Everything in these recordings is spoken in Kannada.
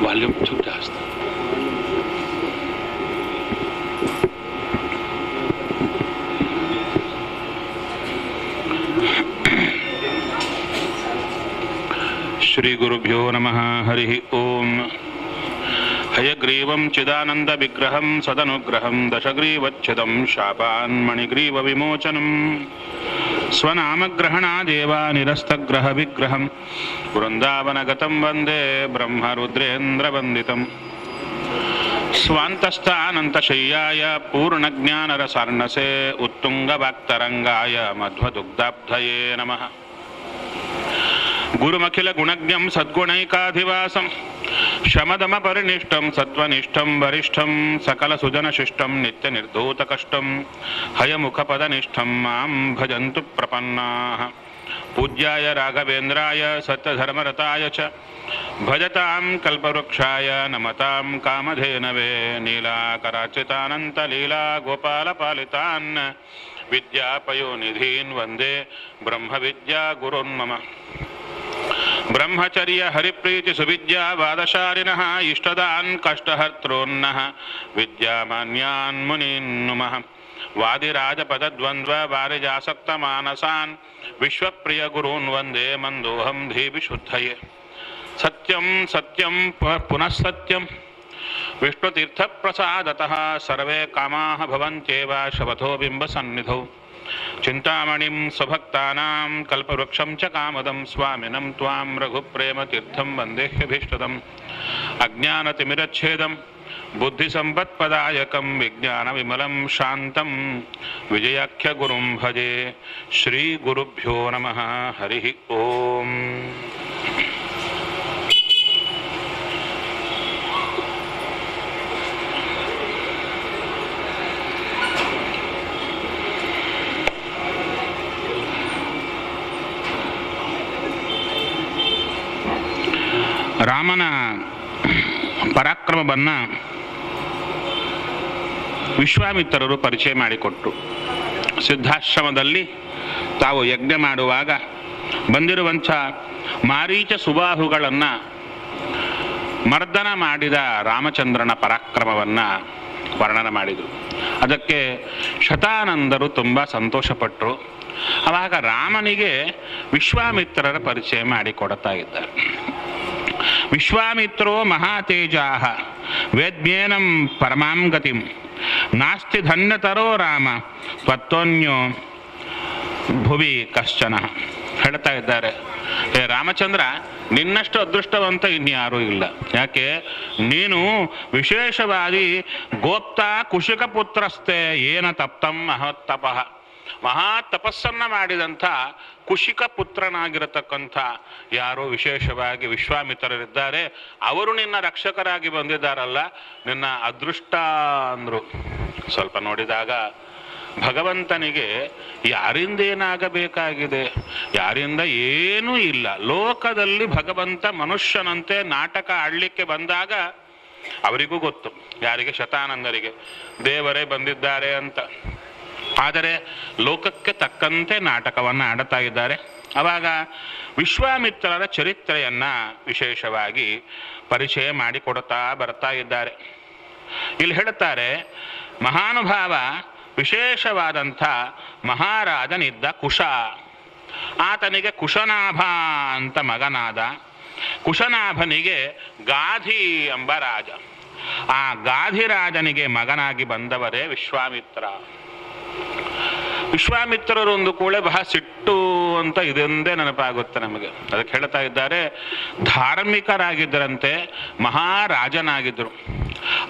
ವಾಲ್ಯೂಮ್ ಚೂರು ಜಾಸ್ತಿ. ಶ್ರೀ ಗುರುಭ್ಯೋ ನಮಃ. ಹರಿ ಓಂ. ಹಯಗ್ರೀವಂ ಚಿದಾನಂದ ವಿಗ್ರಹಂ ಸದನುಗ್ರಹಂ ದಶಗ್ರೀವಚ್ಛಿದಂ ಶಾಪಾನ್ಮಣಿಗ್ರೀವ ವಿಮೋಚನಂ ಸ್ವನಾಮಗ್ರಹಣಾದೇವ ನಿರಸ್ತಗ್ರಹ ವಿಗ್ರಹಂ ವೃಂದಾವನಗತಂ ವಂದೇ ಬ್ರಹ್ಮರುದ್ರೇಂದ್ರವಂದಿತಂ ಸ್ವಾಂತಸ್ಥಾನಂತಶಯ್ಯಾಯ ಪೂರ್ಣಜ್ಞಾನರಸಾರ್ಣಸೇ ಉತ್ತುಂಗವಾಕ್ತರಂಗಾಯ ಮಧ್ವದುಗ್ಧಾಬ್ಧಯೇ ನಮಃ. ಗುರುಮಖಿಲ ಗುಣಜ್ಞಂ ಸದ್ಗುಣೈಕಾಧಿವಾಸಂ ಶಮದಮ ಪರಿನಿಷ್ಠಂ ಸತ್ವನಿಷ್ಠಂ ವರಿಷ್ಠಂ ಸಕಲ ಸುಜನಶಿಷ್ಟಂ ನಿತ್ಯ ನಿರ್ಧೂತ ಕಷ್ಟಂ ಹಯಮುಖ ಪದನಿಷ್ಠಂ ಮಾಂ ಭಜಂತು ಪ್ರಪನ್ನಾಃ. ಪೂಜ್ಯಾಯ ರಾಘವೇಂದ್ರಾಯ ಸತ್ಯಧರ್ಮರತಾಯ ಚ ಭಜತಾಂ ಕಲ್ಪವೃಕ್ಷಾಯ ನಮತಾಂ ಕಾಮಧೇನವೇ. ನೀಲಾಕರಾರ್ಚಿತಾನಂತ ಲೀಲಾ ಗೋಪಾಲಪಾಲಿತಾನ್ ವಿದ್ಯಾಪಯೋನಿಧೀನ್ ವಂದೇ ಬ್ರಹ್ಮವಿದ್ಯಾ ಗುರುನ್ಮಮ. ಬ್ರಹ್ಮಚರ್ಯ ಹರಿಪ್ರೀತಿ ಸುವಿದ್ಯಾ ವಾದಶಾಲಿನಃ ಇಷ್ಟದಾನ್ ಕಷ್ಟಹರ್ತॄನ್ನಃ ವಿದ್ಯಾಮಾನ್ಯಾನ್ ಮುನೀನ್ ನುಮಃ. ವಾದಿರಾಜಪದದ್ವಂದ್ವ ವಾರಿಜಾಸಕ್ತ ಮಾನಸಾನ್ ವಿಶ್ವಪ್ರಿಯ ಗುರೂನ್ ವಂದೇ ಮಂದೋಹಂ ಧೀವಿಶುದ್ಧಯೇ. ಸತ್ಯಂ ಸತ್ಯಂ ಪುನಃ ಸತ್ಯಂ ವಿಷ್ಣುತೀರ್ಥಪ್ರಸಾದತಃ ಸರ್ವೇ ಕಾಮಾಃ ಭವಂತ್ಯೇವ ಶವಥೋ ಬಿಂಬಸನ್ನಿಧೌ. ಚಿಂತಾಮಣಿಂ ಸ್ವಭಕ್ತಾನಾಂ ಕಲ್ಪವೃಕ್ಷಂ ಚ ಕಾಮದಂ ಸ್ವಾಮಿನಂ ತ್ವಾಂ ರಘುಪ್ರೇಮತೀರ್ಥಂ ವಂದೇಹ್ಯಭೀಷ್ಟದಂ. ಅಜ್ಞಾನತಿಮಿರಚ್ಛೇದಂ ಬುದ್ಧಿಸಂಪತ್ಪದಾಯಕಂ ವಿಜ್ಞಾನವಿಮಲಂ ಶಾಂತಂ ವಿಜಯಾಖ್ಯಗುರುಂ ಭಜೆ. ಶ್ರೀ ಗುರುಭ್ಯೋ ನಮಃ. ಹರಿ ಓಂ. ರಾಮನ ಪರಾಕ್ರಮವನ್ನು ವಿಶ್ವಾಮಿತ್ರರು ಪರಿಚಯ ಮಾಡಿಕೊಟ್ಟರು. ಸಿದ್ಧಾಶ್ರಮದಲ್ಲಿ ತಾವು ಯಜ್ಞ ಮಾಡುವಾಗ ಬಂದಿರುವಂಥ ಮಾರೀಚ ಸುಬಾಹುಗಳನ್ನು ಮರ್ದನ ಮಾಡಿದ ರಾಮಚಂದ್ರನ ಪರಾಕ್ರಮವನ್ನು ವರ್ಣನೆ ಮಾಡಿದರು. ಅದಕ್ಕೆ ಶತಾನಂದರು ತುಂಬ ಸಂತೋಷಪಟ್ಟರು. ಆವಾಗ ರಾಮನಿಗೆ ವಿಶ್ವಾಮಿತ್ರರ ಪರಿಚಯ ಮಾಡಿಕೊಡ್ತಾ ಇದ್ದಾರೆ. ವಿಶ್ವಾಮಿತ್ರೋ ಮಹಾತೇಜಾಃ ವೇದ್ಯೇನಂ ಪರಮಾಂ ಗತಿಂ ನಾಸ್ತಿ ಧನ್ಯತರೋ ರಾಮ ತ್ವತ್ತೋನ್ಯೋ ಭುವಿ ಕಶ್ಚನ. ಹೇಳ್ತಾ ಇದ್ದಾರೆ, ಹೇ ರಾಮಚಂದ್ರ, ನಿನ್ನಷ್ಟು ಅದೃಷ್ಟವಂತ ಇನ್ಯಾರೂ ಇಲ್ಲ. ಯಾಕೆ? ನೀನು ವಿಶೇಷವಾಗಿ ಗೋಪ್ತ ಕುಶಿಕ ಪುತ್ರಸ್ಥೆ ಏನ ತಪ್ತಂ ಮಹತ್ತಪಃ. ಮಹಾ ತಪಸ್ಸನ್ನು ಮಾಡಿದಂಥ ಕುಶಿಕ ಪುತ್ರನಾಗಿರತಕ್ಕಂಥ ಯಾರೋ ವಿಶೇಷವಾಗಿ ವಿಶ್ವಾಮಿತ್ರರಿದ್ದಾರೆ, ಅವರು ನಿನ್ನ ರಕ್ಷಕರಾಗಿ ಬಂದಿದ್ದಾರಲ್ಲ, ನಿನ್ನ ಅದೃಷ್ಟ ಅಂದರು. ಸ್ವಲ್ಪ ನೋಡಿದಾಗ ಭಗವಂತನಿಗೆ ಯಾರಿಂದೇನಾಗಬೇಕಾಗಿದೆ? ಯಾರಿಂದ ಏನೂ ಇಲ್ಲ. ಲೋಕದಲ್ಲಿ ಭಗವಂತ ಮನುಷ್ಯನಂತೆ ನಾಟಕ ಆಡಲಿಕ್ಕೆ ಬಂದಾಗ ಅವರಿಗೂ ಗೊತ್ತು, ಯಾರಿಗೆ? ಶತಾನಂದರಿಗೆ ದೇವರೇ ಬಂದಿದ್ದಾರೆ ಅಂತ. ಆದರೆ ಲೋಕಕ್ಕೆ ತಕ್ಕಂತೆ ನಾಟಕವನ್ನು ಆಡುತ್ತಾ ಇದ್ದಾರೆ. ಆವಾಗ ವಿಶ್ವಾಮಿತ್ರರ ಚರಿತ್ರೆಯನ್ನು ವಿಶೇಷವಾಗಿ ಪರಿಚಯ ಮಾಡಿಕೊಡುತ್ತಾ ಬರ್ತಾ ಇದ್ದಾರೆ. ಇಲ್ಲಿ ಹೇಳುತ್ತಾರೆ, ಮಹಾನುಭಾವ ವಿಶೇಷವಾದಂಥ ಮಹಾರಾಜನಿದ್ದ ಕುಶ. ಆತನಿಗೆ ಕುಶನಾಭ ಅಂತ ಮಗನಾದ. ಕುಶನಾಭನಿಗೆ ಗಾಧಿ ಎಂಬ ರಾಜ. ಆ ಗಾಧಿರಾಜನಿಗೆ ಮಗನಾಗಿ ಬಂದವರೇ ವಿಶ್ವಾಮಿತ್ರ. ವಿಶ್ವಾಮಿತ್ರರೊಂದು ಕೂಡ ಬಹಳ ಸಿಟ್ಟು ಅಂತ ಇದೊಂದೇ ನೆನಪಾಗುತ್ತೆ ನಮಗೆ. ಅದಕ್ಕೆ ಹೇಳ್ತಾ ಇದ್ದಾರೆ, ಧಾರ್ಮಿಕರಾಗಿದ್ದರಂತೆ, ಮಹಾರಾಜನಾಗಿದ್ದರು.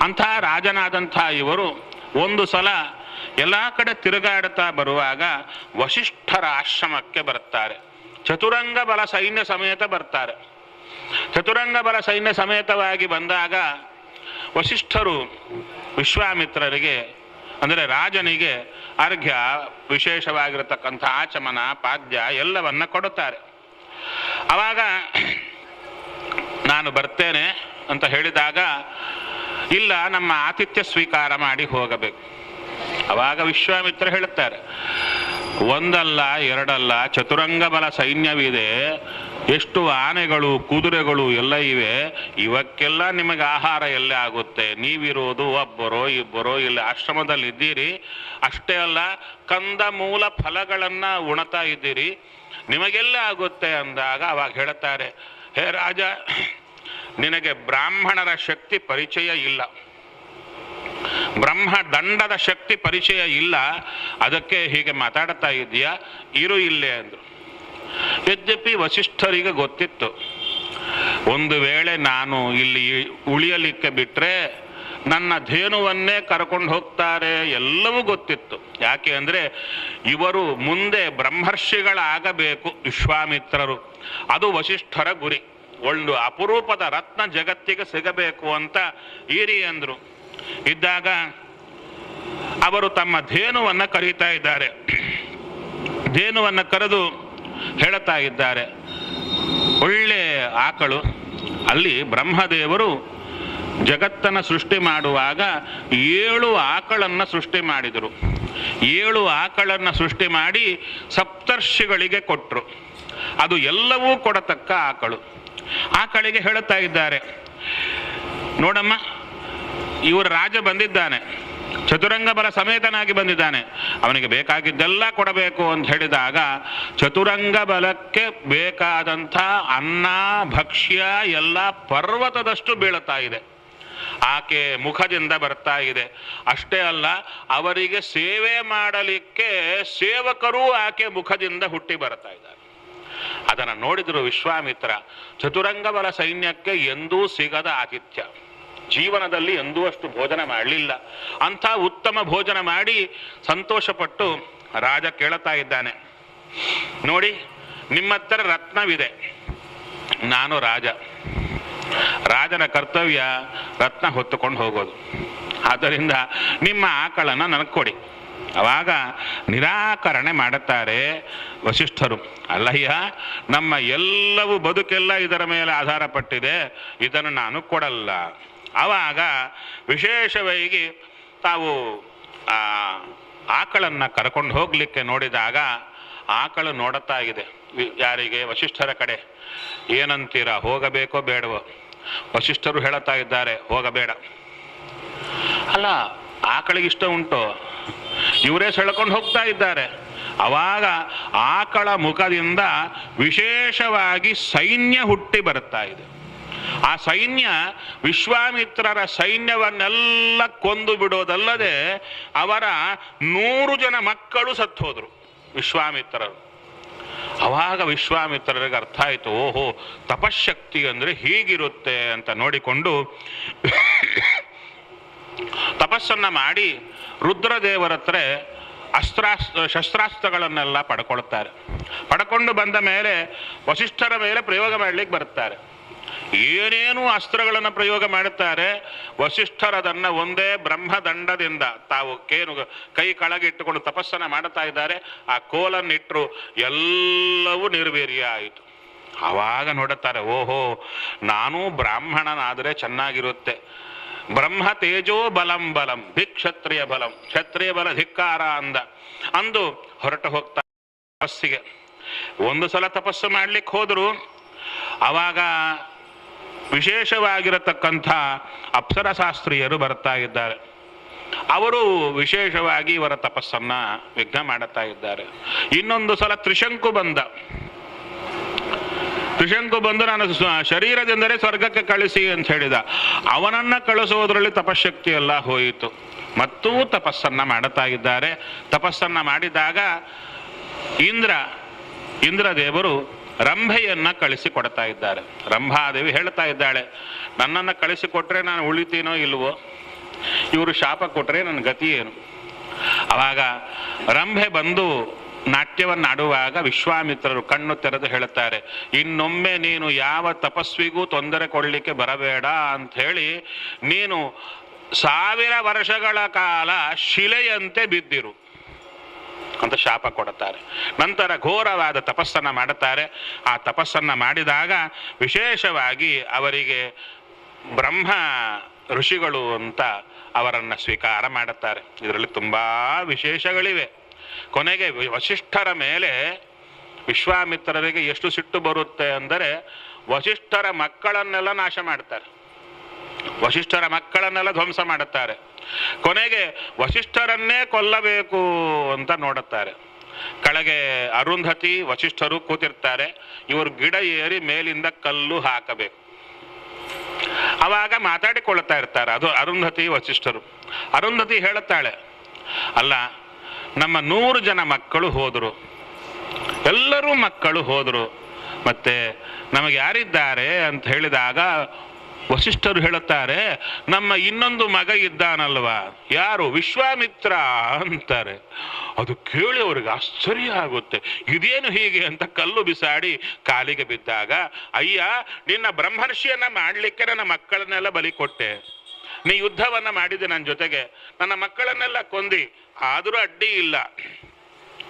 ಅಂಥ ರಾಜನಾದಂಥ ಇವರು ಒಂದು ಸಲ ಎಲ್ಲ ಕಡೆ ತಿರುಗಾಡುತ್ತಾ ಬರುವಾಗ ವಸಿಷ್ಠರ ಆಶ್ರಮಕ್ಕೆ ಬರ್ತಾರೆ. ಚತುರಂಗ ಬಲ ಸೈನ್ಯ ಸಮೇತ ಬರ್ತಾರೆ. ಚತುರಂಗ ಬಲ ಸೈನ್ಯ ಸಮೇತವಾಗಿ ಬಂದಾಗ ವಸಿಷ್ಠರು ವಿಶ್ವಾಮಿತ್ರರಿಗೆ, ಅಂದರೆ ರಾಜನಿಗೆ ಅರ್ಘ್ಯ, ವಿಶೇಷವಾಗಿರತಕ್ಕಂಥ ಆಚಮನ, ಪಾದ್ಯ ಎಲ್ಲವನ್ನ ಕೊಡುತ್ತಾರೆ. ಆವಾಗ ನಾನು ಬರ್ತೇನೆ ಅಂತ ಹೇಳಿದಾಗ, ಇಲ್ಲ, ನಮ್ಮ ಆತಿಥ್ಯ ಸ್ವೀಕಾರ ಮಾಡಿ ಹೋಗಬೇಕು. ಆವಾಗ ವಿಶ್ವಾಮಿತ್ರ ಹೇಳುತ್ತಾರೆ, ಒಂದಲ್ಲ ಎರಡಲ್ಲ, ಚತುರಂಗ ಬಲ ಸೈನ್ಯವಿದೆ, ಎಷ್ಟು ಆನೆಗಳು ಕುದುರೆಗಳು ಎಲ್ಲ ಇವೆ, ಇವಕ್ಕೆಲ್ಲ ನಿಮಗೆ ಆಹಾರ ಎಲ್ಲೇ ಆಗುತ್ತೆ? ನೀವಿರೋದು ಒಬ್ಬರೋ ಇಬ್ಬರೋ ಇಲ್ಲಿ ಆಶ್ರಮದಲ್ಲಿ ಇದ್ದೀರಿ. ಅಷ್ಟೇ ಅಲ್ಲ, ಕಂದ ಮೂಲ ಫಲಗಳನ್ನು ಉಣತಾ ಇದ್ದೀರಿ, ನಿಮಗೆಲ್ಲ ಆಗುತ್ತೆ ಅಂದಾಗ ಅವಾಗ ಹೇಳುತ್ತಾರೆ, ಹೇ ರಾಜ, ನಿನಗೆ ಬ್ರಾಹ್ಮಣರ ಶಕ್ತಿ ಪರಿಚಯ ಇಲ್ಲ, ಬ್ರಹ್ಮ ದಂಡದ ಶಕ್ತಿ ಪರಿಚಯ ಇಲ್ಲ, ಅದಕ್ಕೆ ಹೀಗೆ ಮಾತಾಡ್ತಾ ಇದೆಯಾ, ಇರು ಇಲ್ಲೇ ಅಂದರು. ಯದ್ಯಪಿ ವಸಿಷ್ಠರಿಗೆ ಗೊತ್ತಿತ್ತು, ಒಂದು ವೇಳೆ ನಾನು ಇಲ್ಲಿ ಉಳಿಯಲಿಕ್ಕೆ ಬಿಟ್ಟರೆ ನನ್ನ ಧೇನುವನ್ನೇ ಕರ್ಕೊಂಡು ಹೋಗ್ತಾರೆ, ಎಲ್ಲವೂ ಗೊತ್ತಿತ್ತು. ಯಾಕೆ ಅಂದರೆ ಇವರು ಮುಂದೆ ಬ್ರಹ್ಮರ್ಷಿಗಳಾಗಬೇಕು ವಿಶ್ವಾಮಿತ್ರರು, ಅದು ವಸಿಷ್ಠರ ಗುರಿ. ಒಂದು ಅಪರೂಪದ ರತ್ನ ಜಗತ್ತಿಗೆ ಸಿಗಬೇಕು ಅಂತ ಈರಿ ಅಂದರು. ಇದ್ದಾಗ ಅವರು ತಮ್ಮ ಧೇನುವನ್ನು ಕರೀತಾ ಇದ್ದಾರೆ. ಧೇನುವನ್ನು ಕರೆದು ಹೇಳುತ್ತಾ ಇದ್ದಾರೆ, ಒಳ್ಳೆ ಆಕಳು. ಅಲ್ಲಿ ಬ್ರಹ್ಮದೇವರು ಜಗತ್ತನ್ನು ಸೃಷ್ಟಿ ಮಾಡುವಾಗ 7 ಆಕಳನ್ನು ಸೃಷ್ಟಿ ಮಾಡಿದರು. 7 ಆಕಳನ್ನು ಸೃಷ್ಟಿ ಮಾಡಿ ಸಪ್ತರ್ಷಿಗಳಿಗೆ ಕೊಟ್ಟರು. ಅದು ಎಲ್ಲವೂ ಕೊಡತಕ್ಕ ಆಕಳು. ಆಕಳಿಗೆ ಹೇಳುತ್ತಾ ಇದ್ದಾರೆ, ನೋಡಮ್ಮ, ಇವರು ರಾಜ ಬಂದಿದ್ದಾನೆ, ಚತುರಂಗ ಬಲ ಸಮೇತನಾಗಿ ಬಂದಿದ್ದಾನೆ, ಅವನಿಗೆ ಬೇಕಾಗಿದ್ದೆಲ್ಲ ಕೊಡಬೇಕು ಅಂತ ಹೇಳಿದಾಗ ಚತುರಂಗ ಬಲಕ್ಕೆ ಬೇಕಾದಂಥ ಅನ್ನ ಭಕ್ಷ್ಯ ಎಲ್ಲ ಪರ್ವತದಷ್ಟು ಬೀಳುತ್ತಾ ಇದೆ, ಆಕೆ ಮುಖದಿಂದ ಬರ್ತಾ ಇದೆ. ಅಷ್ಟೇ ಅಲ್ಲ, ಅವರಿಗೆ ಸೇವೆ ಮಾಡಲಿಕ್ಕೆ ಸೇವಕರೂ ಆಕೆ ಮುಖದಿಂದ ಹುಟ್ಟಿ ಬರ್ತಾ ಇದ್ದಾರೆ. ಅದನ್ನು ನೋಡಿದ್ರು ವಿಶ್ವಾಮಿತ್ರ. ಚತುರಂಗ ಬಲ ಸೈನ್ಯಕ್ಕೆ ಎಂದೂ ಸಿಗದ ಆತಿಥ್ಯ, ಜೀವನದಲ್ಲಿ ಎಂದೂ ಅಷ್ಟು ಭೋಜನ ಮಾಡಲಿಲ್ಲ. ಅಂಥ ಉತ್ತಮ ಭೋಜನ ಮಾಡಿ ಸಂತೋಷಪಟ್ಟು ರಾಜ ಕೇಳುತ್ತಾ ಇದ್ದಾನೆ, ನೋಡಿ, ನಿಮ್ಮ ಹತ್ರ ರತ್ನವಿದೆ, ನಾನು ರಾಜ, ರಾಜನ ಕರ್ತವ್ಯ ರತ್ನ ಹೊತ್ತುಕೊಂಡು ಹೋಗೋದು, ಆದ್ದರಿಂದ ನಿಮ್ಮ ಆಕಳನ್ನು ನನಗೆ ಕೊಡಿ. ಆವಾಗ ನಿರಾಕರಣೆ ಮಾಡುತ್ತಾರೆ ವಸಿಷ್ಠರು. ಅಲ್ಲಯ್ಯ, ನಮ್ಮ ಎಲ್ಲವೂ ಬದುಕೆಲ್ಲ ಇದರ ಮೇಲೆ ಆಧಾರ ಪಟ್ಟಿದೆ, ಇದನ್ನು ನಾನು ಕೊಡಲ್ಲ. ಆವಾಗ ವಿಶೇಷವಾಗಿ ತಾವು ಆಕಳನ್ನು ಕರ್ಕೊಂಡು ಹೋಗಲಿಕ್ಕೆ ನೋಡಿದಾಗ ಆಕಳು ನೋಡುತ್ತಾ ಇದೆ. ಯಾರಿಗೆ? ವಸಿಷ್ಠರ ಕಡೆ. ಏನಂತೀರ, ಹೋಗಬೇಕೋ ಬೇಡವೋ? ವಸಿಷ್ಠರು ಹೇಳುತ್ತಾ ಇದ್ದಾರೆ, ಹೋಗಬೇಡ. ಅಲ್ಲ, ಆಕಳಿಗೆ ಇಷ್ಟ ಉಂಟು, ಇವರೇ ಸೆಳ್ಕೊಂಡು ಹೋಗ್ತಾ ಇದ್ದಾರೆ. ಆವಾಗ ಆಕಳ ಮುಖದಿಂದ ವಿಶೇಷವಾಗಿ ಸೈನ್ಯ ಹುಟ್ಟಿ ಬರುತ್ತಾ ಇದೆ. ಆ ಸೈನ್ಯ ವಿಶ್ವಾಮಿತ್ರರ ಸೈನ್ಯವನ್ನೆಲ್ಲ ಕೊಂದು ಬಿಡೋದಲ್ಲದೆ ಅವರ 100 ಜನ ಮಕ್ಕಳು ಸತ್ತು ಹೋದರು ವಿಶ್ವಾಮಿತ್ರರು. ಆವಾಗ ವಿಶ್ವಾಮಿತ್ರರಿಗೆ ಅರ್ಥ ಆಯಿತು, ಓಹೋ, ತಪಶಕ್ತಿ ಅಂದರೆ ಹೀಗಿರುತ್ತೆ ಅಂತ ನೋಡಿಕೊಂಡು ತಪಸ್ಸನ್ನು ಮಾಡಿ ರುದ್ರದೇವರ ಹತ್ರ ಶಸ್ತ್ರಾಸ್ತ್ರಗಳನ್ನೆಲ್ಲ ಪಡ್ಕೊಳ್ತಾರೆ. ಪಡ್ಕೊಂಡು ಬಂದ ಮೇಲೆ ವಸಿಷ್ಠರ ಮೇಲೆ ಪ್ರಯೋಗ ಮಾಡಲಿಕ್ಕೆ ಬರ್ತಾರೆ. ಏನೇನು ಅಸ್ತ್ರಗಳನ್ನು ಪ್ರಯೋಗ ಮಾಡುತ್ತಾರೆ. ವಸಿಷ್ಠರದನ್ನ ಒಂದೇ ಬ್ರಹ್ಮದಂಡದಿಂದ ತಾವು ಕೈ ಕೆಳಗಿಟ್ಟುಕೊಂಡು ತಪಸ್ಸನ್ನು ಮಾಡುತ್ತಾ ಇದ್ದಾರೆ. ಆ ಕೋಲನ್ನಿಟ್ಟರು, ಎಲ್ಲವೂ ನಿರ್ವೀರ್ಯ ಆಯಿತು. ಆವಾಗ ನೋಡುತ್ತಾರೆ, ಓಹೋ, ನಾನೂ ಬ್ರಾಹ್ಮಣನಾದರೆ ಚೆನ್ನಾಗಿರುತ್ತೆ. ಬ್ರಹ್ಮ ತೇಜೋ ಬಲಂ ಬಲಂ ಧಿಕ್ಷತ್ರಿಯ ಬಲಂ, ಕ್ಷತ್ರಿಯ ಬಲ ಧಿಕ್ಕಾರ ಅಂದು ಹೊರಟು ಹೋಗ್ತಾ ತಪಸ್ಸಿಗೆ. ಒಂದು ಸಲ ತಪಸ್ಸು ಮಾಡ್ಲಿಕ್ಕೆ ಹೋದ್ರು. ಆವಾಗ ವಿಶೇಷವಾಗಿರತಕ್ಕಂಥ ಅಪ್ಸರಶಾಸ್ತ್ರೀಯರು ಬರ್ತಾ ಇದ್ದಾರೆ. ಅವರು ವಿಶೇಷವಾಗಿ ಇವರ ತಪಸ್ಸನ್ನ ವಿಘ್ನ ಮಾಡುತ್ತಾ ಇದ್ದಾರೆ. ಇನ್ನೊಂದು ಸಲ ತ್ರಿಶಂಕು ಬಂದು ನಾನು ಶರೀರದಿಂದಲೇ ಸ್ವರ್ಗಕ್ಕೆ ಕಳಿಸಿ ಅಂತ ಹೇಳಿದ. ಅವನನ್ನ ಕಳಿಸೋದ್ರಲ್ಲಿ ತಪಶಕ್ತಿ ಎಲ್ಲ ಹೋಯಿತು. ಮತ್ತೂ ತಪಸ್ಸನ್ನ ಮಾಡುತ್ತಾ ಇದ್ದಾರೆ. ತಪಸ್ಸನ್ನ ಮಾಡಿದಾಗ ಇಂದ್ರದೇವರು ರಂಭೆಯನ್ನ ಕಳಿಸಿಕೊಡ್ತಾ ಇದ್ದಾರೆ. ರಂಭಾದೇವಿ ಹೇಳ್ತಾ ಇದ್ದಾಳೆ, ನನ್ನನ್ನು ಕಳಿಸಿಕೊಟ್ರೆ ನಾನು ಉಳಿತೀನೋ ಇಲ್ವೋ, ಇವರು ಶಾಪ ಕೊಟ್ರೆ ನನ್ನ ಗತಿ ಏನು? ಅವಾಗ ರಂಭೆ ಬಂದು ನಾಟ್ಯವನ್ನು ಆಡುವಾಗ ವಿಶ್ವಾಮಿತ್ರರು ಕಣ್ಣು ತೆರೆದು ಹೇಳುತ್ತಾರೆ, ಇನ್ನೊಮ್ಮೆ ನೀನು ಯಾವ ತಪಸ್ವಿಗೂ ತೊಂದರೆ ಕೊಡಲಿಕ್ಕೆ ಬರಬೇಡ ಅಂತ ಹೇಳಿ ನೀನು 1000 ವರ್ಷಗಳ ಕಾಲ ಶಿಲೆಯಂತೆ ಬಿದ್ದಿರು ಅಂತ ಶಾಪ ಕೊಡುತ್ತಾರೆ. ನಂತರ ಘೋರವಾದ ತಪಸ್ಸನ್ನು ಮಾಡುತ್ತಾರೆ. ಆ ತಪಸ್ಸನ್ನು ಮಾಡಿದಾಗ ವಿಶೇಷವಾಗಿ ಅವರಿಗೆ ಬ್ರಹ್ಮ ಋಷಿಗಳು ಅಂತ ಅವರನ್ನು ಸ್ವೀಕಾರ ಮಾಡುತ್ತಾರೆ. ಇದರಲ್ಲಿ ತುಂಬಾ ವಿಶೇಷಗಳಿವೆ. ಕೊನೆಗೆ ವಸಿಷ್ಠರ ಮೇಲೆ ವಿಶ್ವಾಮಿತ್ರರಿಗೆ ಎಷ್ಟು ಸಿಟ್ಟು ಬರುತ್ತೆ ಅಂದರೆ, ವಸಿಷ್ಠರ ಮಕ್ಕಳನ್ನೆಲ್ಲ ನಾಶ ಮಾಡ್ತಾರೆ, ವಸಿಷ್ಠರ ಮಕ್ಕಳನ್ನೆಲ್ಲ ಧ್ವಂಸ ಮಾಡುತ್ತಾರೆ. ಕೊನೆಗೆ ವಸಿಷ್ಠರನ್ನೇ ಕೊಲ್ಲಬೇಕು ಅಂತ ನೋಡುತ್ತಾರೆ. ಕೆಳಗೆ ಅರುಂಧತಿ ವಸಿಷ್ಠರು ಕೂತಿರ್ತಾರೆ. ಇವರು ಗಿಡ ಏರಿ ಮೇಲಿಂದ ಕಲ್ಲು ಹಾಕಬೇಕು. ಅವಾಗ ಮಾತಾಡಿಕೊಳ್ಳುತ್ತಾ ಇರ್ತಾರೆ ಅದು ಅರುಂಧತಿ ವಸಿಷ್ಠರು. ಅರುಂಧತಿ ಹೇಳುತ್ತಾಳೆ, ಅಲ್ಲ, ನಮ್ಮ 100 ಜನ ಮಕ್ಕಳು ಹೋದರು, ಎಲ್ಲರೂ ಮಕ್ಕಳು ಹೋದರು, ಮತ್ತೆ ನಮಗೆ ಯಾರಿದ್ದಾರೆ ಅಂತ ಹೇಳಿದಾಗ ವಸಿಷ್ಠರು ಹೇಳುತ್ತಾರೆ, ನಮ್ಮ ಇನ್ನೊಂದು ಮಗ ಇದ್ದಾನಲ್ವಾ, ಯಾರು? ವಿಶ್ವಾಮಿತ್ರ ಅಂತಾರೆ. ಅದು ಕೇಳಿ ಅವ್ರಿಗೆ ಆಶ್ಚರ್ಯ ಆಗುತ್ತೆ. ಇದೇನು ಹೀಗೆ ಅಂತ ಕಲ್ಲು ಬಿಸಾಡಿ ಕಾಲಿಗೆ ಬಿದ್ದಾಗ, ಅಯ್ಯ, ನಿನ್ನ ಬ್ರಹ್ಮರ್ಷಿಯನ್ನ ಮಾಡಲಿಕ್ಕೆ ನನ್ನ ಮಕ್ಕಳನ್ನೆಲ್ಲ ಬಲಿ ಕೊಟ್ಟೆ, ನೀ ಯುದ್ಧವನ್ನ ಮಾಡಿದೆ ನನ್ನ ಜೊತೆಗೆ, ನನ್ನ ಮಕ್ಕಳನ್ನೆಲ್ಲ ಕೊಂದಿ, ಆದರೂ ಅಡ್ಡಿ ಇಲ್ಲ.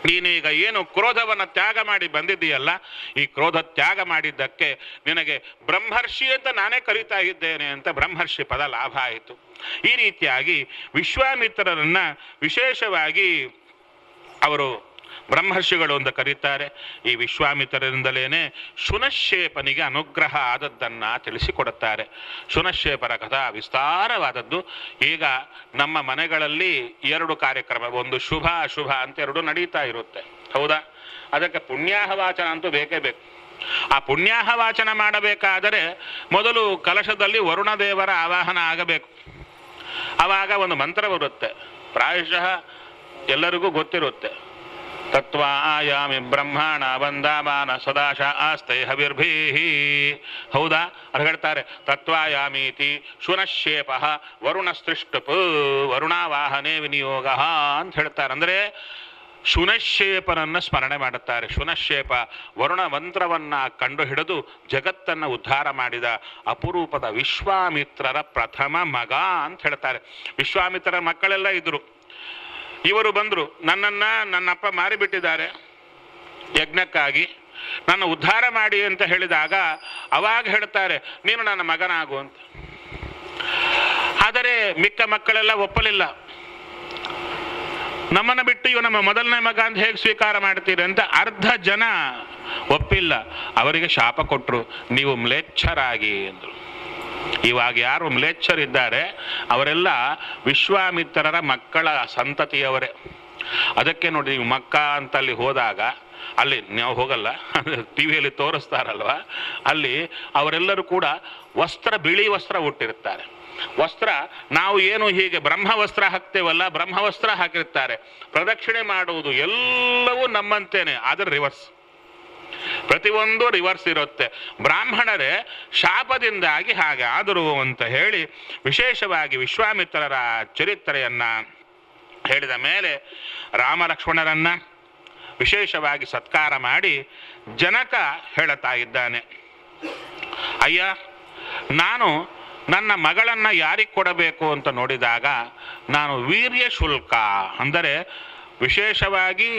ನೀನೀಗ ಏನು ಕ್ರೋಧವನ್ನು ತ್ಯಾಗ ಮಾಡಿ ಬಂದಿದ್ದೀಯಲ್ಲ, ಈ ಕ್ರೋಧ ತ್ಯಾಗ ಮಾಡಿದ್ದಕ್ಕೆ ನಿನಗೆ ಬ್ರಹ್ಮರ್ಷಿ ಅಂತ ನಾನೇ ಕರೀತಾ ಇದ್ದೇನೆ ಅಂತ ಬ್ರಹ್ಮರ್ಷಿ ಪದ ಲಾಭ ಆಯಿತು. ಈ ರೀತಿಯಾಗಿ ವಿಶ್ವಾಮಿತ್ರರನ್ನ ವಿಶೇಷವಾಗಿ ಅವರು ಬ್ರಹ್ಮರ್ಷಿಗಳು ಅಂತ ಕರೀತಾರೆ. ಈ ವಿಶ್ವಾಮಿತ್ರರಿಂದಲೇನೆ ಶುನಶ್ಶೇಪನಿಗೆ ಅನುಗ್ರಹ ಆದದ್ದನ್ನ ತಿಳಿಸಿಕೊಡುತ್ತಾರೆ. ಶುನಶ್ಶೇಪರ ಕಥಾ ವಿಸ್ತಾರವಾದದ್ದು. ಈಗ ನಮ್ಮ ಮನೆಗಳಲ್ಲಿ 2 ಕಾರ್ಯಕ್ರಮ, ಒಂದು ಶುಭ ಅಶುಭ ಅಂತ 2 ನಡೀತಾ ಇರುತ್ತೆ, ಹೌದಾ? ಅದಕ್ಕೆ ಪುಣ್ಯಾಹ ವಾಚನ ಅಂತೂ ಬೇಕೇ ಬೇಕು. ಆ ಪುಣ್ಯಾಹ ವಾಚನ ಮಾಡಬೇಕಾದರೆ ಮೊದಲು ಕಲಶದಲ್ಲಿ ವರುಣ ದೇವರ ಆವಾಹನ ಆಗಬೇಕು. ಆವಾಗ ಒಂದು ಮಂತ್ರ ಬರುತ್ತೆ, ಪ್ರಾಯಶಃ ಎಲ್ಲರಿಗೂ ಗೊತ್ತಿರುತ್ತೆ. ತತ್ವ ಆಯಾಮಿ ಬ್ರಹ್ಮಾಣ ಬಂದಾಮಾನ ಸದಾಶ ಆಸ್ತೆ ಹವಿರ್ಭೀಹಿ. ಹೌದಾ? ಅವ್ರು ಹೇಳ್ತಾರೆ, ತತ್ವಾಯಾಮೀತಿ ಶುನಶ್ಶೇಪ ವರುಣಸ್ತೃಷ್ಟಪ್ ವರುಣಾವಾಹನೆ ವಿನಿಯೋಗ ಅಂತ ಹೇಳ್ತಾರೆ. ಅಂದರೆ ಶುನಶ್ಶೇಪನನ್ನು ಸ್ಮರಣೆ ಮಾಡುತ್ತಾರೆ. ಶುನಶ್ಶೇಪ ವರುಣ ಮಂತ್ರವನ್ನ ಕಂಡು ಹಿಡಿದು ಜಗತ್ತನ್ನು ಉದ್ಧಾರ ಮಾಡಿದ ಅಪರೂಪದ ವಿಶ್ವಾಮಿತ್ರರ ಪ್ರಥಮ ಮಗ ಅಂತ ಹೇಳ್ತಾರೆ. ವಿಶ್ವಾಮಿತ್ರರ ಮಕ್ಕಳೆಲ್ಲ ಇದ್ರು. ಇವರು ಬಂದರು, ನನ್ನಪ್ಪ ಮಾರಿಬಿಟ್ಟಿದ್ದಾರೆ ಯಜ್ಞಕ್ಕಾಗಿ, ನನ್ನ ಉದ್ಧಾರ ಮಾಡಿ ಅಂತ ಹೇಳಿದಾಗ ಅವಾಗ ಹೇಳ್ತಾರೆ, ನೀನು ನನ್ನ ಮಗನಾಗು ಅಂತ. ಆದರೆ ಮಿಕ್ಕ ಮಕ್ಕಳೆಲ್ಲ ಒಪ್ಪಲಿಲ್ಲ. ನಮ್ಮನ್ನು ಬಿಟ್ಟು ಇವ ನಮ್ಮ ಮೊದಲನೇ ಮಗ ಅಂತ ಹೇಗೆ ಸ್ವೀಕಾರ ಮಾಡ್ತೀರಿ ಅಂತ ಅರ್ಧ ಜನ ಒಪ್ಪಿಲ್ಲ. ಅವರಿಗೆ ಶಾಪ ಕೊಟ್ಟರು, ನೀವು ಮ್ಲೇಚ್ಛರಾಗಿ ಎಂದರು. ಇವಾಗ ಯಾರು ಮ್ಲೇಚ್ಛರಿದ್ದಾರೆ ಅವರೆಲ್ಲ ವಿಶ್ವಾಮಿತ್ರರ ಮಕ್ಕಳ ಸಂತತಿಯವರೇ. ಅದಕ್ಕೆ ನೋಡಿ, ನೀವು ಮಕ್ಕಾ ಅಂತ ಅಲ್ಲಿ ಹೋದಾಗ, ಅಲ್ಲಿ ನಾವು ಹೋಗಲ್ಲ, ಟಿವಿಯಲ್ಲಿ ತೋರಿಸ್ತಾರಲ್ವ, ಅಲ್ಲಿ ಅವರೆಲ್ಲರೂ ಕೂಡ ಬಿಳಿ ವಸ್ತ್ರ ಉಟ್ಟಿರ್ತಾರೆ. ವಸ್ತ್ರ ನಾವು ಏನು ಹೀಗೆ ಬ್ರಹ್ಮವಸ್ತ್ರ ಹಾಕ್ತೇವಲ್ಲ, ಬ್ರಹ್ಮವಸ್ತ್ರ ಹಾಕಿರ್ತಾರೆ. ಪ್ರದಕ್ಷಿಣೆ ಮಾಡುವುದು ಎಲ್ಲವೂ ನಮ್ಮಂತೇನೆ, ಆದರೆ ರಿವರ್ಸ್. ಪ್ರತಿಯೊಂದು ರಿವರ್ಸ್ ಇರುತ್ತೆ. ಬ್ರಾಹ್ಮಣರೇ ಶಾಪದಿಂದಾಗಿ ಹಾಗೆ ಆದರು ಅಂತ ಹೇಳಿ ವಿಶೇಷವಾಗಿ ವಿಶ್ವಾಮಿತ್ರರ ಚರಿತ್ರೆಯನ್ನ ಹೇಳಿದ ಮೇಲೆ ರಾಮ ಲಕ್ಷ್ಮಣರನ್ನ ವಿಶೇಷವಾಗಿ ಸತ್ಕಾರ ಮಾಡಿ ಜನಕ ಹೇಳುತ್ತಾ ಇದ್ದಾನೆ, ಅಯ್ಯ, ನಾನು ನನ್ನ ಮಗಳನ್ನು ಯಾರಿಗೆ ಕೊಡಬೇಕು ಅಂತ ನೋಡಿದಾಗ ನಾನು ವೀರ್ಯ ಶುಲ್ಕ ಅಂದರೆ ವಿಶೇಷವಾಗಿ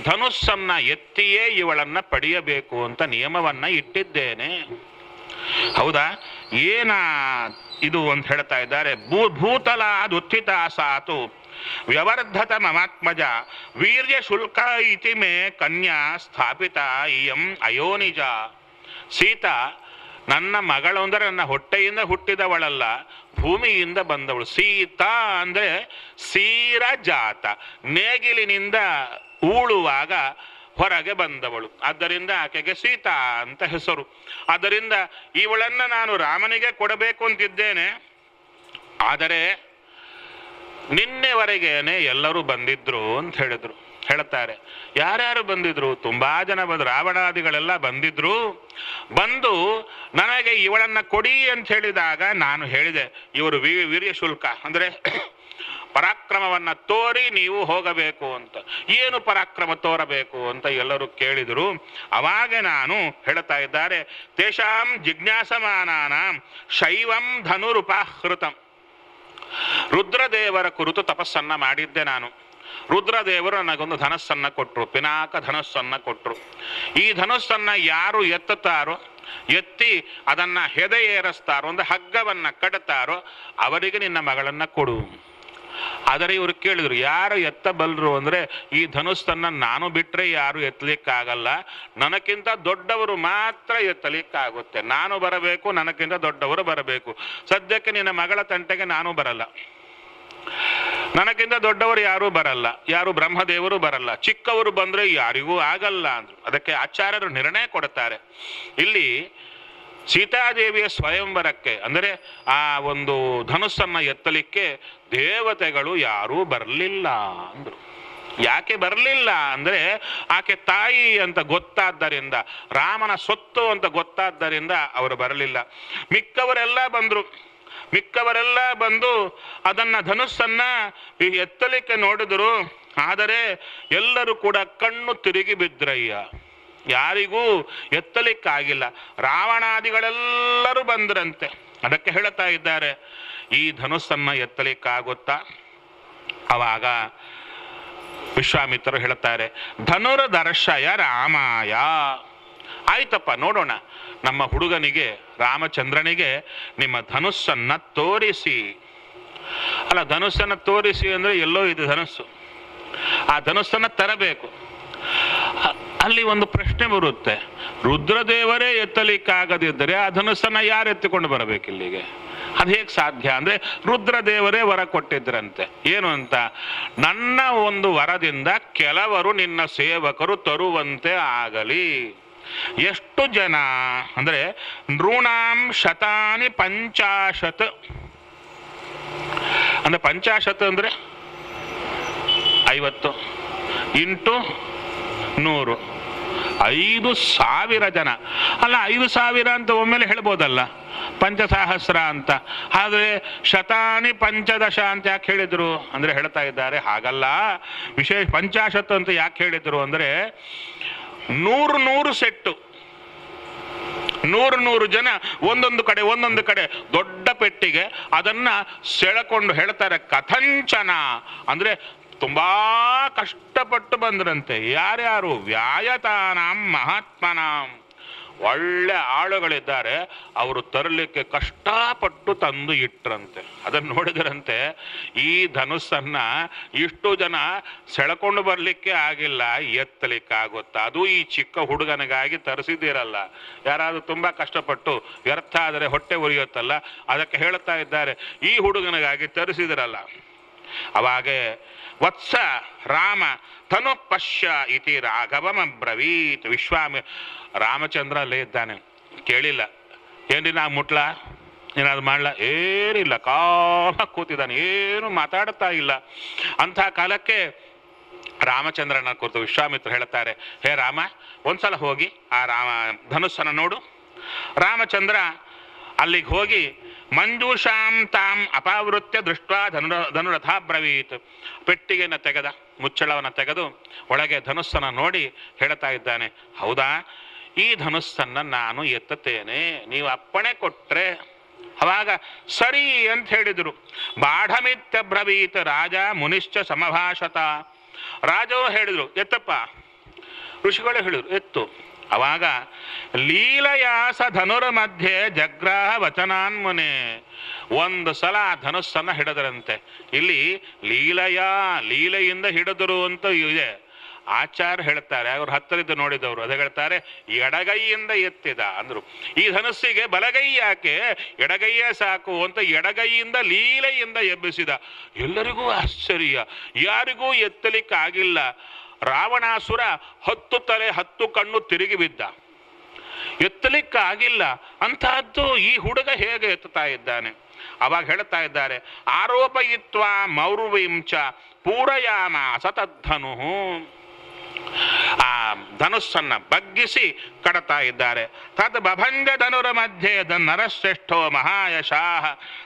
ಧನುಸ್ಸನ್ನು ಎತ್ತಿಯೇ ಇವಳನ್ನು ಪಡೆಯಬೇಕು ಅಂತ ನಿಯಮವನ್ನು ಇಟ್ಟಿದ್ದೇನೆ. ಹೌದಾ, ಏನ ಇದು ಅಂತ ಹೇಳ್ತಾ ಇದ್ದಾರೆ. ಭೂತಲಾದುತ್ಥಿತ ಸಾತು ವ್ಯವರ್ಧತ ಮಮಾತ್ಮಜ ವೀರ್ಯ ಶುಲ್ಕ ಇತಿ ಮೇ ಕನ್ಯಾ ಸ್ಥಾಪಿತ ಇಯಂ ಅಯೋನಿಜ. ಸೀತಾ ನನ್ನ ಮಗಳು ಅಂದರೆ ನನ್ನ ಹೊಟ್ಟೆಯಿಂದ ಹುಟ್ಟಿದವಳಲ್ಲ, ಭೂಮಿಯಿಂದ ಬಂದವಳು. ಸೀತಾ ಅಂದರೆ ಸೀರ ಜಾತ, ನೇಗಿಲಿನಿಂದ ಊಳುವಾಗ ಹೊರಗೆ ಬಂದವಳು. ಆದ್ದರಿಂದ ಆಕೆಗೆ ಸೀತಾ ಅಂತ ಹೆಸರು. ಆದ್ದರಿಂದ ಇವಳನ್ನು ನಾನು ರಾಮನಿಗೆ ಕೊಡಬೇಕು ಅಂತಿದ್ದೇನೆ. ಆದರೆ ನಿನ್ನೆವರೆಗೇನೆ ಎಲ್ಲರೂ ಬಂದಿದ್ರು ಅಂತ ಹೇಳಿದ್ರು. ಹೇಳ್ತಾರೆ, ಯಾರ್ಯಾರು ಬಂದಿದ್ರು? ತುಂಬಾ ಜನ ಬಂದ್ರು, ರಾವಣಾದಿಗಳೆಲ್ಲ ಬಂದಿದ್ರು. ಬಂದು ನನಗೆ ಇವಳನ್ನ ಕೊಡಿ ಅಂತ ಹೇಳಿದಾಗ ನಾನು ಹೇಳಿದೆ, ಇವರು ವೀರ್ಯ ಶುಲ್ಕ ಅಂದರೆ ಪರಾಕ್ರಮವನ್ನ ತೋರಿ ನೀವು ಹೋಗಬೇಕು ಅಂತ. ಏನು ಪರಾಕ್ರಮ ತೋರಬೇಕು ಅಂತ ಎಲ್ಲರೂ ಕೇಳಿದರು. ಅವಾಗ ನಾನು ಹೇಳ್ತಾ ಇದ್ದಾರೆ, ತೇಷಾಂ ಜಿಜ್ಞಾಸಮಾನಾನಾಂ ಶೈವಂ ಧನುರುಪಾಹೃತಂ. ರುದ್ರದೇವರ ಕುರಿತು ತಪಸ್ಸನ್ನ ಮಾಡಿದ್ದೆ ನಾನು. ರುದ್ರದೇವರು ನನಗೊಂದು ಧನಸ್ಸನ್ನ ಕೊಟ್ಟರು, ಪಿನಾಕ ಧನಸ್ಸನ್ನ ಕೊಟ್ಟರು. ಈ ಧನಸ್ಸನ್ನ ಯಾರು ಎತ್ತುತ್ತಾರೋ, ಎತ್ತಿ ಅದನ್ನ ಹೆದೆ ಏರಿಸ್ತಾರೋ, ಒಂದು ಹಗ್ಗವನ್ನ ಕಟ್ತಾರೋ ಅವರಿಗೆ ನಿನ್ನ ಮಗಳನ್ನ ಕೊಡು. ಆದರೆ ಇವರು ಕೇಳಿದ್ರು, ಯಾರು ಎತ್ತಬಲ್ಲರು ಅಂದರೆ ಈ ಧನುಸ್ಸನ್ನ ನಾನು ಬಿಟ್ಟರೆ ಯಾರು ಎತ್ತಲಿಕ್ಕಾಗಲ್ಲ, ನನಗಿಂತ ದೊಡ್ಡವರು ಮಾತ್ರ ಎತ್ತಲಿಕ್ಕಾಗುತ್ತೆ. ನಾನು ಬರಬೇಕು, ನನಗಿಂತ ದೊಡ್ಡವರು ಬರಬೇಕು. ಸದ್ಯಕ್ಕೆ ನಿನ್ನ ಮಗಳ ತಂಟೆಗೆ ನಾನು ಬರಲ್ಲ, ನನಗಿಂತ ದೊಡ್ಡವರು ಯಾರೂ ಬರಲ್ಲ, ಯಾರು ಬ್ರಹ್ಮದೇವರು ಬರಲ್ಲ, ಚಿಕ್ಕವರು ಬಂದರೆ ಯಾರಿಗೂ ಆಗಲ್ಲ ಅಂದ್ರು. ಅದಕ್ಕೆ ಆಚಾರ್ಯರು ನಿರ್ಣಯ ಕೊಡುತ್ತಾರೆ, ಇಲ್ಲಿ ಸೀತಾದೇವಿಯ ಸ್ವಯಂವರಕ್ಕೆ ಅಂದರೆ ಆ ಒಂದು ಧನುಸ್ಸನ್ನ ಎತ್ತಲಿಕ್ಕೆ ದೇವತೆಗಳು ಯಾರೂ ಬರಲಿಲ್ಲ ಅಂದ್ರು. ಯಾಕೆ ಬರಲಿಲ್ಲ ಅಂದರೆ ಆಕೆ ತಾಯಿ ಅಂತ ಗೊತ್ತಾದ್ದರಿಂದ, ರಾಮನ ಸೊತ್ತು ಅಂತ ಗೊತ್ತಾದ್ದರಿಂದ ಅವರು ಬರಲಿಲ್ಲ. ಮಿಕ್ಕವರೆಲ್ಲ ಬಂದರು. ಮಿಕ್ಕವರೆಲ್ಲ ಬಂದು ಅದನ್ನ ಧನುಸ್ಸನ್ನ ಎತ್ತಲಿಕ್ಕೆ ನೋಡಿದ್ರು. ಆದರೆ ಎಲ್ಲರೂ ಕೂಡ ಕಣ್ಣು ತಿರುಗಿ ಬಿದ್ರಯ್ಯ, ಯಾರಿಗೂ ಎತ್ತಲಿಕ್ಕಾಗಿಲ್ಲ. ರಾವಣಾದಿಗಳೆಲ್ಲರೂ ಬಂದ್ರಂತೆ. ಅದಕ್ಕೆ ಹೇಳ್ತಾ ಇದ್ದಾರೆ, ಈ ಧನುಸ್ಸನ್ನ ಎತ್ತಲಿಕ್ಕಾಗುತ್ತಾ? ಅವಾಗ ವಿಶ್ವಾಮಿತ್ರರು ಹೇಳ್ತಾರೆ, ಧನುರ್ದರ್ಶಯ ರಾಮಾಯ. ಆಯ್ತಪ್ಪ, ನೋಡೋಣ, ನಮ್ಮ ಹುಡುಗನಿಗೆ ರಾಮಚಂದ್ರನಿಗೆ ನಿಮ್ಮ ಧನುಸ್ಸನ್ನ ತೋರಿಸಿ. ಅಲ್ಲ, ಧನುಸ್ಸನ್ನ ತೋರಿಸಿ ಅಂದರೆ ಎಲ್ಲೋ ಇದು ಧನುಸ್ಸು, ಆ ಧನುಸ್ಸನ್ನ ತರಬೇಕು. ಅಲ್ಲಿ ಒಂದು ಪ್ರಶ್ನೆ ಬರುತ್ತೆ, ರುದ್ರದೇವರೇ ಎತ್ತಲಿಕ್ಕಾಗದಿದ್ದರೆ ಆ ಧನುಸ್ಸನ್ನ ಯಾರು ಎತ್ತಿಕೊಂಡು ಬರಬೇಕು ಇಲ್ಲಿಗೆ? ಅದು ಹೇಗೆ ಸಾಧ್ಯ ಅಂದರೆ ರುದ್ರದೇವರೇ ವರ ಕೊಟ್ಟಿದ್ರಂತೆ. ಏನು ಅಂತ, ನನ್ನ ಒಂದು ವರದಿಂದ ಕೆಲವರು ನಿನ್ನ ಸೇವಕರು ತರುವಂತೆ ಆಗಲಿ. ಎಷ್ಟು ಜನ ಅಂದರೆ ನೃಣಾಂ ಶತಾನಿ ಪಂಚಾಶತ್. ಅಂದ್ರೆ ಪಂಚಾಶತ್ ಅಂದ್ರೆ 50 ಇಂಟು 100, 5,000 ಜನ. ಅಲ್ಲ, 5,000 ಅಂತ ಒಮ್ಮೆಲೆ ಹೇಳ್ಬೋದಲ್ಲ, ಪಂಚಸಹಸ್ರ ಅಂತ. ಆದರೆ ಶತಾನಿ ಪಂಚದಶ ಅಂತ ಯಾಕೆ ಹೇಳಿದ್ರು ಅಂದರೆ ಹೇಳ್ತಾ ಇದ್ದಾರೆ, ಹಾಗಲ್ಲ, ವಿಶೇಷ ಪಂಚಾಶತ್ ಅಂತ ಯಾಕೆ ಹೇಳಿದ್ರು ಅಂದರೆ 100 ಸೆಟ್ಟು, 100 ಜನ ಒಂದೊಂದು ಕಡೆ ದೊಡ್ಡ ಪೆಟ್ಟಿಗೆ ಅದನ್ನ ಸೆಳೆಕೊಂಡು ಹೇಳ್ತಾರೆ ಕಥಂಚನ ಅಂದ್ರೆ ತುಂಬಾ ಕಷ್ಟಪಟ್ಟು ಬಂದ್ರಂತೆ. ಯಾರ್ಯಾರು? ವ್ಯಾಯತಾನಾಂ ಮಹಾತ್ಮನಾಂ. ಒಳ್ಳೆ ಆಳುಗಳಿದ್ದಾರೆ, ಅವರು ತರಲಿಕ್ಕೆ ಕಷ್ಟಪಟ್ಟು ತಂದು ಇಟ್ರಂತೆ. ಅದನ್ನು ನೋಡಿದ್ರಂತೆ, ಈ ಧನುಸ್ಸನ್ನ ಇಷ್ಟು ಜನ ಸೆಳೆಕೊಂಡು ಬರಲಿಕ್ಕೆ ಆಗಿಲ್ಲ, ಎತ್ತಲಿಕ್ಕಾಗುತ್ತಾ? ಅದು ಈ ಚಿಕ್ಕ ಹುಡುಗನಿಗಾಗಿ ತರಿಸಿದ್ದೀರಲ್ಲ, ಯಾರಾದ್ರೂ ತುಂಬಾ ಕಷ್ಟಪಟ್ಟು ವ್ಯರ್ಥ ಆದರೆ ಹೊಟ್ಟೆ ಉರಿಯುತ್ತಲ್ಲ, ಅದಕ್ಕೆ ಹೇಳ್ತಾ ಇದ್ದಾರೆ, ಈ ಹುಡುಗನಿಗಾಗಿ ತರಿಸಿದಿರಲ್ಲ. ಅವಾಗೆ ವತ್ಸ ರಾಮ ತನು ಪಶ್ಯ ಇತಿ ರಾಘವಮಬ್ರವೀತ್. ರಾಮಚಂದ್ರ ಅಲ್ಲೇ ಇದ್ದಾನೆ, ಕೇಳಿಲ್ಲ, ಏನ್ರಿ ನಾ ಮುಟ್ಲಾ, ಏನಾದ್ರು ಮಾಡ್ಲಾ? ಏನಿಲ್ಲ, ಕಾಮ ಕೂತಿದ್ದಾನೆ, ಏನು ಮಾತಾಡ್ತಾ ಇಲ್ಲ. ಅಂಥ ಕಾಲಕ್ಕೆ ರಾಮಚಂದ್ರನ ಕುರಿತು ವಿಶ್ವಾಮಿತ್ರ ಹೇಳ್ತಾರೆ, ಹೇ ರಾಮ, ಒಂದ್ಸಲ ಹೋಗಿ ಆ ಧನುಸ್ಸನ್ನು ನೋಡು. ರಾಮಚಂದ್ರ ಅಲ್ಲಿಗೆ ಹೋಗಿ ಮಂಜೂಷಾಂ ತಾಂ ಅಪಾವೃತ್ಯ ದೃಷ್ಟ ಧನುರಥ ಬ್ರವೀತ್. ಪೆಟ್ಟಿಗೆಯನ್ನು ತೆಗೆದ, ಮುಚ್ಚಳವನ್ನು ತೆಗೆದು ಒಳಗೆ ಧನುಸ್ಸನ್ನು ನೋಡಿ ಹೇಳ್ತಾ ಇದ್ದಾನೆ, ಹೌದಾ, ಈ ಧನುಸ್ಸನ್ನು ನಾನು ಎತ್ತುತ್ತೇನೆ, ನೀವು ಅಪ್ಪಣೆ ಕೊಟ್ಟರೆ ಅವಾಗ ಸರಿ ಅಂತ ಹೇಳಿದರು. ಬಾಢಮಿತ್ಯಬ್ರವೀತ್ ರಾಜ ಮುನಿಶ್ಚ ಸಮಭಾಷತ. ರಾಜವು ಹೇಳಿದರು, ಎತ್ತಪ್ಪ. ಋಷಿಗಳು ಹೇಳಿದರು, ಎತ್ತು. ಅವಾಗ ಲೀಲಯಾಸ ಧನುರ ಮಧ್ಯೆ ಜಗ್ರಾಹ ವಚನಾನ್ಮುನೆ. ಒಂದು ಸಲ ಧನುಸ್ಸನ್ನು ಹಿಡಿದರಂತೆ. ಇಲ್ಲಿ ಲೀಲೆಯಿಂದ ಹಿಡಿದರು ಅಂತ ಇದೆ. ಆಚಾರ್ಯ ಹೇಳ್ತಾರೆ, ಅವ್ರು ಹತ್ತರಿದ್ದು ನೋಡಿದವರು ಅದೇ ಹೇಳ್ತಾರೆ, ಎಡಗೈಯಿಂದ ಎತ್ತಿದ ಅಂದ್ರು. ಈ ಧನುಸ್ಸಿಗೆ ಬಲಗೈ ಯಾಕೆ, ಎಡಗೈಯೇ ಸಾಕು ಅಂತ ಎಡಗೈಯಿಂದ ಲೀಲೆಯಿಂದ ಎಬ್ಬಿಸಿದ. ಎಲ್ಲರಿಗೂ ಆಶ್ಚರ್ಯ, ಯಾರಿಗೂ ಎತ್ತಲಿಕ್ಕಾಗಿಲ್ಲ. ರಾವಣಾಸುರ 10 ತಲೆ 10 ಕಣ್ಣು ತಿರುಗಿ ಬಿದ್ದ, ಎತ್ತಲಿಕ್ಕಾಗಿಲ್ಲ. ಅಂತಹದ್ದು ಈ ಹುಡುಗ ಹೇಗೆ ಎತ್ತುತ್ತಾ ಇದ್ದಾನೆ? ಅವಾಗ ಹೇಳ್ತಾ ಇದ್ದಾರೆ, ಆರೋಪಯಿತ್ವ ಮೌರ್ವಿಂಚ ಪೂರಯಾಮ ಸತದ್ಧನು. ಆ ಧನುಸ್ಸನ್ನ ಬಗ್ಗಿಸಿ ಕಡತಾ ಇದ್ದಾರೆ. ತದ್ ಬಭಂಗ ಧನುರ ಮಧ್ಯೆ ನರಶ್ರೇಷ್ಠೋ ಮಹಾಯಶಾಹ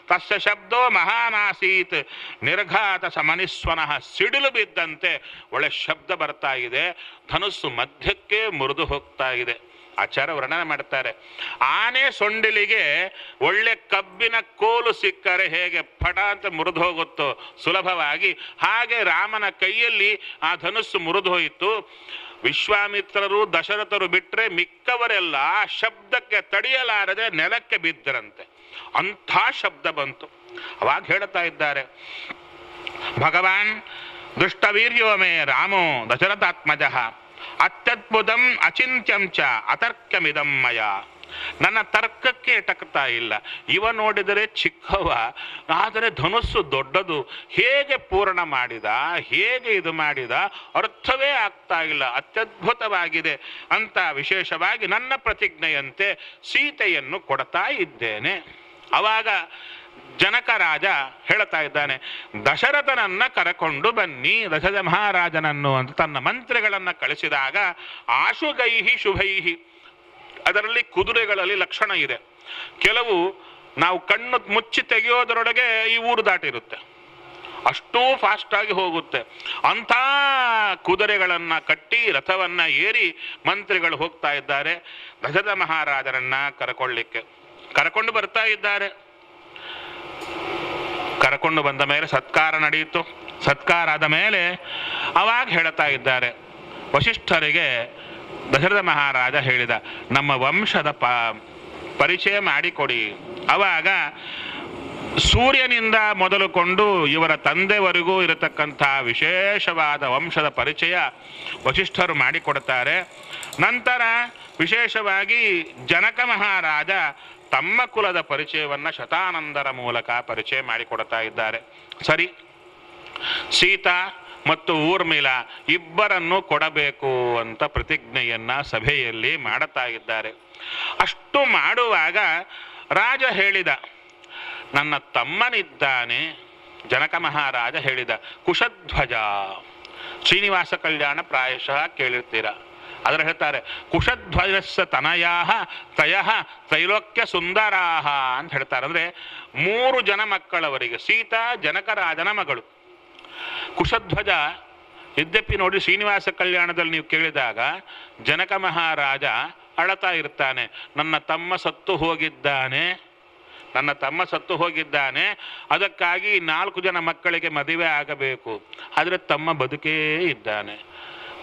ತಸ್ಯ ಶಬ್ದೋ ಮಹಾನಾಸೀತ್ ನಿರ್ಘಾತ ಸಮನಿಸ್ವನಃ. ಸಿಡಿಲು ಬಿದ್ದಂತೆ ಒಳ್ಳೆ ಶಬ್ದ ಬರ್ತಾ ಇದೆ, ಧನುಸ್ಸು ಮಧ್ಯಕ್ಕೆ ಮುರಿದು ಹೋಗ್ತಾ ಇದೆ. ಆಚಾರ್ಯ ವರ್ಣನೆ ಮಾಡ್ತಾರೆ, ಆನೆ ಸೊಂಡಿಲಿಗೆ ಒಳ್ಳೆ ಕಬ್ಬಿನ ಕೋಲು ಸಿಕ್ಕರೆ ಹೇಗೆ ಫಟ ಅಂತ ಮುರಿದು ಹೋಗುತ್ತೋ ಸುಲಭವಾಗಿ, ಹಾಗೆ ರಾಮನ ಕೈಯಲ್ಲಿ ಆ ಧನುಸ್ಸು ಮುರಿದು ಹೋಯಿತು. ವಿಶ್ವಾಮಿತ್ರರು ದಶರಥರು ಬಿಟ್ಟರೆ ಮಿಕ್ಕವರೆಲ್ಲ ಶಬ್ದಕ್ಕೆ ತಡೆಯಲಾರದೆ ನೆಲಕ್ಕೆ ಬಿದ್ದರಂತೆ. ಅಂಥ ಶಬ್ದ ಬಂತು. ಅವಾಗ ಹೇಳ್ತಾ ಇದ್ದಾರೆ, ಭಗವಾನ್ ದುಷ್ಟವೀರ್ಯೋ ಮೇ ರಾಮೋ ದಶರಥಾತ್ಮಜ ಅತ್ಯದ್ಭುತಂ ಅಚಿಂತ್ಯಂ ಚ ಅತರ್ಕಮಿದಂ ಮಯ. ನನ್ನ ತರ್ಕಕ್ಕೆ ಎಟಕ್ತಾ ಇಲ್ಲ. ಇವ ನೋಡಿದರೆ ಚಿಕ್ಕವ, ಆದರೆ ಧನುಸ್ಸು ದೊಡ್ಡದು. ಹೇಗೆ ಪೂರ್ಣ ಮಾಡಿದ, ಹೇಗೆ ಇದು ಮಾಡಿದ, ಅರ್ಥವೇ ಆಗ್ತಾ ಇಲ್ಲ. ಅತ್ಯದ್ಭುತವಾಗಿದೆ ಅಂತ ವಿಶೇಷವಾಗಿ ನನ್ನ ಪ್ರತಿಜ್ಞೆಯಂತೆ ಸೀತೆಯನ್ನು ಕೊಡ್ತಾ ಇದ್ದೇನೆ. ಅವಾಗ ಜನಕ ರಾಜ ಹೇಳ್ತಾ ಇದ್ದಾನೆ, ದಶರಥನನ್ನ ಕರಕೊಂಡು ಬನ್ನಿ, ದಶರಥ ಮಹಾರಾಜನನ್ನು ಅಂತ ತನ್ನ ಮಂತ್ರಿಗಳನ್ನು ಕಳಿಸಿದಾಗ, ಆಶುಗೈಹಿ ಶುಭೈಹಿ. ಅದರಲ್ಲಿ ಕುದುರೆಗಳಲ್ಲಿ ಲಕ್ಷಣ ಇದೆ. ಕೆಲವು ನಾವು ಕಣ್ಣು ಮುಚ್ಚಿ ತೆಗೆಯೋದರೊಳಗೆ ಈ ಊರು ದಾಟಿರುತ್ತೆ, ಅಷ್ಟೂ ಫಾಸ್ಟ್ ಆಗಿ ಹೋಗುತ್ತೆ. ಅಂಥ ಕುದುರೆಗಳನ್ನ ಕಟ್ಟಿ ರಥವನ್ನ ಏರಿ ಮಂತ್ರಿಗಳು ಹೋಗ್ತಾ ಇದ್ದಾರೆ ದಶರಥ ಮಹಾರಾಜರನ್ನ ಕರಕೊಂಡು ಬರ್ತಾ ಇದ್ದಾರೆ. ಕರಕೊಂಡು ಬಂದ ಮೇಲೆ ಸತ್ಕಾರ ನಡೆಯಿತು. ಸತ್ಕಾರ ಆದ ಮೇಲೆ ಅವಾಗ ಹೇಳ್ತಾ ಇದ್ದಾರೆ, ವಸಿಷ್ಠರಿಗೆ ದಶರಥ ಮಹಾರಾಜ ಹೇಳಿದ, ನಮ್ಮ ವಂಶದ ಪರಿಚಯ ಮಾಡಿಕೊಡಿ. ಅವಾಗ ಸೂರ್ಯನಿಂದ ಮೊದಲುಕೊಂಡು ಇವರ ತಂದೆವರೆಗೂ ಇರತಕ್ಕಂಥ ವಿಶೇಷವಾದ ವಂಶದ ಪರಿಚಯ ವಸಿಷ್ಠರು ಮಾಡಿಕೊಡ್ತಾರೆ. ನಂತರ ವಿಶೇಷವಾಗಿ ಜನಕ ಮಹಾರಾಜ ತಮ್ಮ ಕುಲದ ಪರಿಚಯವನ್ನು ಶತಾನಂದರ ಮೂಲಕ ಪರಿಚಯ ಮಾಡಿಕೊಡ್ತಾ ಇದ್ದಾರೆ. ಸರಿ, ಸೀತಾ ಮತ್ತು ಊರ್ಮಿಳ ಇಬ್ಬರನ್ನು ಕೊಡಬೇಕು ಅಂತ ಪ್ರತಿಜ್ಞೆಯನ್ನ ಸಭೆಯಲ್ಲಿ ಮಾಡುತ್ತಾ ಇದ್ದಾರೆ. ಅಷ್ಟು ಮಾಡುವಾಗ ರಾಜ ಹೇಳಿದ, ನನ್ನ ತಮ್ಮನಿದ್ದಾನೆ. ಜನಕ ಮಹಾರಾಜ ಹೇಳಿದ, ಕುಶಧ್ವಜ. ಶ್ರೀನಿವಾಸ ಕಲ್ಯಾಣ ಪ್ರಾಯಶಃ ಕೇಳಿರ್ತೀರ. ಅದರ ಹೇಳ್ತಾರೆ, ಕುಶಧ್ವಜಸ್ಸ ತನಯಾಹ ತಯಃ ತ್ರೈಲೋಕ್ಯ ಸುಂದರಾಹ ಅಂತ ಹೇಳ್ತಾರೆ. ಅಂದ್ರೆ 3 ಜನ ಮಕ್ಕಳವರಿಗೆ. ಸೀತಾ ಜನಕರಾಜನ ಮಗಳು. ಕುಶಧ್ವಜ ಯದ್ಯಪಿ ನೋಡಿ, ಶ್ರೀನಿವಾಸ ಕಲ್ಯಾಣದಲ್ಲಿ ನೀವು ಕೇಳಿದಾಗ ಜನಕ ಮಹಾರಾಜ ಅಳತಾ ಇರ್ತಾನೆ, ನನ್ನ ತಮ್ಮ ಸತ್ತು ಹೋಗಿದ್ದಾನೆ, ಅದಕ್ಕಾಗಿ 4 ಜನ ಮಕ್ಕಳಿಗೆ ಮದುವೆ ಆಗಬೇಕು, ಆದರೆ ತಮ್ಮ ಬದುಕೇ ಇದ್ದಾನೆ.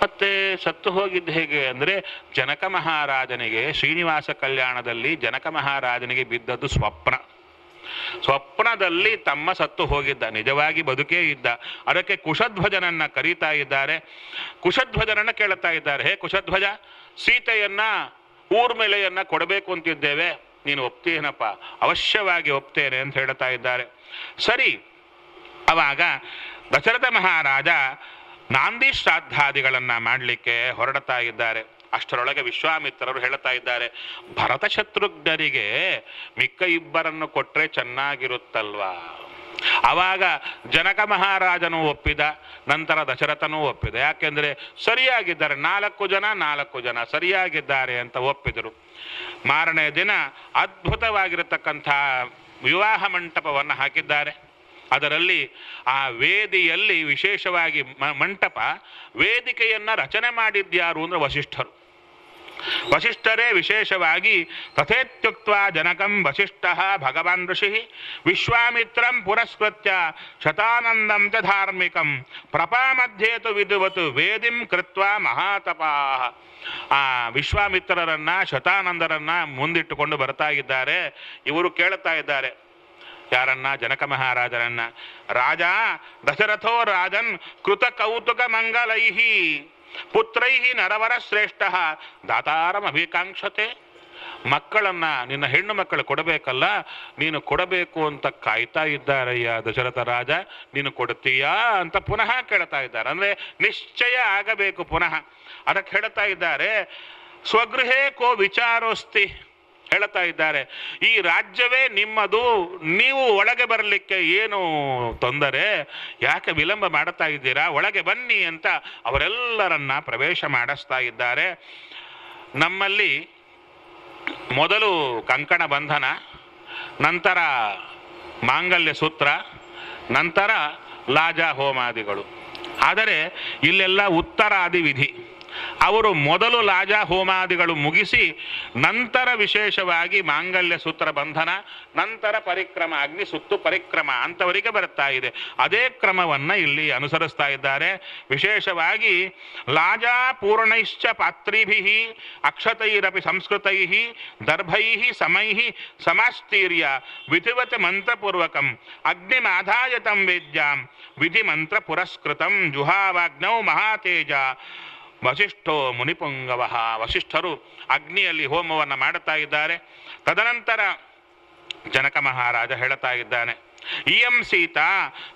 ಮತ್ತೆ ಸತ್ತು ಹೋಗಿದ್ದು ಹೇಗೆ ಅಂದರೆ, ಜನಕ ಮಹಾರಾಜನಿಗೆ ಶ್ರೀನಿವಾಸ ಕಲ್ಯಾಣದಲ್ಲಿ ಜನಕ ಮಹಾರಾಜನಿಗೆ ಬಿದ್ದದ್ದು ಸ್ವಪ್ನದಲ್ಲಿ ತಮ್ಮ ಸತ್ತು ಹೋಗಿದ್ದ, ನಿಜವಾಗಿ ಬದುಕೇ ಇದ್ದ. ಅದಕ್ಕೆ ಕುಶಧ್ವಜನನ್ನ ಕರೀತಾ ಇದ್ದಾರೆ. ಕುಶಧ್ವಜನನ್ನ ಕೇಳುತ್ತಾ ಇದ್ದಾರೆ, ಹೇ ಕುಶಧ್ವಜ, ಸೀತೆಯನ್ನ ಊರ್ಮಿಳೆಯನ್ನ ಕೊಡಬೇಕು ಅಂತಿದ್ದೇವೆ, ನೀನು ಒಪ್ತೇನಪ್ಪ? ಅವಶ್ಯವಾಗಿ ಒಪ್ತೇನೆ ಅಂತ ಹೇಳ್ತಾ ಇದ್ದಾರೆ. ಸರಿ, ಅವಾಗ ದಶರಥ ಮಹಾರಾಜ ನಾಂದಿ ಶ್ರಾದ್ದಾದಿಗಳನ್ನ ಮಾಡಲಿಕ್ಕೆ ಹೊರಡ್ತಾ ಇದ್ದಾರೆ. ಅಷ್ಟರೊಳಗೆ ವಿಶ್ವಾಮಿತ್ರರು ಹೇಳ್ತಾ ಇದ್ದಾರೆ, ಭರತ ಶತ್ರುಘ್ನರಿಗೆ ಮಿಕ್ಕ ಇಬ್ಬರನ್ನು ಕೊಟ್ರೆ ಚೆನ್ನಾಗಿರುತ್ತಲ್ವಾ? ಆವಾಗ ಜನಕ ಮಹಾರಾಜನು ಒಪ್ಪಿದ, ನಂತರ ದಶರಥನೂ ಒಪ್ಪಿದ. ಯಾಕೆಂದ್ರೆ ಸರಿಯಾಗಿದ್ದಾರೆ, 4 ಜನ ಸರಿಯಾಗಿದ್ದಾರೆ ಅಂತ ಒಪ್ಪಿದರು. ಮಾರನೇ ದಿನ ಅದ್ಭುತವಾಗಿರತಕ್ಕಂಥ ವಿವಾಹ ಮಂಟಪವನ್ನು ಹಾಕಿದ್ದಾರೆ. ಅದರಲ್ಲಿ ಆ ವೇದಿಯಲ್ಲಿ ವಿಶೇಷವಾಗಿ ಮಂಟಪ ವೇದಿಕೆಯನ್ನ ರಚನೆ ಮಾಡಿದ್ಯಾರು ಅಂದ್ರೆ ವಸಿಷ್ಠರು. ವಸಿಷ್ಠರೇ ವಿಶೇಷವಾಗಿ ತಥೇತ್ಯುಕ್ತ ಜನಕಂ ವಸಿಷ್ಠ ಭಗವಾನ್ ಋಷಿ ವಿಶ್ವಾಮಿತ್ರಂ ಪುರಸ್ಕೃತ್ಯ ಶತಾನಂದಂ ಚ ಧಾರ್ಮಿಕಂ ಪ್ರಪಾಮಧ್ಯೇತು ವಿದುವತು ವೇದಿಂ ಕೃತ್ವ ಮಹಾತಪಾಃ. ಆ ವಿಶ್ವಾಮಿತ್ರರನ್ನ ಶತಾನಂದರನ್ನ ಮುಂದಿಟ್ಟುಕೊಂಡು ಬರ್ತಾ ಇದ್ದಾರೆ. ಇವರು ಕೇಳುತ್ತಾ ಇದ್ದಾರೆ ಯಾರನ್ನ? ಜನಕ ಮಹಾರಾಜರನ್ನ. ರಾಜ ದಶರಥೋ ರಾಜನ್ ಕೃತ ಕೌತುಕ ಮಂಗಲೈಹಿ ಪುತ್ರೈಹಿ ನರವರ ಶ್ರೇಷ್ಠ ದಾತಾರಂ ಅಭಿಕಾಂಕ್ಷತೆ. ಮಕ್ಕಳನ್ನ, ನಿನ್ನ ಹೆಣ್ಣು ಮಕ್ಕಳು ಕೊಡಬೇಕಲ್ಲ, ನೀನು ಕೊಡಬೇಕು ಅಂತ ಕಾಯ್ತಾ ಇದ್ದಾರಯ್ಯ ದಶರಥ ರಾಜ, ನೀನು ಕೊಡ್ತೀಯಾ ಅಂತ ಪುನಃ ಕೇಳ್ತಾ ಇದ್ದಾರೆ. ಅಂದ್ರೆ ನಿಶ್ಚಯ ಆಗಬೇಕು ಪುನಃ. ಅದಕ್ಕೆ ಹೇಳ್ತಾ ಇದ್ದಾರೆ ಸ್ವಗೃಹೇ ಕೋ ವಿಚಾರೋಸ್ತಿ. ಹೇಳ್ತಾ ಇದ್ದಾರೆ ಈ ರಾಜ್ಯವೇ ನಿಮ್ಮದು, ನೀವು ಒಳಗೆ ಬರಲಿಕ್ಕೆ ಏನು ತೊಂದರೆ, ಯಾಕೆ ವಿಳಂಬ ಮಾಡುತ್ತಾ ಇದ್ದೀರಾ, ಒಳಗೆ ಬನ್ನಿ ಅಂತ ಅವರೆಲ್ಲರನ್ನ ಪ್ರವೇಶ ಮಾಡಿಸ್ತಾ ಇದ್ದಾರೆ. ನಮ್ಮಲ್ಲಿ ಮೊದಲು ಕಂಕಣ ಬಂಧನ, ನಂತರ ಮಾಂಗಲ್ಯ ಸೂತ್ರ, ನಂತರ ಲಾಜಾ ಹೋಮಾದಿಗಳು. ಆದರೆ ಇಲ್ಲೆಲ್ಲ ಉತ್ತರಾದಿ ವಿಧಿ. ಅವರು ಮೊದಲು ಲಾಜಾ ಹೋಮಾದಿಗಳು ಮುಗಿಸಿ ನಂತರ ವಿಶೇಷವಾಗಿ ಮಾಂಗಲ್ಯ ಸೂತ್ರ ಬಂಧನ, ನಂತರ ಪರಿಕ್ರಮ, ಅಗ್ನಿ ಸುತ್ತು ಪರಿಕ್ರಮ ಅಂತವರಿಗೆ ಬರ್ತಾ ಇದೆ. ಅದೇ ಕ್ರಮವನ್ನು ಇಲ್ಲಿ ಅನುಸರಿಸ್ತಾ ಇದ್ದಾರೆ. ವಿಶೇಷವಾಗಿ ಲಾಜಾ ಪೂರ್ಣೈಶ್ಚ ಪಾತ್ರಿಭಿ ಅಕ್ಷತೈರಪಿ ಸಂಸ್ಕೃತೈ ದರ್ಭೈ ಸಮೈ ಸಮಾಸ್ತೀರ್ಯ ವಿಧಿವತ್ ಮಂತ್ರಪೂರ್ವಕಂ ಅಗ್ನಿಮಾಧಾಯತಂ ವೇದ್ಯಾಂ ವಿಧಿ ಮಂತ್ರ ಪುರಸ್ಕೃತಂ ಜುಹಾವಾಗ್ನೌ ಮಹಾತೇಜ ವಸಿಷ್ಠೋ ಮುನಿಪುಂಗವ. ವಸಿಷ್ಠರು ಅಗ್ನಿಯಲ್ಲಿ ಹೋಮವನ್ನು ಮಾಡುತ್ತಾ ಇದ್ದಾರೆ. ತದನಂತರ ಜನಕ ಮಹಾರಾಜ ಹೇಳುತ್ತಾ ಇದ್ದಾನೆ ಇಯಂ ಸೀತಾ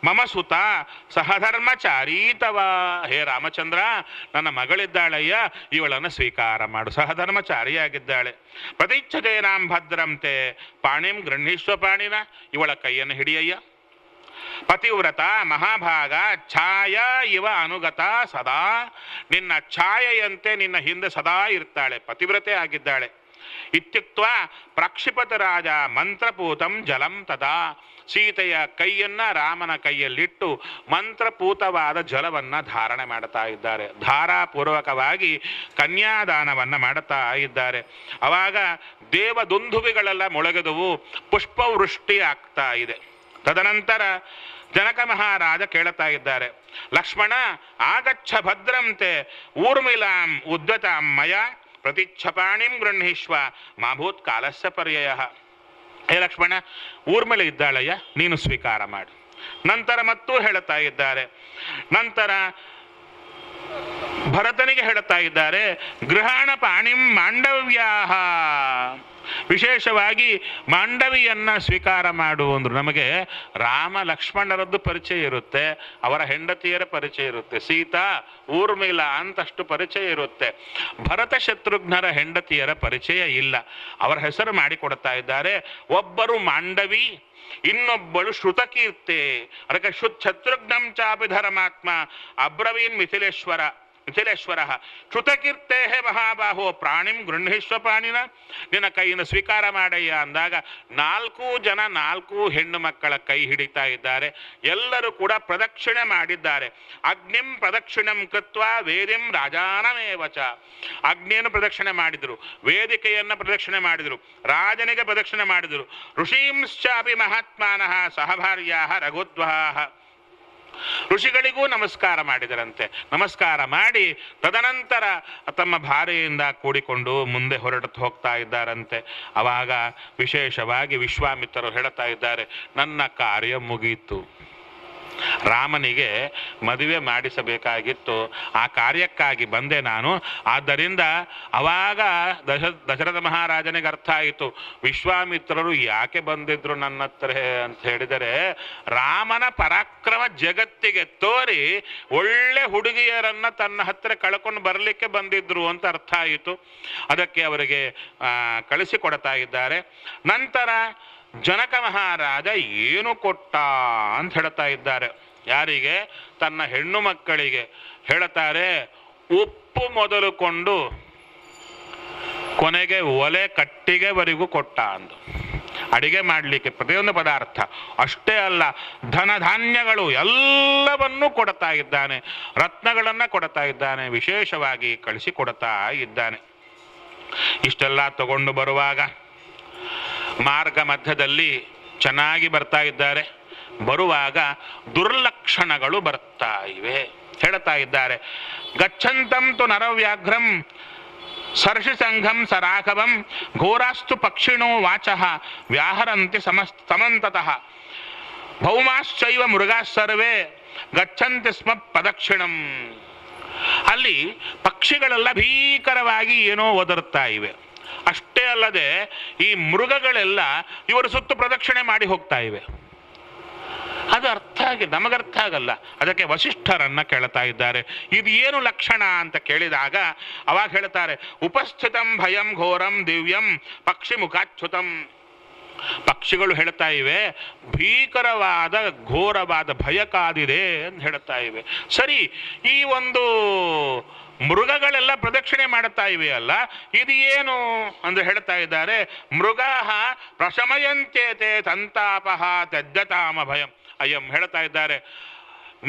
ಮಮ ಸುತ ಸಹಧರ್ಮಚಾರೀತವ. ಹೇ ರಾಮಚಂದ್ರ, ನನ್ನ ಮಗಳಿದ್ದಾಳಯ್ಯ, ಇವಳನ್ನು ಸ್ವೀಕಾರ ಮಾಡು. ಸಹಧರ್ಮಚಾರಿಯಾಗಿದ್ದಾಳೆ. ಪ್ರತಿಚ್ಛತೇನಾಂ ಭದ್ರಂತೆ ಪಾಣಿಂ ಗೃಹೀಶ್ವ ಪಾಣಿನ. ಇವಳ ಕೈಯನ್ನು ಹಿಡಿಯಯ್ಯ. ಪತಿವ್ರತ ಮಹಾಭಾಗ ಛಾಯಾ ಇವ ಅನುಗತ ಸದಾ. ನಿನ್ನ ಛಾಯೆಯಂತೆ ನಿನ್ನ ಹಿಂದೆ ಸದಾ ಇರ್ತಾಳೆ, ಪತಿವ್ರತೆ ಆಗಿದ್ದಾಳೆ. ಇತ್ಯುಕ್ತ ಪ್ರಕ್ಷಿಪತ ರಾಜ ಮಂತ್ರಪೂತಂ ಜಲಂ ತದಾ. ಸೀತೆಯ ಕೈಯನ್ನ ರಾಮನ ಕೈಯಲ್ಲಿಟ್ಟು ಮಂತ್ರಪೂತವಾದ ಜಲವನ್ನ ಧಾರಣೆ ಮಾಡುತ್ತಾ ಇದ್ದಾರೆ. ಧಾರಾಪೂರ್ವಕವಾಗಿ ಕನ್ಯಾದಾನವನ್ನ ಮಾಡುತ್ತಾ ಇದ್ದಾರೆ. ಅವಾಗ ದೇವದುಂದುವಿಗಳೆಲ್ಲ ಮೊಳಗೆದುವು, ಪುಷ್ಪವೃಷ್ಟಿ ಆಗ್ತಾ ಇದೆ. ತದನಂತರ ಜನಕ ಮಹಾರಾಜ ಕೇಳುತ್ತಾ ಇದ್ದಾರೆ ಲಕ್ಷ್ಮಣ ಆಗಚ್ಛ ಭದ್ರಂತೆ ಊರ್ಮಿಲಾಂ ಉದ್ವತಾಂ ಮಯ ಪ್ರತಿಚ್ಛಪಾಣಿಂ ಗೃಹೀಶ್ವ ಮಾಭೂತ್ ಕಾಲಸ್ಯ ಪರ್ಯಯ. ಹೇ ಲಕ್ಷ್ಮಣ, ಊರ್ಮಿಳ ಇದ್ದಾಳಯ್ಯ, ನೀನು ಸ್ವೀಕಾರ ಮಾಡು. ನಂತರ ಮತ್ತೂ ಹೇಳುತ್ತಾ ಇದ್ದಾರೆ. ನಂತರ ಭರತನಿಗೆ ಹೇಳುತ್ತಾ ಇದ್ದಾರೆ ಗೃಹಾಣ ಪಾಣಿಂ ಮಾಂಡವ್ಯಾಹ. ವಿಶೇಷವಾಗಿ ಮಾಂಡವಿಯನ್ನ ಸ್ವೀಕಾರ ಮಾಡು ಅಂದ್ರು. ನಮಗೆ ರಾಮ ಲಕ್ಷ್ಮಣರದ್ದು ಪರಿಚಯ ಇರುತ್ತೆ, ಅವರ ಹೆಂಡತಿಯರ ಪರಿಚಯ ಇರುತ್ತೆ, ಸೀತಾ ಊರ್ಮಿಳ ಅಂತಷ್ಟು ಪರಿಚಯ ಇರುತ್ತೆ. ಭರತ ಶತ್ರುಘ್ನರ ಹೆಂಡತಿಯರ ಪರಿಚಯ ಇಲ್ಲ. ಅವರ ಹೆಸರು ಮಾಡಿಕೊಡ್ತಾ ಇದ್ದಾರೆ. ಒಬ್ಬರು ಮಾಂಡವಿ, ಇನ್ನೊಬ್ಬಳು ಶ್ರುತಕೀರ್ತೆ. ಅದಕ್ಕೆ ಶತ್ರುಘ್ನಂ ಚಾಪಿ ಧರ್ಮಾತ್ಮ ಅಬ್ರವೀನ್ ಮಿಥಿಲೇಶ್ವರ ಶ್ರುತಕೀರ್ತೆ ಮಹಾಬಾಹೋ ಪ್ರಾಣಿಂ ಗೃಹೀಶ್ವ ಪಾಣಿನ. ನಿನ್ನ ಕೈಯನ್ನು ಸ್ವೀಕಾರ ಮಾಡಯ್ಯ ಅಂದಾಗ 4 ಜನ 4 ಹೆಣ್ಣು ಮಕ್ಕಳ ಕೈ ಹಿಡಿತಾ ಇದ್ದಾರೆ. ಎಲ್ಲರೂ ಕೂಡ ಪ್ರದಕ್ಷಿಣೆ ಮಾಡಿದ್ದಾರೆ. ಅಗ್ನಿಂ ಪ್ರದಕ್ಷಿಣಂ ಕೃತ್ವ ವೇದಿಂ ರಾಜಾನಮೇವಚ. ಅಗ್ನಿಯನ್ನು ಪ್ರದಕ್ಷಿಣೆ ಮಾಡಿದರು, ವೇದಿಕೆಯನ್ನು ಪ್ರದಕ್ಷಿಣೆ ಮಾಡಿದರು, ರಾಜನಿಗೆ ಪ್ರದಕ್ಷಿಣೆ ಮಾಡಿದರು. ಋಷೀಂಶ್ಚಾಪಿ ಮಹಾತ್ಮಾನಃ ಸಹಭಾರ್ಯಾಃ ರಘುದ್ವಹಾಃ. ಋಷಿಗಳಿಗೂ ನಮಸ್ಕಾರ ಮಾಡಿದರಂತೆ. ನಮಸ್ಕಾರ ಮಾಡಿ ತದನಂತರ ತಮ್ಮ ಭಾರ್ಯೆಯಿಂದ ಕೂಡಿಕೊಂಡು ಮುಂದೆ ಹೊರಟು ಹೋಗ್ತಾ ಇದ್ದಾರಂತೆ. ಅವಾಗ ವಿಶೇಷವಾಗಿ ವಿಶ್ವಾಮಿತ್ರರು ಹೇಳುತ್ತಾ ಇದ್ದಾರೆ ನನ್ನ ಕಾರ್ಯ ಮುಗೀತು. ರಾಮನಿಗೆ ಮದುವೆ ಮಾಡಿಸಬೇಕಾಗಿತ್ತು, ಆ ಕಾರ್ಯಕ್ಕಾಗಿ ಬಂದೆ ನಾನು. ಆದ್ದರಿಂದ ಅವಾಗ ದಶರಥ ಮಹಾರಾಜನಿಗೆ ಅರ್ಥ ಆಯಿತು ವಿಶ್ವಾಮಿತ್ರರು ಯಾಕೆ ಬಂದಿದ್ರು ನನ್ನ ಹತ್ರ ಅಂತ ಹೇಳಿದರೆ, ರಾಮನ ಪರಾಕ್ರಮ ಜಗತ್ತಿಗೆ ತೋರಿ ಒಳ್ಳೆ ಹುಡುಗಿಯರನ್ನ ತನ್ನ ಹತ್ತಿರ ಕಳ್ಕೊಂಡು ಬರಲಿಕ್ಕೆ ಬಂದಿದ್ರು ಅಂತ ಅರ್ಥ ಆಯಿತು. ಅದಕ್ಕೆ ಅವರಿಗೆ ಕಳಿಸಿಕೊಡ್ತಾ ಇದ್ದಾರೆ. ನಂತರ ಜನಕ ಮಹಾರಾಜ ಏನು ಕೊಟ್ಟ ಅಂತ ಹೇಳ್ತಾ ಇದ್ದಾರೆ. ಯಾರಿಗೆ? ತನ್ನ ಹೆಣ್ಣು ಮಕ್ಕಳಿಗೆ ಹೇಳುತ್ತಾರೆ. ಉಪ್ಪು ಮೊದಲುಕೊಂಡು ಕೊನೆಗೆ ಒಲೆ ಕಟ್ಟಿಗೆವರೆಗೂ ಕೊಟ್ಟ ಅಂದು. ಅಡಿಗೆ ಮಾಡಲಿಕ್ಕೆ ಪ್ರತಿಯೊಂದು ಪದಾರ್ಥ ಅಷ್ಟೇ ಅಲ್ಲ, ಧನಧಾನ್ಯಗಳು ಎಲ್ಲವನ್ನೂ ಕೊಡ್ತಾ ಇದ್ದಾನೆ, ರತ್ನಗಳನ್ನು ಕೊಡ್ತಾ ಇದ್ದಾನೆ, ವಿಶೇಷವಾಗಿ ಕಳಿಸಿಕೊಡ್ತಾ ಇದ್ದಾನೆ. ಇಷ್ಟೆಲ್ಲ ತಗೊಂಡು ಬರುವಾಗ ಮಾರ್ಗ ಮಧ್ಯದಲ್ಲಿ ಚೆನ್ನಾಗಿ ಬರ್ತಾ ಇದ್ದಾರೆ. ಬರುವಾಗ ದುರ್ಲಕ್ಷಣಗಳು ಬರ್ತಾ ಇವೆ. ಹೇಳ್ತಾ ಇದ್ದಾರೆ, ಗಚ್ಚಂತಂ ತು ನರವ್ಯಾಘ್ರಂ ಸರ್ಷಿ ಸಂಘಂ ಸರಾಘವಂ ಘೋರಾಸ್ತು ಪಕ್ಷಿಣೋ ವಾಚಃ ವ್ಯಾಹರಂತಿ ಸಮಂತತಃ ಭೌಮಾಶ್ಚೈವ ಮೃಗಾಸ್ಸರ್ವೇ ಗಚ್ಚಂತಿ ಸ್ಮ ಪ್ರದಕ್ಷಿಣಂ. ಅಲ್ಲಿ ಪಕ್ಷಿಗಳೆಲ್ಲ ಭೀಕರವಾಗಿ ಏನೋ ಒದರ್ತಾ ಇವೆ. ಅಷ್ಟೇ ಅಲ್ಲದೆ ಈ ಮೃಗಗಳೆಲ್ಲ ಇವರು ಸುತ್ತು ಪ್ರದಕ್ಷಿಣೆ ಮಾಡಿ ಹೋಗ್ತಾ ಇವೆ. ಅದು ನಮಗರ್ಥ ಆಗಲ್ಲ. ಅದಕ್ಕೆ ವಸಿಷ್ಠರನ್ನ ಕೇಳ್ತಾ ಇದ್ದಾರೆ, ಇದು ಏನು ಲಕ್ಷಣ ಅಂತ ಕೇಳಿದಾಗ ಅವಾಗ ಹೇಳ್ತಾರೆ, ಉಪಸ್ಥಿತಂ ಭಯಂ ಘೋರಂ ದಿವ್ಯಂ ಪಕ್ಷಿ ಮುಖಾಚ್ಯುತಂ. ಪಕ್ಷಿಗಳು ಹೇಳ್ತಾ ಇವೆ, ಭೀಕರವಾದ ಘೋರವಾದ ಭಯ ಕಾದಿದೆ ಅಂತ ಹೇಳ್ತಾ ಇವೆ. ಸರಿ, ಈ ಒಂದು ಮೃಗಗಳೆಲ್ಲ ಪ್ರದಕ್ಷಿಣೆ ಮಾಡುತ್ತಾ ಇವೆ ಅಲ್ಲ, ಇದು ಏನು ಅಂದ್ರೆ ಹೇಳ್ತಾ ಇದ್ದಾರೆ, ಮೃಗಾಹ ಪ್ರಶಮಯಂತೇತೆ ಸಂತಾಪಃ ತಜ್ಜತಾಮ ಭಯಂ ಅಯ್ಯಂ. ಹೇಳ್ತಾ ಇದ್ದಾರೆ,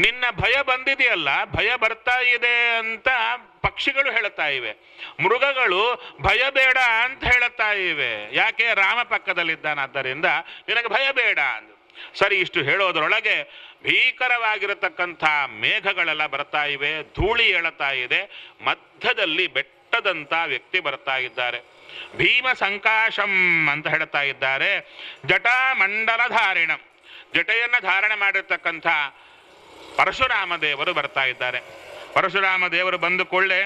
ನಿನ್ನ ಭಯ ಬಂದಿದೆಯಲ್ಲ, ಭಯ ಬರ್ತಾ ಇದೆ ಅಂತ ಪಕ್ಷಿಗಳು ಹೇಳ್ತಾ ಇವೆ, ಮೃಗಗಳು ಭಯ ಬೇಡ ಅಂತ ಹೇಳ್ತಾ ಇವೆ. ಯಾಕೆ? ರಾಮ ಪಕ್ಕದಲ್ಲಿದ್ದಾನಾದ್ದರಿಂದ ನಿನಗೆ ಭಯ ಬೇಡ ಅಂದು. ಸರಿ, ಇಷ್ಟು ಹೇಳೋದ್ರೊಳಗೆ ಭೀಕರವಾಗಿರತಕ್ಕಂಥ ಮೇಘಗಳೆಲ್ಲ ಬರ್ತಾ ಇವೆ, ಧೂಳಿ ಏಳುತ್ತಾ ಇದೆ. ಮಧ್ಯದಲ್ಲಿ ಬೆಟ್ಟದಂತ ವ್ಯಕ್ತಿ ಬರ್ತಾ ಇದ್ದಾರೆ. ಭೀಮ ಸಂಕಾಶಂ ಅಂತ ಹೇಳ್ತಾ ಇದ್ದಾರೆ. ಜಟಾಮಂಡಲ ಧಾರಿಣಂ, ಜಟೆಯನ್ನು ಧಾರಣೆ ಮಾಡಿರ್ತಕ್ಕಂಥ ಪರಶುರಾಮ ದೇವರು ಬರ್ತಾ ಇದ್ದಾರೆ. ಪರಶುರಾಮ ದೇವರು ಬಂದು ಕೊಳ್ಳೆ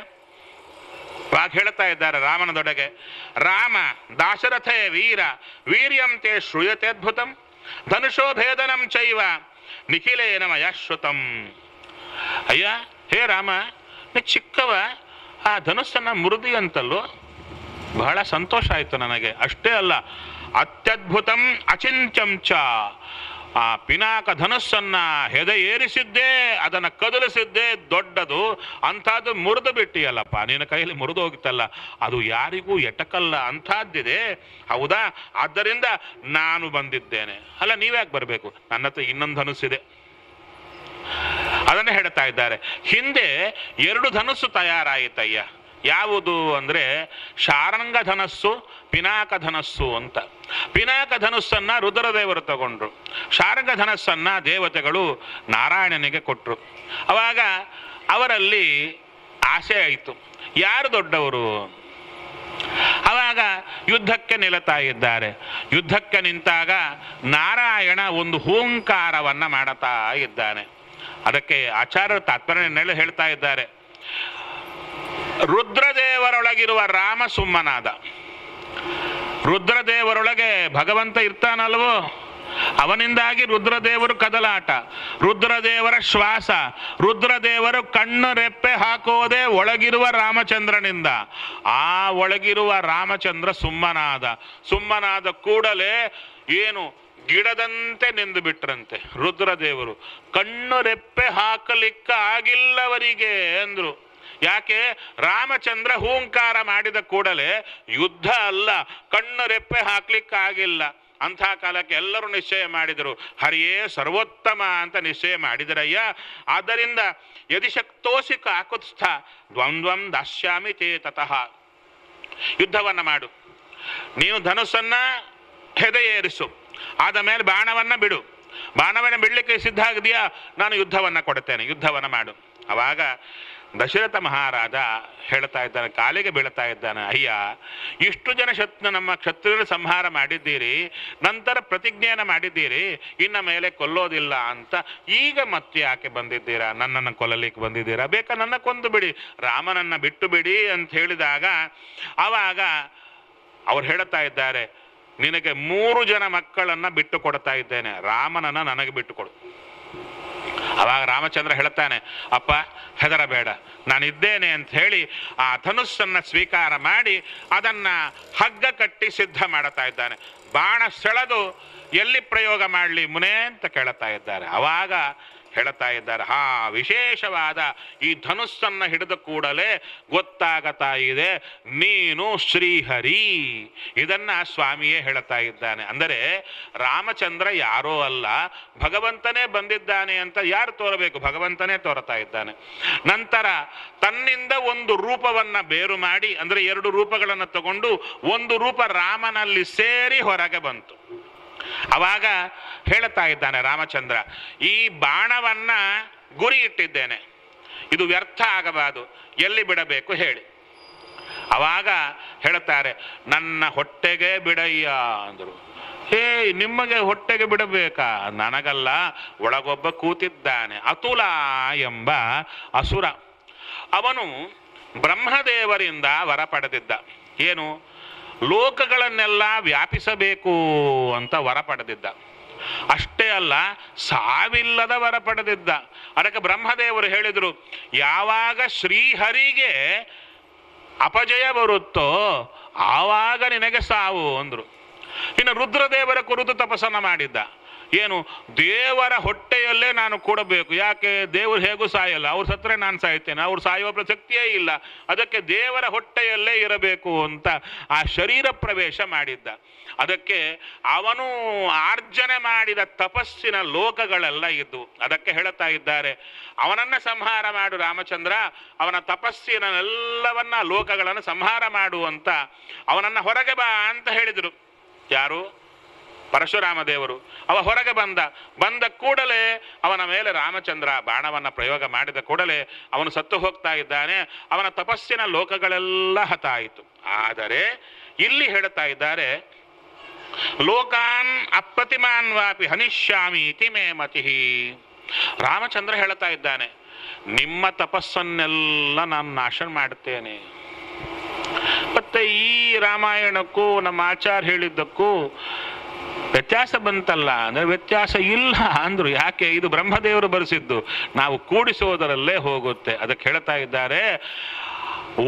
ವಾಗ ಹೇಳ್ತಾ ಇದ್ದಾರೆ ರಾಮನದೊಡೆಗೆ, ರಾಮ ದಾಶರಥೇ ವೀರ ವೀರ್ಯಂ ತೇ ಶ್ರೂಯತೆ ಅದ್ಭುತಂ ಧನುಷೋ ಭೇದನಂ ಚೈವ ನಿಖಿಲೇನ ಮಯಾಶ್ರುತಂ. ಅಯ್ಯ, ಹೇ ರಾಮ, ನೀ ಚಿಕ್ಕವ, ಆ ಧನುಸ್ಸನ್ನ ಮುರಿದಿ ಅಂತಲ್ಲೋ, ಬಹಳ ಸಂತೋಷ ಆಯಿತು ನನಗೆ. ಅಷ್ಟೇ ಅಲ್ಲ, ಅತ್ಯದ್ಭುತಂ ಅಚಿಂತ್ಯಂಚ, ಆ ಪಿನಾಕ ಧನುಸ್ಸನ್ನ ಹೆದೆ ಏರಿಸಿದ್ದೇ, ಅದನ್ನು ಕದಲಿಸಿದ್ದೇ ದೊಡ್ಡದು. ಅಂಥದ್ದು ಮುರಿದು ಬಿಟ್ಟಿಯಲ್ಲಪ್ಪ, ನಿನ್ನ ಕೈಯಲ್ಲಿ ಮುರಿದು ಹೋಗಿತ್ತಲ್ಲ, ಅದು ಯಾರಿಗೂ ಎಟಕಲ್ಲ, ಅಂಥದ್ದಿದೆ. ಹೌದಾ? ಆದ್ದರಿಂದ ನಾನು ಬಂದಿದ್ದೇನೆ. ಅಲ್ಲ, ನೀವ್ಯಾಕೆ ಬರಬೇಕು? ನನ್ನ ಹತ್ರ ಇನ್ನೊಂದು ಧನುಸ್ಸಿದೆ. ಅದನ್ನೇ ಹೇಳ್ತಾ ಇದ್ದಾರೆ. ಹಿಂದೆ 2 ಧನುಸ್ಸು ತಯಾರಾಯಿತಯ್ಯ. ಯಾವುದು ಅಂದರೆ ಶಾರಂಗ ಧನಸ್ಸು, ಪಿನಾಕ ಧನಸ್ಸು ಅಂತ. ಪಿನಾಕ ಧನುಸ್ಸನ್ನ ರುದ್ರದೇವರು ತಗೊಂಡ್ರು, ಶಾರಂಗ ಧನಸ್ಸನ್ನ ದೇವತೆಗಳು ನಾರಾಯಣನಿಗೆ ಕೊಟ್ಟರು. ಅವಾಗ ಅವರಲ್ಲಿ ಆಸೆ ಆಯಿತು, ಯಾರು ದೊಡ್ಡವರು? ಅವಾಗ ಯುದ್ಧಕ್ಕೆ ನಿಲ್ತಾ ಇದ್ದಾರೆ. ಯುದ್ಧಕ್ಕೆ ನಿಂತಾಗ ನಾರಾಯಣ ಒಂದು ಹೂಂಕಾರವನ್ನ ಮಾಡುತ್ತಾ ಇದ್ದಾನೆ. ಅದಕ್ಕೆ ಆಚಾರ್ಯರು ತಾತ್ಪರ್ಯ ಹೇಳ್ತಾ ಇದ್ದಾರೆ, ರುದ್ರದೇವರೊಳಗಿರುವ ರಾಮ ಸುಮ್ಮನಾದ. ರುದ್ರದೇವರೊಳಗೆ ಭಗವಂತ ಇರ್ತಾನಲ್ವೋ, ಅವನಿಂದಾಗಿ ರುದ್ರದೇವರು ಕದಲಾಟ, ರುದ್ರದೇವರ ಶ್ವಾಸ, ರುದ್ರದೇವರು ಕಣ್ಣು ರೆಪ್ಪೆ ಹಾಕೋದೆ ಒಳಗಿರುವ ರಾಮಚಂದ್ರನಿಂದ. ಆ ಒಳಗಿರುವ ರಾಮಚಂದ್ರ ಸುಮ್ಮನಾದ. ಸುಮ್ಮನಾದ ಕೂಡಲೇ ಏನು ಗಿಡದಂತೆ ನಿಂದು ಬಿಟ್ರಂತೆ ರುದ್ರದೇವರು. ಕಣ್ಣು ರೆಪ್ಪೆ ಹಾಕಲಿಕ್ಕ ಆಗಿಲ್ಲವರಿಗೆ ಅಂದ್ರು. ಯಾಕೆ? ರಾಮಚಂದ್ರ ಹೂಂಕಾರ ಮಾಡಿದ ಕೂಡಲೇ ಯುದ್ಧ ಅಲ್ಲ, ಕಣ್ಣು ರೆಪ್ಪೆ ಹಾಕ್ಲಿಕ್ಕಾಗಿಲ್ಲ. ಅಂಥ ಕಾಲಕ್ಕೆ ಎಲ್ಲರೂ ನಿಶ್ಚಯ ಮಾಡಿದರು, ಹರಿಯೇ ಸರ್ವೋತ್ತಮ ಅಂತ ನಿಶ್ಚಯ ಮಾಡಿದರಯ್ಯ. ಆದ್ದರಿಂದ ಯದಿ ಶಕ್ತೋಸಿ ಕಾಕುತ್ಸ್ಥ ದ್ವಂದ್ವಂ ದಾಸ್ಯಾಮಿ ತೇ ತತಃ. ಯುದ್ಧವನ್ನು ಮಾಡು, ನೀನು ಧನುಸ್ಸನ್ನ ಹೆದೆ ಏರಿಸು, ಆದ ಮೇಲೆ ಬಾಣವನ್ನ ಬಿಡು. ಬಾಣವನ್ನ ಬಿಡ್ಲಿಕ್ಕೆ ಸಿದ್ಧ ಆಗಿದೆಯಾ? ನಾನು ಯುದ್ಧವನ್ನ ಕೊಡ್ತೇನೆ, ಯುದ್ಧವನ್ನ ಮಾಡು. ಅವಾಗ ದಶರಥ ಮಹಾರಾಜ ಹೇಳ್ತಾ ಇದ್ದಾನೆ, ಕಾಲಿಗೆ ಬೀಳ್ತಾ ಇದ್ದಾನೆ, ಅಯ್ಯ, ಇಷ್ಟು ಜನ ನಮ್ಮ ಕ್ಷತ್ರಿಯರು ಸಂಹಾರ ಮಾಡಿದ್ದೀರಿ, ನಂತರ ಪ್ರತಿಜ್ಞೆಯನ್ನು ಮಾಡಿದ್ದೀರಿ, ಇನ್ನ ಮೇಲೆ ಕೊಲ್ಲೋದಿಲ್ಲ ಅಂತ. ಈಗ ಮತ್ತೆ ಯಾಕೆ ಬಂದಿದ್ದೀರಾ? ನನ್ನನ್ನು ಕೊಲ್ಲಲಿಕ್ಕೆ ಬಂದಿದ್ದೀರಾ? ಬೇಕಾ ನನ್ನ ಕೊಂದು ಬಿಡಿ, ರಾಮನನ್ನ ಬಿಟ್ಟು ಬಿಡಿ ಅಂತ ಹೇಳಿದಾಗ ಆವಾಗ ಅವ್ರು ಹೇಳ್ತಾ ಇದ್ದಾರೆ, ನಿನಗೆ 3 ಜನ ಮಕ್ಕಳನ್ನ ಬಿಟ್ಟು ಕೊಡ್ತಾ ಇದ್ದೇನೆ, ರಾಮನನ್ನ ನನಗೆ ಬಿಟ್ಟು ಕೊಡು. ಅವಾಗ ರಾಮಚಂದ್ರ ಹೇಳ್ತಾನೆ, ಅಪ್ಪ ಹೆದರಬೇಡ, ನಾನಿದ್ದೇನೆ ಅಂತ ಹೇಳಿ ಆ ಧನುಸ್ಸನ್ನ ಸ್ವೀಕಾರ ಮಾಡಿ ಅದನ್ನ ಹಗ್ಗ ಕಟ್ಟಿ ಸಿದ್ಧ ಮಾಡುತ್ತಾ ಇದ್ದಾನೆ. ಬಾಣ ಸೆಳೆದು ಎಲ್ಲಿ ಪ್ರಯೋಗ ಮಾಡಲಿ ಮುನೇ ಅಂತ ಕೇಳುತ್ತಾ ಇದ್ದಾರೆ. ಅವಾಗ ಹೇಳ್ತಾ ಇದ್ದಾರೆ. ವಿಶೇಷವಾದ ಈ ಧನುಸ್ಸನ್ನು ಹಿಡಿದ ಕೂಡಲೇ ಗೊತ್ತಾಗತಾ ಇದೆ ನೀನು ಶ್ರೀಹರಿ. ಇದನ್ನ ಸ್ವಾಮಿಯೇ ಹೇಳ್ತಾ ಇದ್ದಾನೆ. ಅಂದರೆ ರಾಮಚಂದ್ರ ಯಾರೋ ಅಲ್ಲ, ಭಗವಂತನೇ ಬಂದಿದ್ದಾನೆ ಅಂತ ಯಾರು ತೋರಬೇಕು? ಭಗವಂತನೇ ತೋರ್ತಾ ಇದ್ದಾನೆ. ನಂತರ ತನ್ನಿಂದ ಒಂದು ರೂಪವನ್ನ ಬೇರು ಮಾಡಿ, ಅಂದ್ರೆ ಎರಡು ರೂಪಗಳನ್ನು ತಗೊಂಡು ಒಂದು ರೂಪ ರಾಮನಲ್ಲಿ ಸೇರಿ ಹೊರಗೆ ಬಂತು. ಅವಾಗ ಹೇಳ್ತಾ ಇದ್ದಾನೆ ರಾಮಚಂದ್ರ, ಈ ಬಾಣವನ್ನ ಗುರಿ ಇಟ್ಟಿದ್ದೇನೆ, ಇದು ವ್ಯರ್ಥ ಆಗಬಾರದು, ಎಲ್ಲಿ ಬಿಡಬೇಕು ಹೇಳಿ. ಅವಾಗ ಹೇಳ್ತಾರೆ, ನನ್ನ ಹೊಟ್ಟೆಗೆ ಬಿಡಯ್ಯ ಅಂದರು. ನಿಮಗೆ ಹೊಟ್ಟೆಗೆ ಬಿಡಬೇಕಾ? ನನಗಲ್ಲ, ಒಳಗೊಬ್ಬ ಕೂತಿದ್ದಾನೆ, ಅತುಲ ಎಂಬ ಅಸುರ. ಅವನು ಬ್ರಹ್ಮದೇವರಿಂದ ವರ ಪಡೆದಿದ್ದ. ಏನು? ಲೋಕಗಳನ್ನೆಲ್ಲ ವ್ಯಾಪಿಸಬೇಕು ಅಂತ ವರ ಪಡೆದಿದ್ದ. ಅಷ್ಟೇ ಅಲ್ಲ, ಸಾವಿಲ್ಲದ ವರ ಪಡೆದಿದ್ದ. ಅದಕ್ಕೆ ಬ್ರಹ್ಮದೇವರು ಹೇಳಿದರು, ಯಾವಾಗ ಶ್ರೀಹರಿಗೆ ಅಪಜಯ ಬರುತ್ತೋ ಆವಾಗ ನಿನಗೆ ಸಾವು ಅಂದರು. ಇನ್ನು ರುದ್ರದೇವರ ಕುರಿತು ತಪಸ್ಸನ್ನು ಮಾಡಿದ್ದ. ಏನು? ದೇವರ ಹೊಟ್ಟೆಯಲ್ಲೇ ನಾನು ಕೂಡಬೇಕು. ಯಾಕೆ? ದೇವರು ಹೇಗೂ ಸಾಯಲ್ಲ, ಅವ್ರು ಸತ್ತರೆ ನಾನು ಸಾಯ್ತೇನೆ, ಅವ್ರು ಸಾಯುವ ಪ್ರಸಕ್ತಿಯೇ ಇಲ್ಲ, ಅದಕ್ಕೆ ದೇವರ ಹೊಟ್ಟೆಯಲ್ಲೇ ಇರಬೇಕು ಅಂತ ಆ ಶರೀರ ಪ್ರವೇಶ ಮಾಡಿದ್ದ. ಅದಕ್ಕೆ ಅವನು ಆರ್ಜನೆ ಮಾಡಿದ ತಪಸ್ಸಿನ ಲೋಕಗಳೆಲ್ಲ ಇದ್ದವು. ಅದಕ್ಕೆ ಹೇಳುತ್ತಾ ಇದ್ದಾರೆ, ಅವನನ್ನ ಸಂಹಾರ ಮಾಡು ರಾಮಚಂದ್ರ, ಅವನ ತಪಸ್ಸಿನ ಎಲ್ಲವನ್ನ ಲೋಕಗಳನ್ನು ಸಂಹಾರ ಮಾಡು ಅಂತ ಅವನನ್ನ ಹೊರಗೆ ಬಾ ಅಂತ ಹೇಳಿದರು. ಯಾರು? ಪರಶುರಾಮ ದೇವರು. ಅವ ಹೊರಗೆ ಬಂದ ಕೂಡಲೇ ಅವನ ಮೇಲೆ ರಾಮಚಂದ್ರ ಬಾಣವನ್ನು ಪ್ರಯೋಗ ಮಾಡಿದ ಕೂಡಲೇ ಅವನು ಸತ್ತು ಹೋಗ್ತಾ ಇದ್ದಾನೆ. ಅವನ ತಪಸ್ಸಿನ ಲೋಕಗಳೆಲ್ಲ ಹತಾಯಿತು. ಆದರೆ ಇಲ್ಲಿ ಹೇಳ್ತಾ ಇದ್ದಾರೆ, ಲೋಕಾನ್ ಅಪ್ರತಿಮಾನ್ ವಾಪಿ ಹನಿಷ್ಯಾಮಿ ಇತಿ ಮೇ ಮತಿ. ರಾಮಚಂದ್ರ ಹೇಳ್ತಾ ಇದ್ದಾನೆ, ನಿಮ್ಮ ತಪಸ್ಸನ್ನೆಲ್ಲ ನಾನು ನಾಶ ಮಾಡುತ್ತೇನೆ. ಮತ್ತೆ ಈ ರಾಮಾಯಣಕ್ಕೂ ನಮ್ಮ ಆಚಾರ್ಯ ಹೇಳಿದ್ದಕ್ಕೂ ವ್ಯತ್ಯಾಸ ಬಂತಲ್ಲ ಅಂದ್ರೆ ವ್ಯತ್ಯಾಸ ಇಲ್ಲ ಅಂದ್ರು. ಯಾಕೆ? ಇದು ಬ್ರಹ್ಮದೇವರು ಬರೆಸಿದ್ದು, ನಾವು ಕೂಡಿಸೋದರಲ್ಲೇ ಹೋಗುತ್ತೆ. ಅದಕ್ಕೆ ಹೇಳ್ತಾ ಇದ್ದಾರೆ,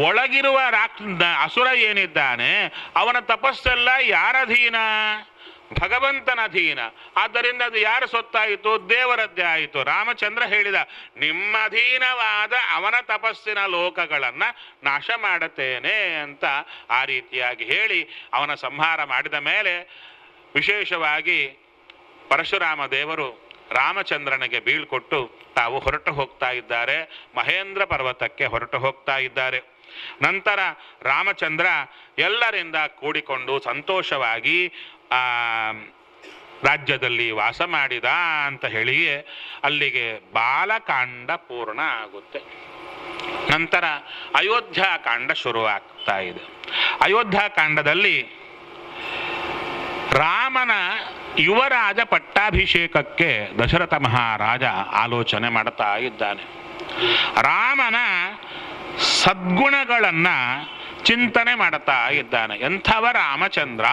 ಒಳಗಿರುವ ಅಸುರ ಏನಿದ್ದಾನೆ ಅವನ ತಪಸ್ಸೆಲ್ಲ ಯಾರಧೀನ? ಭಗವಂತನ ಅಧೀನ. ಆದ್ದರಿಂದ ಅದು ಯಾರು ಸೊತ್ತಾಯಿತು? ದೇವರದ್ದೇ ಆಯಿತು. ರಾಮಚಂದ್ರ ಹೇಳಿದ, ನಿಮ್ಮ ಅಧೀನವಾದ ಅವನ ತಪಸ್ಸಿನ ಲೋಕಗಳನ್ನು ನಾಶ ಮಾಡುತ್ತೇನೆ ಅಂತ ಆ ರೀತಿಯಾಗಿ ಹೇಳಿ ಅವನ ಸಂಹಾರ ಮಾಡಿದ ಮೇಲೆ ವಿಶೇಷವಾಗಿ ಪರಶುರಾಮ ದೇವರು ರಾಮಚಂದ್ರನಿಗೆ ಬೀಳ್ಕೊಟ್ಟು ತಾವು ಹೊರಟು ಹೋಗ್ತಾ ಇದ್ದಾರೆ. ಮಹೇಂದ್ರ ಪರ್ವತಕ್ಕೆ ಹೊರಟು ಹೋಗ್ತಾ ಇದ್ದಾರೆ. ನಂತರ ರಾಮಚಂದ್ರ ಎಲ್ಲರಿಂದ ಕೂಡಿಕೊಂಡು ಸಂತೋಷವಾಗಿ ರಾಜ್ಯದಲ್ಲಿ ವಾಸ ಮಾಡಿದ ಅಂತ ಹೇಳಿ ಅಲ್ಲಿಗೆ ಬಾಲಕಾಂಡ ಪೂರ್ಣ ಆಗುತ್ತೆ. ನಂತರ ಅಯೋಧ್ಯಾಕಾಂಡ ಶುರುವಾಗ್ತಾ ಇದೆ. ಅಯೋಧ್ಯಾಕಾಂಡದಲ್ಲಿ ರಾಮನ ಯುವರಾಜ ಪಟ್ಟಾಭಿಷೇಕಕ್ಕೆ ದಶರಥ ಮಹಾರಾಜ ಆಲೋಚನೆ ಮಾಡ್ತಾ ಇದ್ದಾನೆ. ರಾಮನ ಸದ್ಗುಣಗಳನ್ನ ಚಿಂತನೆ ಮಾಡ್ತಾ ಇದ್ದಾನೆ. ಎಂಥವ ರಾಮಚಂದ್ರ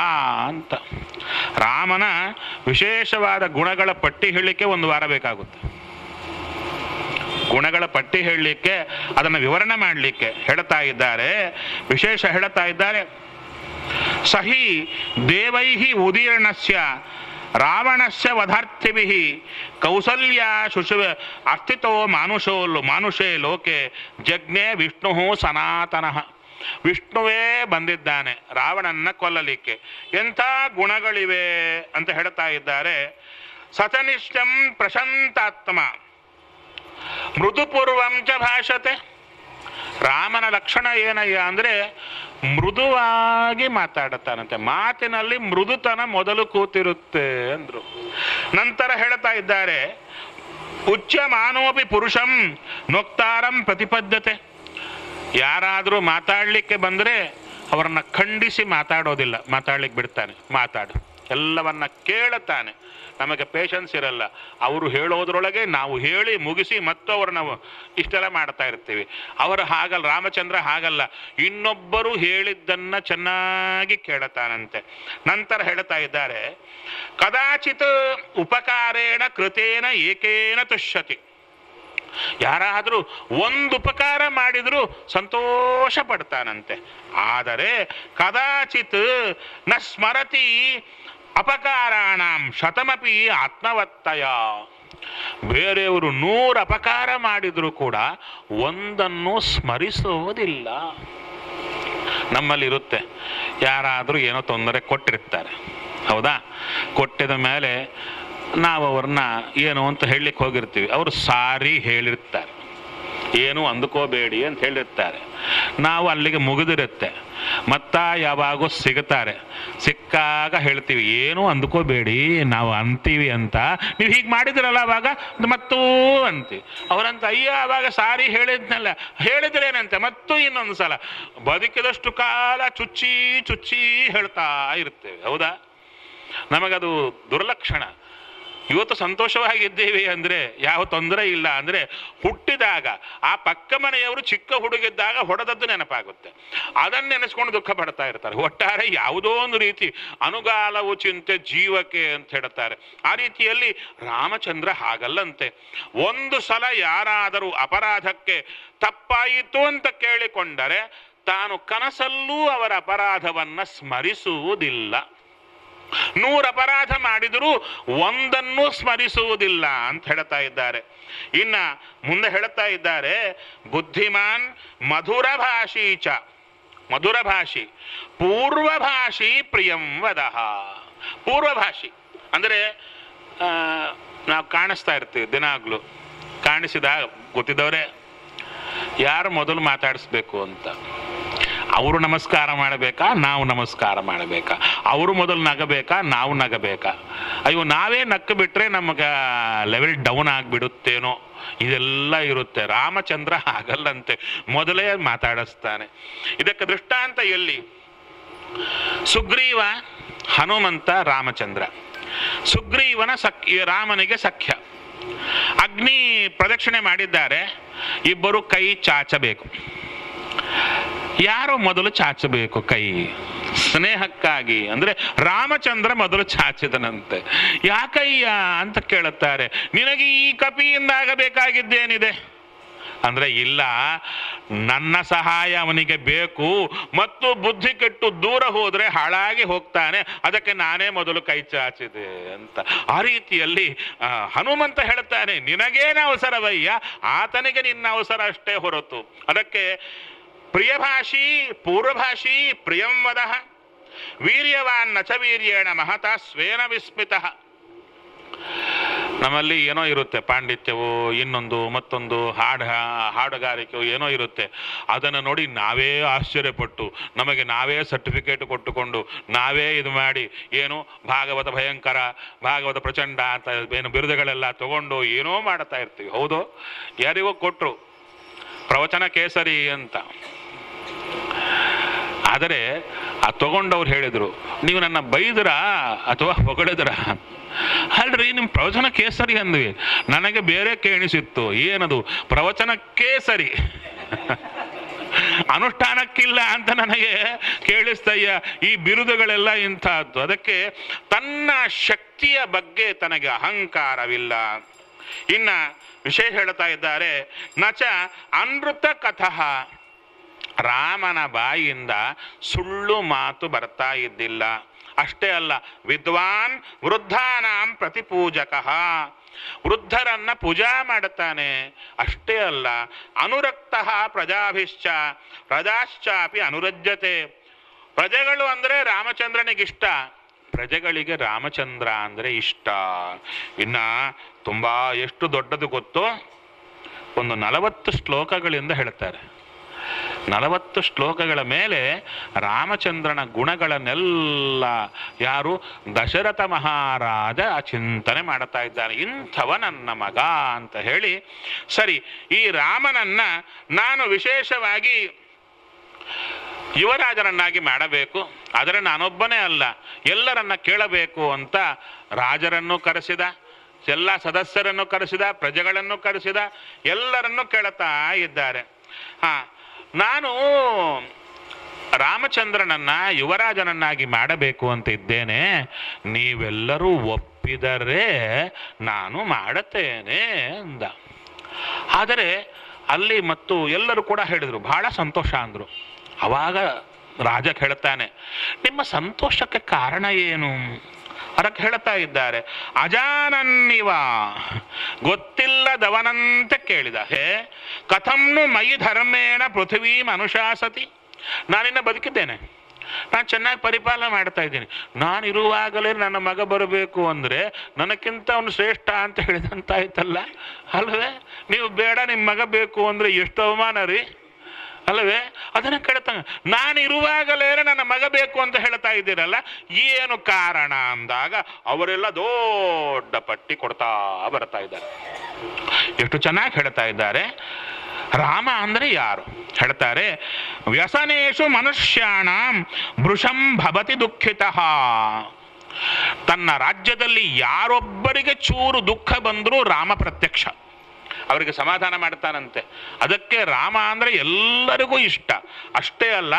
ಅಂತ. ರಾಮನ ವಿಶೇಷವಾದ ಗುಣಗಳ ಪಟ್ಟಿ ಹೇಳಲಿಕ್ಕೆ ಒಂದು ವಾರ ಬೇಕಾಗುತ್ತೆ. ಗುಣಗಳ ಪಟ್ಟಿ ಹೇಳಲಿಕ್ಕೆ, ಅದನ್ನು ವಿವರಣೆ ಮಾಡಲಿಕ್ಕೆ ಹೇಳ್ತಾ ಇದ್ದಾರೆ. ವಿಶೇಷ ಹೇಳ್ತಾ ಇದ್ದಾರೆ, ಸಹಿ ದೇವೈಹಿ ಉದೀರ್ಣಸ್ಯ ರಾವಣಸ್ಯ ವಧಾರ್ಥಿಭಿಃ ಕೌಸಲ್ಯ ಶುಶುವ ಅರ್ಥಿತೋ ಮಾನುಷೇ ಲೋಕೆ ಜಜ್ಞೆ ವಿಷ್ಣು ಸನಾತನಃ. ವಿಷ್ಣುವೇ ಬಂದಿದ್ದಾನೆ ರಾವಣನ್ನ ಕೊಲ್ಲಲಿಕ್ಕೆ. ಎಂಥ ಗುಣಗಳಿವೆ ಅಂತ ಹೇಳ್ತಾ ಇದ್ದಾರೆ. ಸತನಿಷ್ಠಂ ಪ್ರಶಾಂತಾತ್ಮ ಮೃದುಪೂರ್ವಂ ಚ ಭಾಷತೆ. ರಾಮನ ಲಕ್ಷಣ ಏನಯ್ಯ ಅಂದ್ರೆ ಮೃದುವಾಗಿ ಮಾತಾಡುತ್ತಾನಂತೆ. ಮಾತಿನಲ್ಲಿ ಮೃದುತನ ಮೊದಲು ಕೂತಿರುತ್ತೆ ಅಂದ್ರು. ನಂತರ ಹೇಳ್ತಾ ಇದ್ದಾರೆ, ಉಚ್ಚ ಮಾನೋಪಿ ಪುರುಷಂ ನೊಕ್ತಾರಂ ಪ್ರತಿಪದ್ಧತೆ. ಯಾರಾದರೂ ಮಾತಾಡಲಿಕ್ಕೆ ಬಂದರೆ ಅವರನ್ನು ಖಂಡಿಸಿ ಮಾತಾಡೋದಿಲ್ಲ, ಮಾತಾಡ್ಲಿಕ್ಕೆ ಬಿಡ್ತಾನೆ. ಮಾತಾಡು, ಎಲ್ಲವನ್ನ ಕೇಳುತ್ತಾನೆ. ನಮಗೆ ಪೇಷನ್ಸ್ ಇರಲ್ಲ, ಅವರು ಹೇಳೋದ್ರೊಳಗೆ ನಾವು ಹೇಳಿ ಮುಗಿಸಿ ಮತ್ತು ಅವರು ನಾವು ಇಷ್ಟೆಲ್ಲ ಮಾಡ್ತಾ ಇರ್ತೀವಿ. ಅವರು ಹಾಗಲ್ಲ, ರಾಮಚಂದ್ರ ಹಾಗಲ್ಲ, ಇನ್ನೊಬ್ಬರು ಹೇಳಿದ್ದನ್ನ ಚೆನ್ನಾಗಿ ಕೇಳುತ್ತಾನಂತೆ. ನಂತರ ಹೇಳ್ತಾ ಇದ್ದಾರೆ, ಕದಾಚಿತ್ ಉಪಕಾರೇಣ ಕೃತೇನ ಏಕೇನ ತುಷ್ಯತಿ. ಯಾರಾದರೂ ಒಂದು ಉಪಕಾರ ಮಾಡಿದರೂ ಸಂತೋಷ ಪಡ್ತಾನಂತೆ. ಆದರೆ ಕದಾಚಿತ್ ನ ಸ್ಮರತಿ ಅಪಕಾರಾಣಂ ಶತಮಪಿ ಆತ್ಮವತ್ತಯ. ಬೇರೆಯವರು 100 ಅಪಕಾರ ಮಾಡಿದರೂ ಕೂಡ ಒಂದನ್ನು ಸ್ಮರಿಸುವುದಿಲ್ಲ. ನಮ್ಮಲ್ಲಿರುತ್ತೆ, ಯಾರಾದರೂ ಏನೋ ತೊಂದರೆ ಕೊಟ್ಟಿರ್ತಾರೆ, ಹೌದಾ? ಕೊಟ್ಟಿದ ಮೇಲೆ ನಾವು ಅವ್ರನ್ನ ಏನು ಅಂತ ಹೇಳಲಿಕ್ಕೆ ಹೋಗಿರ್ತೀವಿ, ಅವರು ಸಾರಿ ಹೇಳಿರ್ತಾರೆ, ಏನು ಅಂದುಕೋಬೇಡಿ ಅಂತ ಹೇಳಿರ್ತಾರೆ. ನಾವು ಅಲ್ಲಿಗೆ ಮುಗಿದಿರುತ್ತೆ. ಮತ್ತ ಯಾವಾಗೂ ಸಿಗುತ್ತಾರೆ, ಸಿಕ್ಕಾಗ ಹೇಳ್ತೀವಿ ಏನು ಅಂದುಕೋಬೇಡಿ ನಾವು ಅಂತೀವಿ ಅಂತ, ನೀವು ಹೀಗೆ ಮಾಡಿದ್ರಲ್ಲ ಅವಾಗ ಮತ್ತೂ ಅಂತೀವಿ. ಅವರಂತ ಅಯ್ಯ ಅವಾಗ ಸಾರಿ ಹೇಳಿದ್ನಲ್ಲ, ಹೇಳಿದ್ರೇನಂತೆ ಮತ್ತೂ ಇನ್ನೊಂದು ಸಲ. ಬದುಕಿದಷ್ಟು ಕಾಲ ಚುಚ್ಚಿ ಚುಚ್ಚಿ ಹೇಳ್ತಾ ಇರ್ತೇವೆ, ಹೌದಾ? ನಮಗದು ದುರ್ಲಕ್ಷಣ. ಇವತ್ತು ಸಂತೋಷವಾಗಿದ್ದೀವಿ ಅಂದರೆ ಯಾವ ತೊಂದರೆ ಇಲ್ಲ ಅಂದರೆ, ಹುಟ್ಟಿದಾಗ ಆ ಪಕ್ಕ ಮನೆಯವರು ಚಿಕ್ಕ ಹುಡುಗಿದ್ದಾಗ ಹೊಡೆದದ್ದು ನೆನಪಾಗುತ್ತೆ, ಅದನ್ನು ನೆನೆಸ್ಕೊಂಡು ದುಃಖ ಪಡ್ತಾ ಇರ್ತಾರೆ. ಒಟ್ಟಾರೆ ಯಾವುದೋ ಒಂದು ರೀತಿ ಅನುಗಾಲವು ಚಿಂತೆ ಜೀವಕ್ಕೆ ಅಂತ ಹೇಳ್ತಾರೆ. ಆ ರೀತಿಯಲ್ಲಿ ರಾಮಚಂದ್ರ ಹಾಗಲ್ಲಂತೆ. ಒಂದು ಸಲ ಯಾರಾದರೂ ಅಪರಾಧಕ್ಕೆ ತಪ್ಪಾಯಿತು ಅಂತ ಕೇಳಿಕೊಂಡರೆ ತಾನು ಕನಸಲ್ಲೂ ಅವರ ಅಪರಾಧವನ್ನು ಸ್ಮರಿಸುವುದಿಲ್ಲ. 100 ಅಪರಾಧ ಮಾಡಿದರೂ ಒಂದನ್ನು ಸ್ಮರಿಸುವುದಿಲ್ಲ ಅಂತ ಹೇಳ್ತಾ ಇದ್ದಾರೆ. ಇನ್ನ ಮುಂದೆ ಹೇಳ್ತಾ ಇದ್ದಾರೆ, ಬುದ್ಧಿಮಾನ್ ಮಧುರಭಾಷಿ ಚ, ಮಧುರಭಾಷಿ ಪೂರ್ವಭಾಷಿ ಪ್ರಿಯಂ ವದಃ. ಪೂರ್ವಭಾಷಿ ಅಂದರೆ ನಾವು ಕಾಣಿಸ್ತಾ ಇರ್ತೀವಿ ದಿನಾಗ್ಲೂ, ಕಾಣಿಸಿದಾಗ ಗೊತ್ತಿದ್ದವರೇ ಯಾರು ಮೊದಲು ಮಾತಾಡಿಸ್ಬೇಕು ಅಂತ. ಅವರು ನಮಸ್ಕಾರ ಮಾಡಬೇಕಾ, ನಾವು ನಮಸ್ಕಾರ ಮಾಡಬೇಕಾ? ಅವರು ಮೊದಲು ನಗಬೇಕಾ, ನಾವು ನಗಬೇಕಾ? ಅಯ್ಯೋ ನಾವೇ ನಕ್ಕ ಬಿಟ್ರೆ ನಮಗೆ ಲೆವೆಲ್ ಡೌನ್ ಆಗಿಬಿಡುತ್ತೇನೋ, ಇದೆಲ್ಲ ಇರುತ್ತೆ. ರಾಮಚಂದ್ರ ಆಗಲ್ಲಂತೆ, ಮೊದಲೇ ಮಾತಾಡಿಸ್ತಾನೆ. ಇದಕ್ಕೆ ದೃಷ್ಟಾಂತ ಎಲ್ಲಿ? ಸುಗ್ರೀವ, ಹನುಮಂತ, ರಾಮಚಂದ್ರ. ಸುಗ್ರೀವನ ರಾಮನಿಗೆ ಸಖ್ಯ. ಅಗ್ನಿ ಪ್ರದಕ್ಷಿಣೆ ಮಾಡಿದ್ದಾರೆ, ಇಬ್ಬರು ಕೈ ಚಾಚಬೇಕು. ಯಾರೋ ಮೊದಲು ಚಾಚಬೇಕು ಕೈ, ಸ್ನೇಹಕ್ಕಾಗಿ. ಅಂದ್ರೆ ರಾಮಚಂದ್ರ ಮೊದಲು ಚಾಚಿದನಂತೆ. ಯಾಕಯ್ಯ ಅಂತ ಕೇಳುತ್ತಾರೆ. ನಿನಗೆ ಈ ಕಪಿಯಿಂದ ಆಗಬೇಕಾಗಿದ್ದೇನಿದೆ ಅಂದ್ರೆ, ಇಲ್ಲ ನನ್ನ ಸಹಾಯ ಅವನಿಗೆ ಬೇಕು, ಮತ್ತು ಬುದ್ಧಿ ಕೆಟ್ಟು ದೂರ ಹೋದ್ರೆ ಹಾಳಾಗಿ ಹೋಗ್ತಾನೆ, ಅದಕ್ಕೆ ನಾನೇ ಮೊದಲು ಕೈ ಚಾಚಿದೆ ಅಂತ. ಆ ರೀತಿಯಲ್ಲಿ ಹನುಮಂತ ಹೇಳ್ತಾನೆ, ನಿನಗೇನು ಅವಸರವಯ್ಯ, ಆತನಿಗೆ ನಿನ್ನ ಅವಸರ ಅಷ್ಟೇ ಹೊರತು. ಅದಕ್ಕೆ ಪ್ರಿಯಭಾಷಿ ಪೂರ್ವಭಾಷಿ ಪ್ರಿಯಂ ವದಃ, ವೀರ್ಯವಾನ್ ನಚ ವೀರ್ಯೇಣ ಮಹತಾ ಸ್ವೇನ ವಿಸ್ಮಿತಃ. ನಮ್ಮಲ್ಲಿ ಏನೋ ಇರುತ್ತೆ, ಪಾಂಡಿತ್ಯವೋ ಇನ್ನೊಂದು ಮತ್ತೊಂದು ಹಾಡುಗಾರಿಕೆಯೋ ಏನೋ ಇರುತ್ತೆ. ಅದನ್ನು ನೋಡಿ ನಾವೇ ಆಶ್ಚರ್ಯಪಟ್ಟು, ನಮಗೆ ನಾವೇ ಸರ್ಟಿಫಿಕೇಟ್ ಕೊಟ್ಟುಕೊಂಡು, ನಾವೇ ಇದು ಮಾಡಿ, ಏನು ಭಾಗವತ ಭಯಂಕರ, ಭಾಗವತ ಪ್ರಚಂಡ ಅಂತ ಏನು ಬಿರುದುಗಳೆಲ್ಲ ತಗೊಂಡು ಏನೋ ಮಾಡ್ತಾ ಇರ್ತೀವಿ. ಹೌದು, ಯಾರಿಗೋ ಕೊಟ್ಟರು ಪ್ರವಚನ ಕೇಸರಿ ಅಂತ. ಆದರೆ ಆ ತಗೊಂಡವ್ರು ಹೇಳಿದರು, ನೀವು ನನ್ನ ಬೈದ್ರಾ ಅಥವಾ ಹೊಗಳಿದ್ರಾ? ಅಲ್ರಿ, ನಿಮ್ಮ ಪ್ರವಚನ ಕೇಸರಿ ಅಂದ್ವಿ, ನನಗೆ ಬೇರೆ ಕೇಳಿಸಿತ್ತು. ಏನದು? ಪ್ರವಚನ ಕೇಸರಿ ಅನುಷ್ಠಾನಕ್ಕಿಲ್ಲ ಅಂತ ನನಗೆ ಕೇಳಿಸ್ತಯ್ಯ. ಈ ಬಿರುದುಗಳೆಲ್ಲ ಇಂಥದ್ದು. ಅದಕ್ಕೆ ತನ್ನ ಶಕ್ತಿಯ ಬಗ್ಗೆ ತನಗೆ ಅಹಂಕಾರವಿಲ್ಲ. ಇನ್ನ ವಿಶೇಷ ಹೇಳ್ತಾ ಇದ್ದಾರೆ, ನಚ ಅನೃತ ಕಥಃ, ರಾಮನ ಬಾಯಿಯಿಂದ ಸುಳ್ಳು ಮಾತು ಬರ್ತಾ ಇದ್ದಿಲ್ಲ. ಅಷ್ಟೇ ಅಲ್ಲ, ವಿದ್ವಾನ್ ವೃದ್ಧಾನಾಂ ಪ್ರತಿಪೂಜಕಃ, ವೃದ್ಧರನ್ನ ಪೂಜಾ ಮಾಡುತ್ತಾನೆ. ಅಷ್ಟೇ ಅಲ್ಲ, ಅನುರಕ್ತಃ ಪ್ರಜಾಭಿಶ್ಚ ಪ್ರಜಾಶ್ಚಾಪಿ ಅನುರಜ್ಯತೆ. ಪ್ರಜೆಗಳು ಅಂದರೆ ರಾಮಚಂದ್ರನಿಗಿಷ್ಟ, ಪ್ರಜೆಗಳಿಗೆ ರಾಮಚಂದ್ರ ಅಂದರೆ ಇಷ್ಟ. ಇನ್ನ ತುಂಬಾ ಎಷ್ಟು ದೊಡ್ಡದು ಗೊತ್ತೋ, ಒಂದು 40 ಶ್ಲೋಕಗಳಿಂದ ಹೇಳ್ತಾರೆ. 40 ಶ್ಲೋಕಗಳ ಮೇಲೆ ರಾಮಚಂದ್ರನ ಗುಣಗಳನ್ನೆಲ್ಲ ಯಾರು? ದಶರಥ ಮಹಾರಾಜ ಚಿಂತನೆ ಮಾಡುತ್ತಾ ಇದ್ದಾನೆ. ಇಂಥವ ನನ್ನ ಮಗ ಅಂತ ಹೇಳಿ, ಸರಿ ಈ ರಾಮನನ್ನ ನಾನು ವಿಶೇಷವಾಗಿ ಯುವರಾಜರನ್ನಾಗಿ ಮಾಡಬೇಕು, ಆದರೆ ನಾನೊಬ್ಬನೇ ಅಲ್ಲ, ಎಲ್ಲರನ್ನ ಕೇಳಬೇಕು ಅಂತ ರಾಜರನ್ನು ಕರೆಸಿದ, ಎಲ್ಲ ಸದಸ್ಯರನ್ನು ಕರೆಸಿದ, ಪ್ರಜೆಗಳನ್ನು ಕರೆಸಿದ, ಎಲ್ಲರನ್ನು ಕೇಳುತ್ತಾ ಇದ್ದಾರೆ. ನಾನು ರಾಮಚಂದ್ರನನ್ನ ಯುವರಾಜನನ್ನಾಗಿ ಮಾಡಬೇಕು ಅಂತ ಇದ್ದೇನೆ, ನೀವೆಲ್ಲರೂ ಒಪ್ಪಿದರೆ ನಾನು ಮಾಡುತ್ತೇನೆ ಅಂದ. ಆದರೆ ಅಲ್ಲಿ ಮತ್ತು ಎಲ್ಲರೂ ಕೂಡ ಹೇಳಿದರು, ಬಹಳ ಸಂತೋಷ ಅಂದರು. ಆವಾಗ ರಾಜ ಹೇಳ್ತಾನೆ, ನಿಮ್ಮ ಸಂತೋಷಕ್ಕೆ ಕಾರಣ ಏನು ಅದಕ್ಕೆ ಹೇಳ್ತಾ ಇದ್ದಾರೆ, ಅಜಾನನ್ನಿವ, ಗೊತ್ತಿಲ್ಲದವನಂತೆ ಕೇಳಿದ. ಕಥಂನು ಮಯಿ ಧರ್ಮೇಣ ಪೃಥ್ವೀಂ ಅನುಶಾಸತಿ, ನಾನಿನ್ನ ಬದುಕಿದ್ದೇನೆ, ನಾನು ಚೆನ್ನಾಗಿ ಪರಿಪಾಲನೆ ಮಾಡ್ತಾ ಇದ್ದೀನಿ, ನಾನಿರುವಾಗಲೇ ನನ್ನ ಮಗ ಬರಬೇಕು ಅಂದರೆ ನನಕ್ಕಿಂತ ಅವನು ಶ್ರೇಷ್ಠ ಅಂತ ಹೇಳಿದಂತಾಯ್ತಲ್ಲ ಅಲ್ವೇ? ನೀವು ಬೇಡ, ನಿಮ್ಮ ಮಗ ಬೇಕು ಅಂದರೆ ಎಷ್ಟು ಅವಮಾನ ರೀ ಅಲ್ಲವೇ? ಅದನ್ನು ಕೇಳ್ತಾನೆ, ನಾನಿರುವಾಗಲೇ ನನ್ನ ಮಗ ಬೇಕು ಅಂತ ಹೇಳ್ತಾ ಇದ್ದೀರಲ್ಲ, ಏನು ಕಾರಣ ಅಂದಾಗ ಅವರೆಲ್ಲ ದೊಡ್ಡ ಪಟ್ಟಿ ಕೊಡ್ತಾ ಬರ್ತಾ ಇದ್ದಾರೆ. ಎಷ್ಟು ಚೆನ್ನಾಗಿ ಹೇಳ್ತಾ ಇದ್ದಾರೆ. ರಾಮ ಅಂದರೆ ಯಾರು ಹೇಳ್ತಾರೆ, ವ್ಯಸನೇಶು ಮನುಷ್ಯಾಣ ಭೃಶಂ ಭವತಿ ದುಃಖಿತಃ. ತನ್ನ ರಾಜ್ಯದಲ್ಲಿ ಯಾರೊಬ್ಬರಿಗೆ ಚೂರು ದುಃಖ ಬಂದರೂ ರಾಮ ಪ್ರತ್ಯಕ್ಷ, ಅವರಿಗೆ ಸಮಾಧಾನ ಮಾಡ್ತಾನಂತೆ. ಅದಕ್ಕೆ ರಾಮ ಅಂದರೆ ಎಲ್ಲರಿಗೂ ಇಷ್ಟ. ಅಷ್ಟೇ ಅಲ್ಲ,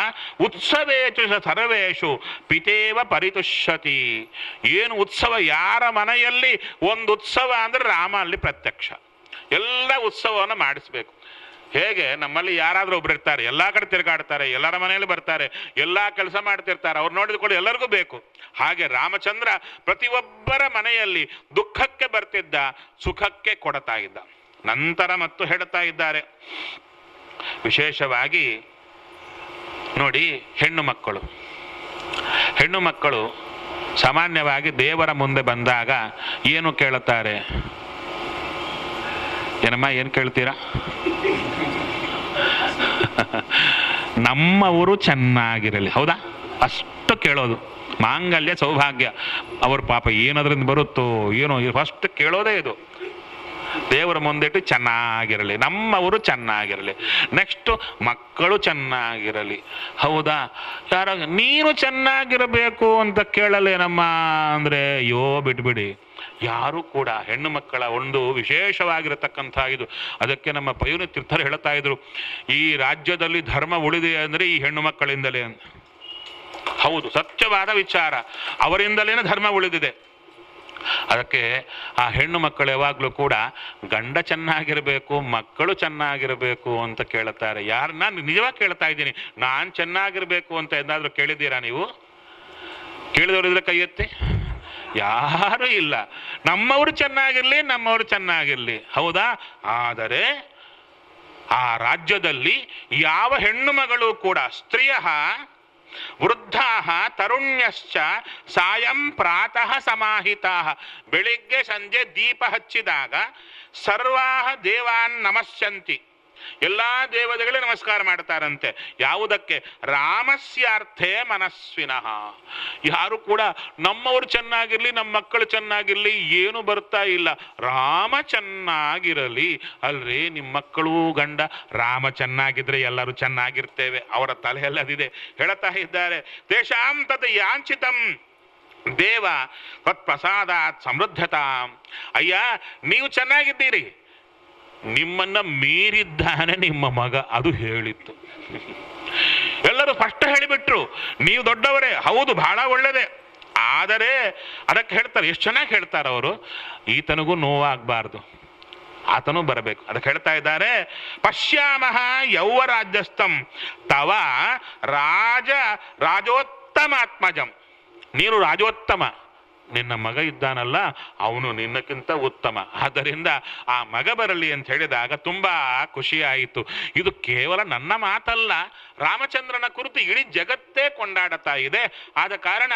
ಉತ್ಸವೇಚು ಸರ್ವೇಶು ಪಿತೇವ ಪರಿತುಷ್ಯತಿ. ಏನು ಉತ್ಸವ, ಯಾರ ಮನೆಯಲ್ಲಿ ಒಂದು ಉತ್ಸವ ಅಂದರೆ ರಾಮ ಅಲ್ಲಿ ಪ್ರತ್ಯಕ್ಷ. ಎಲ್ಲ ಉತ್ಸವವನ್ನು ಮಾಡಿಸ್ಬೇಕು. ಹೇಗೆ ನಮ್ಮಲ್ಲಿ ಯಾರಾದರೂ ಒಬ್ರು ಇರ್ತಾರೆ, ಎಲ್ಲ ಕಡೆ ತಿರುಗಾಡ್ತಾರೆ, ಎಲ್ಲರ ಮನೆಯಲ್ಲಿ ಬರ್ತಾರೆ, ಎಲ್ಲ ಕೆಲಸ ಮಾಡ್ತಿರ್ತಾರೆ, ಅವ್ರು ನೋಡಿದ್ಕೊಳ್ಳಿ ಎಲ್ಲರಿಗೂ ಬೇಕು. ಹಾಗೆ ರಾಮಚಂದ್ರ ಪ್ರತಿಯೊಬ್ಬರ ಮನೆಯಲ್ಲಿ ದುಃಖಕ್ಕೆ ಬರ್ತಿದ್ದ, ಸುಖಕ್ಕೆ ಕೊಡ್ತಾ ಇದ್ದ. ನಂತರ ಮತ್ತು ಹೇಳ್ತಾ ಇದ್ದಾರೆ, ವಿಶೇಷವಾಗಿ ನೋಡಿ, ಹೆಣ್ಣು ಮಕ್ಕಳು ಸಾಮಾನ್ಯವಾಗಿ ದೇವರ ಮುಂದೆ ಬಂದಾಗ ಏನು ಕೇಳುತ್ತಾರೆ? ಏನಮ್ಮ ಏನು ಕೇಳ್ತೀರಾ? ನಮ್ಮವರು ಚೆನ್ನಾಗಿರಲಿ, ಹೌದಾ? ಅಷ್ಟು ಕೇಳೋದು. ಮಾಂಗಲ್ಯ ಸೌಭಾಗ್ಯ, ಅವ್ರ ಪಾಪ ಏನದ್ರಿಂದ ಬರುತ್ತೋ ಏನೋ, ಫಸ್ಟ್ ಕೇಳೋದೇ ಇದು. ದೇವರ ಮುಂದಿಟ್ಟು ಚೆನ್ನಾಗಿರಲಿ, ನಮ್ಮವರು ಚೆನ್ನಾಗಿರಲಿ, ನೆಕ್ಸ್ಟು ಮಕ್ಕಳು ಚೆನ್ನಾಗಿರಲಿ. ಹೌದಾ? ಯಾರ ನೀನು ಚೆನ್ನಾಗಿರಬೇಕು ಅಂತ ಕೇಳಲೇನಮ್ಮ ಅಂದರೆ, ಅಯ್ಯೋ ಬಿಟ್ಬಿಡಿ. ಯಾರು ಕೂಡ ಹೆಣ್ಣು ಮಕ್ಕಳ ಒಂದು ವಿಶೇಷವಾಗಿರತಕ್ಕಂಥ ಇದು. ಅದಕ್ಕೆ ನಮ್ಮ ಪಯುನಿ ತೀರ್ಥರು ಹೇಳ್ತಾ ಇದ್ರು, ಈ ರಾಜ್ಯದಲ್ಲಿ ಧರ್ಮ ಉಳಿದೆ ಅಂದರೆ ಈ ಹೆಣ್ಣು ಮಕ್ಕಳಿಂದಲೇ ಅಂತ. ಹೌದು, ಸತ್ಯವಾದ ವಿಚಾರ. ಅವರಿಂದಲೇ ಧರ್ಮ ಉಳಿದಿದೆ. ಅದಕ್ಕೆ ಆ ಹೆಣ್ಣು ಮಕ್ಕಳು ಯಾವಾಗಲೂ ಕೂಡ ಗಂಡ ಚೆನ್ನಾಗಿರಬೇಕು, ಮಕ್ಕಳು ಚೆನ್ನಾಗಿರಬೇಕು ಅಂತ ಕೇಳುತ್ತಾರೆ. ಯಾರು? ನಾನು ನಿಜವಾಗಿ ಕೇಳ್ತಾ ಇದ್ದೀನಿ, ನಾನು ಚೆನ್ನಾಗಿರಬೇಕು ಅಂತ ಏನಾದರೂ ಕೇಳಿದ್ದೀರಾ ನೀವು? ಕೇಳಿದವರಿದ್ರೆ ಕೈ ಎತ್ತಿ. ಯಾರೂ ಇಲ್ಲ. ನಮ್ಮವರು ಚೆನ್ನಾಗಿರಲಿ. ಹೌದಾ? ಆದರೆ ಆ ರಾಜ್ಯದಲ್ಲಿ ಯಾವ ಹೆಣ್ಣು ಮಗಳು ಕೂಡ ಸ್ತ್ರೀಯ ವೃದ್ಧಾ ತರುಣ್ಯಶ್ಚ ಸಾಯಂ ಪ್ರಾತಃ ಸಮಾಹಿತಾ, ಬೆಳಿಗ್ಗೆ ಸಂಜೆ ದೀಪ ಹಚ್ಚಿದಾಗ ಸರ್ವಾ ದೇವಾನ್ ನಮಸ್ಯಂತಿ, ಎಲ್ಲ ದೇವತೆಗಳೇ ನಮಸ್ಕಾರ ಮಾಡ್ತಾರಂತೆ. ಯಾವುದಕ್ಕೆ? ರಾಮಸ್ಯಾರ್ಥೇ ಮನಸ್ವಿನಃ. ಯಾರು ಕೂಡ ನಮ್ಮವರು ಚೆನ್ನಾಗಿರ್ಲಿ, ನಮ್ಮ ಮಕ್ಕಳು ಚೆನ್ನಾಗಿರ್ಲಿ ಏನು ಬರ್ತಾ ಇಲ್ಲ, ರಾಮ ಚೆನ್ನಾಗಿರಲಿ. ಅಲ್ರಿ, ನಿಮ್ಮ ಮಕ್ಕಳು ಗಂಡ ರಾಮ ಚೆನ್ನಾಗಿದ್ರೆ ಎಲ್ಲರೂ ಚೆನ್ನಾಗಿರ್ತೇವೆ. ಅವರ ತಲೆಯಲ್ಲಿ ಅದಿದೆ. ಹೇಳ್ತಾ ಇದ್ದಾರೆ, ತೇಷಾಂ ತತ್ ಯಾಂಚಿತಂ ದೇವ ತತ್ ಪ್ರಸಾದಾತ್ ಸಮೃದ್ಧತಾ. ಅಯ್ಯ, ನೀವು ಚೆನ್ನಾಗಿದ್ದೀರಿ, ನಿಮ್ಮನ್ನ ಮೀರಿದ್ದಾನೆ ನಿಮ್ಮ ಮಗ, ಅದು ಹೇಳಿತ್ತು. ಎಲ್ಲರೂ ಸ್ಪಷ್ಟ ಹೇಳಿಬಿಟ್ರು, ನೀವು ದೊಡ್ಡವರೇ, ಹೌದು ಬಹಳ ಒಳ್ಳೆಯದೇ. ಆದರೆ ಅದಕ್ಕೆ ಹೇಳ್ತಾರೆ, ಎಷ್ಟು ಚೆನ್ನಾಗಿ ಹೇಳ್ತಾರೆ ಅವರು, ಈತನಿಗೂ ನೋವಾಗಬಾರ್ದು, ಆತನೂ ಬರಬೇಕು. ಅದಕ್ಕೆ ಹೇಳ್ತಾ ಇದ್ದಾರೆ, ಪಶ್ಯಾಮಹ ಯೌವರಾಜ್ಯಸ್ಥಂ ತವ ರಾಜೋತ್ತಮಾತ್ಮಜಂ. ನೀನು ರಾಜೋತ್ತಮ, ನಿನ್ನ ಮಗ ಇದ್ದಾನಲ್ಲ ಅವನು ನಿನ್ನಕ್ಕಿಂತ ಉತ್ತಮ. ಆದ್ದರಿಂದ ಆ ಮಗ ಬರಲಿ ಅಂತ ಹೇಳಿದಾಗ ತುಂಬ ಖುಷಿಯಾಯಿತು. ಇದು ಕೇವಲ ನನ್ನ ಮಾತಲ್ಲ, ರಾಮಚಂದ್ರನ ಕುರಿತು ಇಡೀ ಜಗತ್ತೇ ಕೊಂಡಾಡುತ್ತಾ ಇದೆ. ಆದ ಕಾರಣ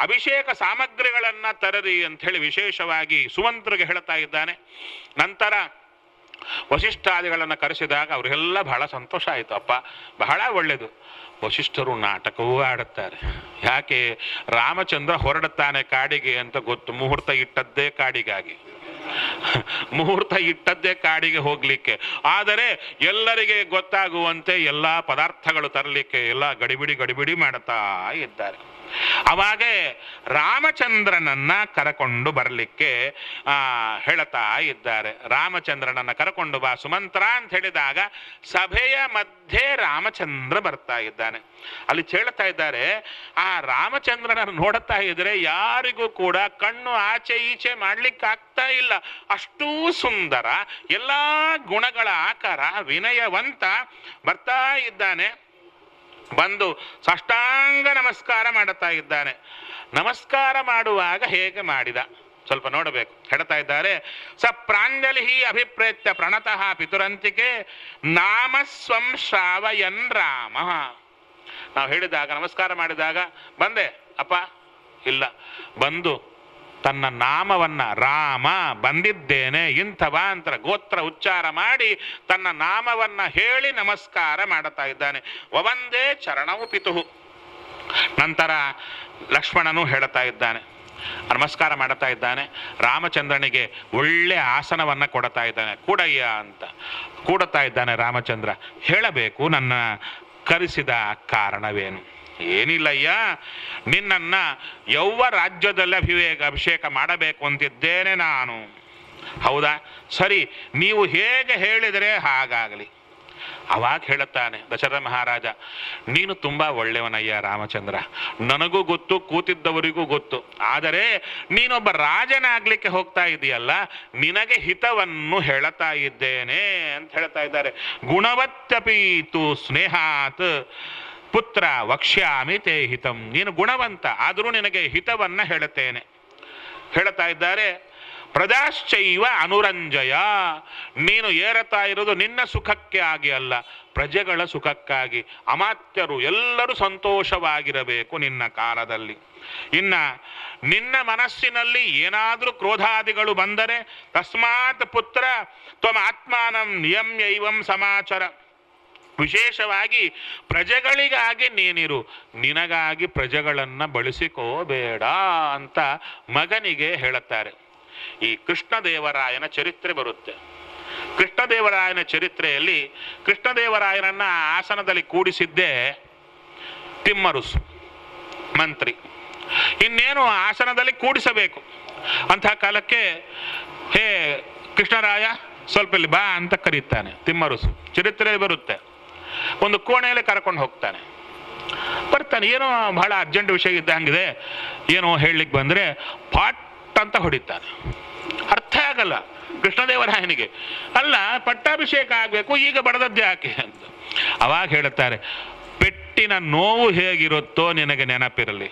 ಅಭಿಷೇಕ ಸಾಮಗ್ರಿಗಳನ್ನು ತರರಿ ಅಂತ ಹೇಳಿ ವಿಶೇಷವಾಗಿ ಸುಮಂತ್ರಿಗೆ ಹೇಳ್ತಾ ಇದ್ದಾನೆ. ನಂತರ ವಸಿಷ್ಠಾದಿಗಳನ್ನು ಕರೆಸಿದಾಗ ಅವರಿಗೆಲ್ಲ ಬಹಳ ಸಂತೋಷ ಆಯಿತು. ಅಪ್ಪ ಬಹಳ ಒಳ್ಳೆಯದು. ವಸಿಷ್ಠರು ನಾಟಕವೂ ಆಡುತ್ತಾರೆ. ಯಾಕೆ? ರಾಮಚಂದ್ರ ಹೊರಡುತ್ತಾನೆ ಕಾಡಿಗೆ ಅಂತ ಗೊತ್ತು. ಮುಹೂರ್ತ ಇಟ್ಟದ್ದೇ ಕಾಡಿಗಾಗಿ, ಮುಹೂರ್ತ ಇಟ್ಟದ್ದೇ ಕಾಡಿಗೆ ಹೋಗ್ಲಿಕ್ಕೆ. ಆದರೆ ಎಲ್ಲರಿಗೆ ಗೊತ್ತಾಗುವಂತೆ ಎಲ್ಲ ಪದಾರ್ಥಗಳು ತರಲಿಕ್ಕೆ ಎಲ್ಲ ಗಡಿಬಿಡಿ ಮಾಡುತ್ತಾ ಇದ್ದಾರೆ. ಅವಾಗೇ ರಾಮಚಂದ್ರನನ್ನ ಕರಕೊಂಡು ಬರಲಿಕ್ಕೆ ಹೇಳ್ತಾ ಇದ್ದಾರೆ. ರಾಮಚಂದ್ರನನ್ನ ಕರಕೊಂಡು ಬಾ ಸುಮಂತ್ರ ಅಂತ ಹೇಳಿದಾಗ ಸಭೆಯ ಮಧ್ಯೆ ರಾಮಚಂದ್ರ ಬರ್ತಾ ಇದ್ದಾನೆ. ಅಲ್ಲಿ ಹೇಳ್ತಾ ಇದ್ದಾರೆ, ಆ ರಾಮಚಂದ್ರನನ್ನು ನೋಡುತ್ತಾ ಇದ್ರೆ ಯಾರಿಗೂ ಕೂಡ ಕಣ್ಣು ಆಚೆ ಈಚೆ ಮಾಡ್ಲಿಕ್ಕೆ ಆಗ್ತಾ ಇಲ್ಲ. ಅಷ್ಟೂ ಸುಂದರ, ಎಲ್ಲಾ ಗುಣಗಳ ಆಕಾರ, ವಿನಯವಂತ ಬರ್ತಾ ಇದ್ದಾನೆ. ಬಂದು ಸಾಷ್ಟಾಂಗ ನಮಸ್ಕಾರ ಮಾಡುತ್ತಾ ಇದ್ದಾನೆ. ನಮಸ್ಕಾರ ಮಾಡುವಾಗ ಹೇಗೆ ಮಾಡಿದ ಸ್ವಲ್ಪ ನೋಡಬೇಕು. ಹೇಳ್ತಾ ಇದ್ದಾರೆ, ಸ ಪ್ರಾಂಜಲಿ ಅಭಿಪ್ರೇತ್ಯ ಪ್ರಣತಃ ಪಿತುರಂತಿಕೆ ನಾಮ ಸ್ವಂ ಶ್ರಾವಯನ್ ರಾಮ. ನಾವು ಹೇಳಿದಾಗ ನಮಸ್ಕಾರ ಮಾಡಿದಾಗ ಬಂದೆ ಅಪ್ಪ ಇಲ್ಲ, ಬಂದು ತನ್ನ ನಾಮವನ್ನ ರಾಮ ಬಂದಿದ್ದೇನೆ ಇಂಥವ ಅಂತ ಗೋತ್ರ ಉಚ್ಚಾರ ಮಾಡಿ ತನ್ನ ನಾಮವನ್ನ ಹೇಳಿ ನಮಸ್ಕಾರ ಮಾಡುತ್ತಾ ಇದ್ದಾನೆ. ವವಂದೇ ಚರಣವು ಪಿತುಹು. ನಂತರ ಲಕ್ಷ್ಮಣನು ಹೇಳುತ್ತಾ ಇದ್ದಾನೆ, ನಮಸ್ಕಾರ ಮಾಡುತ್ತಾ ಇದ್ದಾನೆ. ರಾಮಚಂದ್ರನಿಗೆ ಒಳ್ಳೆ ಆಸನವನ್ನ ಕೊಡ್ತಾ ಇದ್ದಾನೆ. ಕೂಡಯ್ಯ ಅಂತ ಕೂಡುತ್ತಾ ಇದ್ದಾನೆ ರಾಮಚಂದ್ರ. ಹೇಳಬೇಕು, ನನ್ನ ಕರೆಸಿದ ಕಾರಣವೇನು? ಏನಿಲ್ಲಯ್ಯ, ನಿನ್ನನ್ನ ಯೌವ ರಾಜ್ಯದಲ್ಲಿ ಅಭಿಷೇಕ ಮಾಡಬೇಕು ಅಂತಿದ್ದೇನೆ ನಾನು. ಹೌದಾ, ಸರಿ, ನೀವು ಹೇಗೆ ಹೇಳಿದರೆ ಹಾಗಾಗಲಿ. ಅವಾಗ ಹೇಳುತ್ತಾನೆ ದಶರಥ ಮಹಾರಾಜ, ನೀನು ತುಂಬಾ ಒಳ್ಳೆಯವನಯ್ಯ ರಾಮಚಂದ್ರ, ನನಗೂ ಗೊತ್ತು, ಕೂತಿದ್ದವರಿಗೂ ಗೊತ್ತು. ಆದರೆ ನೀನೊಬ್ಬ ರಾಜನಾಗ್ಲಿಕ್ಕೆ ಹೋಗ್ತಾ ಇದೆಯಲ್ಲ, ನಿನಗೆ ಹಿತವನ್ನು ಹೇಳುತ್ತಾ ಇದ್ದೇನೆ ಅಂತ ಹೇಳ್ತಾ ಇದ್ದಾರೆ. ಗುಣವತ್ಯಪೀತು ಸ್ನೇಹಾತ್ ಪುತ್ರ ವಕ್ಷ್ಯಾಮಿ ತೇ ಹಿತಂ. ನೀನು ಗುಣವಂತ, ಆದರೂ ನಿನಗೆ ಹಿತವನ್ನ ಹೇಳುತ್ತೇನೆ. ಹೇಳುತ್ತಾ ಇದ್ದಾರೆ, ಪ್ರಜಾಶ್ಚೈವ ಅನುರಂಜಯ. ನೀನು ಏರುತ್ತಾ ಇರೋದು ನಿನ್ನ ಸುಖಕ್ಕೆ ಆಗಿ ಅಲ್ಲ, ಪ್ರಜೆಗಳ ಸುಖಕ್ಕಾಗಿ. ಅಮಾತ್ಯರು ಎಲ್ಲರೂ ಸಂತೋಷವಾಗಿರಬೇಕು ನಿನ್ನ ಕಾಲದಲ್ಲಿ. ಇನ್ನ ನಿನ್ನ ಮನಸ್ಸಿನಲ್ಲಿ ಏನಾದರೂ ಕ್ರೋಧಾದಿಗಳು ಬಂದರೆ ತಸ್ಮಾತ್ ಪುತ್ರ ತ್ವಮ ಆತ್ಮಾನಂ ನಿಯಮ್ಯೈವಂ ಸಮಾಚರ. ವಿಶೇಷವಾಗಿ ಪ್ರಜೆಗಳಿಗಾಗಿ ನೀನಿರು, ನಿನಗಾಗಿ ಪ್ರಜೆಗಳನ್ನು ಬಳಸಿಕೋಬೇಡ ಅಂತ ಮಗನಿಗೆ ಹೇಳುತ್ತಾರೆ. ಈ ಕೃಷ್ಣದೇವರಾಯನ ಚರಿತ್ರೆ ಬರುತ್ತೆ. ಕೃಷ್ಣದೇವರಾಯನ ಚರಿತ್ರೆಯಲ್ಲಿ ಕೃಷ್ಣದೇವರಾಯನನ್ನ ಆಸನದಲ್ಲಿ ಕೂಡಿಸಿದ್ದೇ ತಿಮ್ಮರುಸು ಮಂತ್ರಿ. ಇನ್ನೇನು ಆಸನದಲ್ಲಿ ಕೂಡಿಸಬೇಕು ಅಂಥ ಕಾಲಕ್ಕೆ, ಹೇ ಕೃಷ್ಣರಾಯ ಸ್ವಲ್ಪ ಇಲ್ಲಿ ಬಾ ಅಂತ ಕರೀತಾನೆ ತಿಮ್ಮರುಸು. ಚರಿತ್ರೆಯಲ್ಲಿ ಬರುತ್ತೆ. ಒಂದು ಕೋಣೆಯಲ್ಲಿ ಕರ್ಕೊಂಡು ಹೋಗ್ತಾನೆ. ಬರ್ತಾನೆ, ಏನೋ ಬಹಳ ಅರ್ಜೆಂಟ್ ವಿಷಯ ಇದ್ದಂಗಿದೆ, ಏನೋ ಹೇಳಲಿಕ್ಕೆ ಬಂದರೆ ಪಾಟ್ ಅಂತ ಹೊಡಿತಾನೆ. ಅರ್ಥ ಆಗಲ್ಲ ಕೃಷ್ಣದೇವರಾಯನಿಗೆ. ಅಲ್ಲ, ಪಟ್ಟಾಭಿಷೇಕ ಆಗಬೇಕು, ಈಗ ಬಡದದ್ದೇ ಯಾಕೆ ಅಂತ. ಅವಾಗ ಹೇಳುತ್ತಾರೆ, ಪೆಟ್ಟಿನ ನೋವು ಹೇಗಿರುತ್ತೋ ನಿನಗೆ ನೆನಪಿರಲಿ.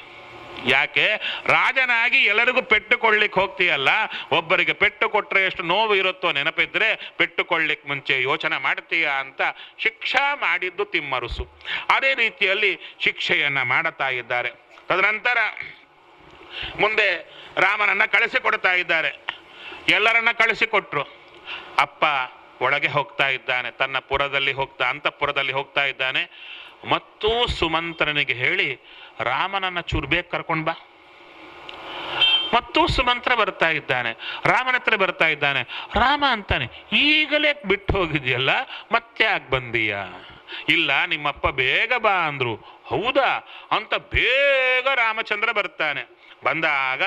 ಯಾಕೆ ರಾಜನಾಗಿ ಎಲ್ಲರಿಗೂ ಪೆಟ್ಟು ಕೊಡ್ಲಿಕ್ಕೆ ಹೋಗ್ತೀಯಲ್ಲ, ಒಬ್ಬರಿಗೆ ಪೆಟ್ಟು ಕೊಟ್ಟರೆ ಎಷ್ಟು ನೋವು ಇರುತ್ತೋ ನೆನಪಿದ್ರೆ ಪೆಟ್ಟು ಕೊಡ್ಲಿಕ್ಕೆ ಮುಂಚೆ ಯೋಚನೆ ಮಾಡ್ತೀಯ ಅಂತ ಶಿಕ್ಷಾ ಮಾಡಿದ್ದು ತಿಮ್ಮರುಸು. ಅದೇ ರೀತಿಯಲ್ಲಿ ಶಿಕ್ಷೆಯನ್ನ ಮಾಡುತ್ತಾ ಇದ್ದಾರೆ. ತದನಂತರ ಮುಂದೆ ರಾಮನನ್ನ ಕಳಿಸಿಕೊಡ್ತಾ ಇದ್ದಾರೆ. ಎಲ್ಲರನ್ನ ಕಳಿಸಿಕೊಟ್ರು. ಅಪ್ಪ ಒಳಗೆ ಹೋಗ್ತಾ ಇದ್ದಾನೆ, ತನ್ನ ಪುರದಲ್ಲಿ ಅಂತಃಪುರದಲ್ಲಿ ಹೋಗ್ತಾ ಇದ್ದಾನೆ. ಮತ್ತು ಸುಮಂತ್ರನಿಗೆ ಹೇಳಿ ರಾಮನನ್ನ ಚೂರ್ಬೇಕ್ ಕರ್ಕೊಂಡ್ ಬಾ. ಮತ್ತು ಸುಮಂತ್ರ ಬರ್ತಾ ಇದ್ದಾನೆ, ರಾಮನ ಹತ್ರ ಬರ್ತಾ ಇದ್ದಾನೆ. ರಾಮ ಅಂತಾನೆ, ಈಗಲೇ ಬಿಟ್ಟು ಹೋಗಿದ್ಯಲ್ಲ, ಮತ್ತೆ ಯಾಕೆ ಬಂದೀಯ? ಇಲ್ಲ, ನಿಮ್ಮಪ್ಪ ಬೇಗ ಬಾ ಅಂದ್ರು. ಹೌದಾ ಅಂತ ಬೇಗ ರಾಮಚಂದ್ರ ಬರ್ತಾನೆ. ಬಂದಾಗ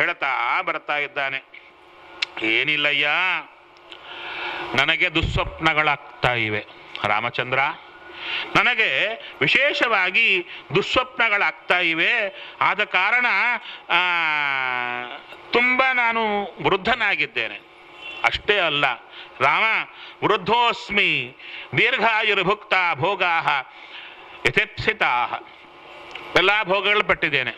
ಹೇಳ್ತಾ ಬರ್ತಾ ಇದ್ದಾನೆ, ಏನಿಲ್ಲಯ್ಯ, ನನಗೆ ದುಸ್ವಪ್ನಗಳಾಗ್ತಾ ಇವೆ ರಾಮಚಂದ್ರ, ನನಗೆ ವಿಶೇಷವಾಗಿ ದುಸ್ವಪ್ನಗಳಾಗ್ತಾ ಇವೆ. ಆದ ಕಾರಣ ತುಂಬ ನಾನು ವೃದ್ಧನಾಗಿದ್ದೇನೆ. ಅಷ್ಟೇ ಅಲ್ಲ ರಾಮ, ವೃದ್ಧೋಸ್ಮಿ, ದೀರ್ಘಾಯುರ್ಭುಕ್ತ ಭೋಗಾ ಯಥೇಪ್ಸಿತಾ. ಎಲ್ಲ ಭೋಗಗಳು ಪಟ್ಟಿದ್ದೇನೆ.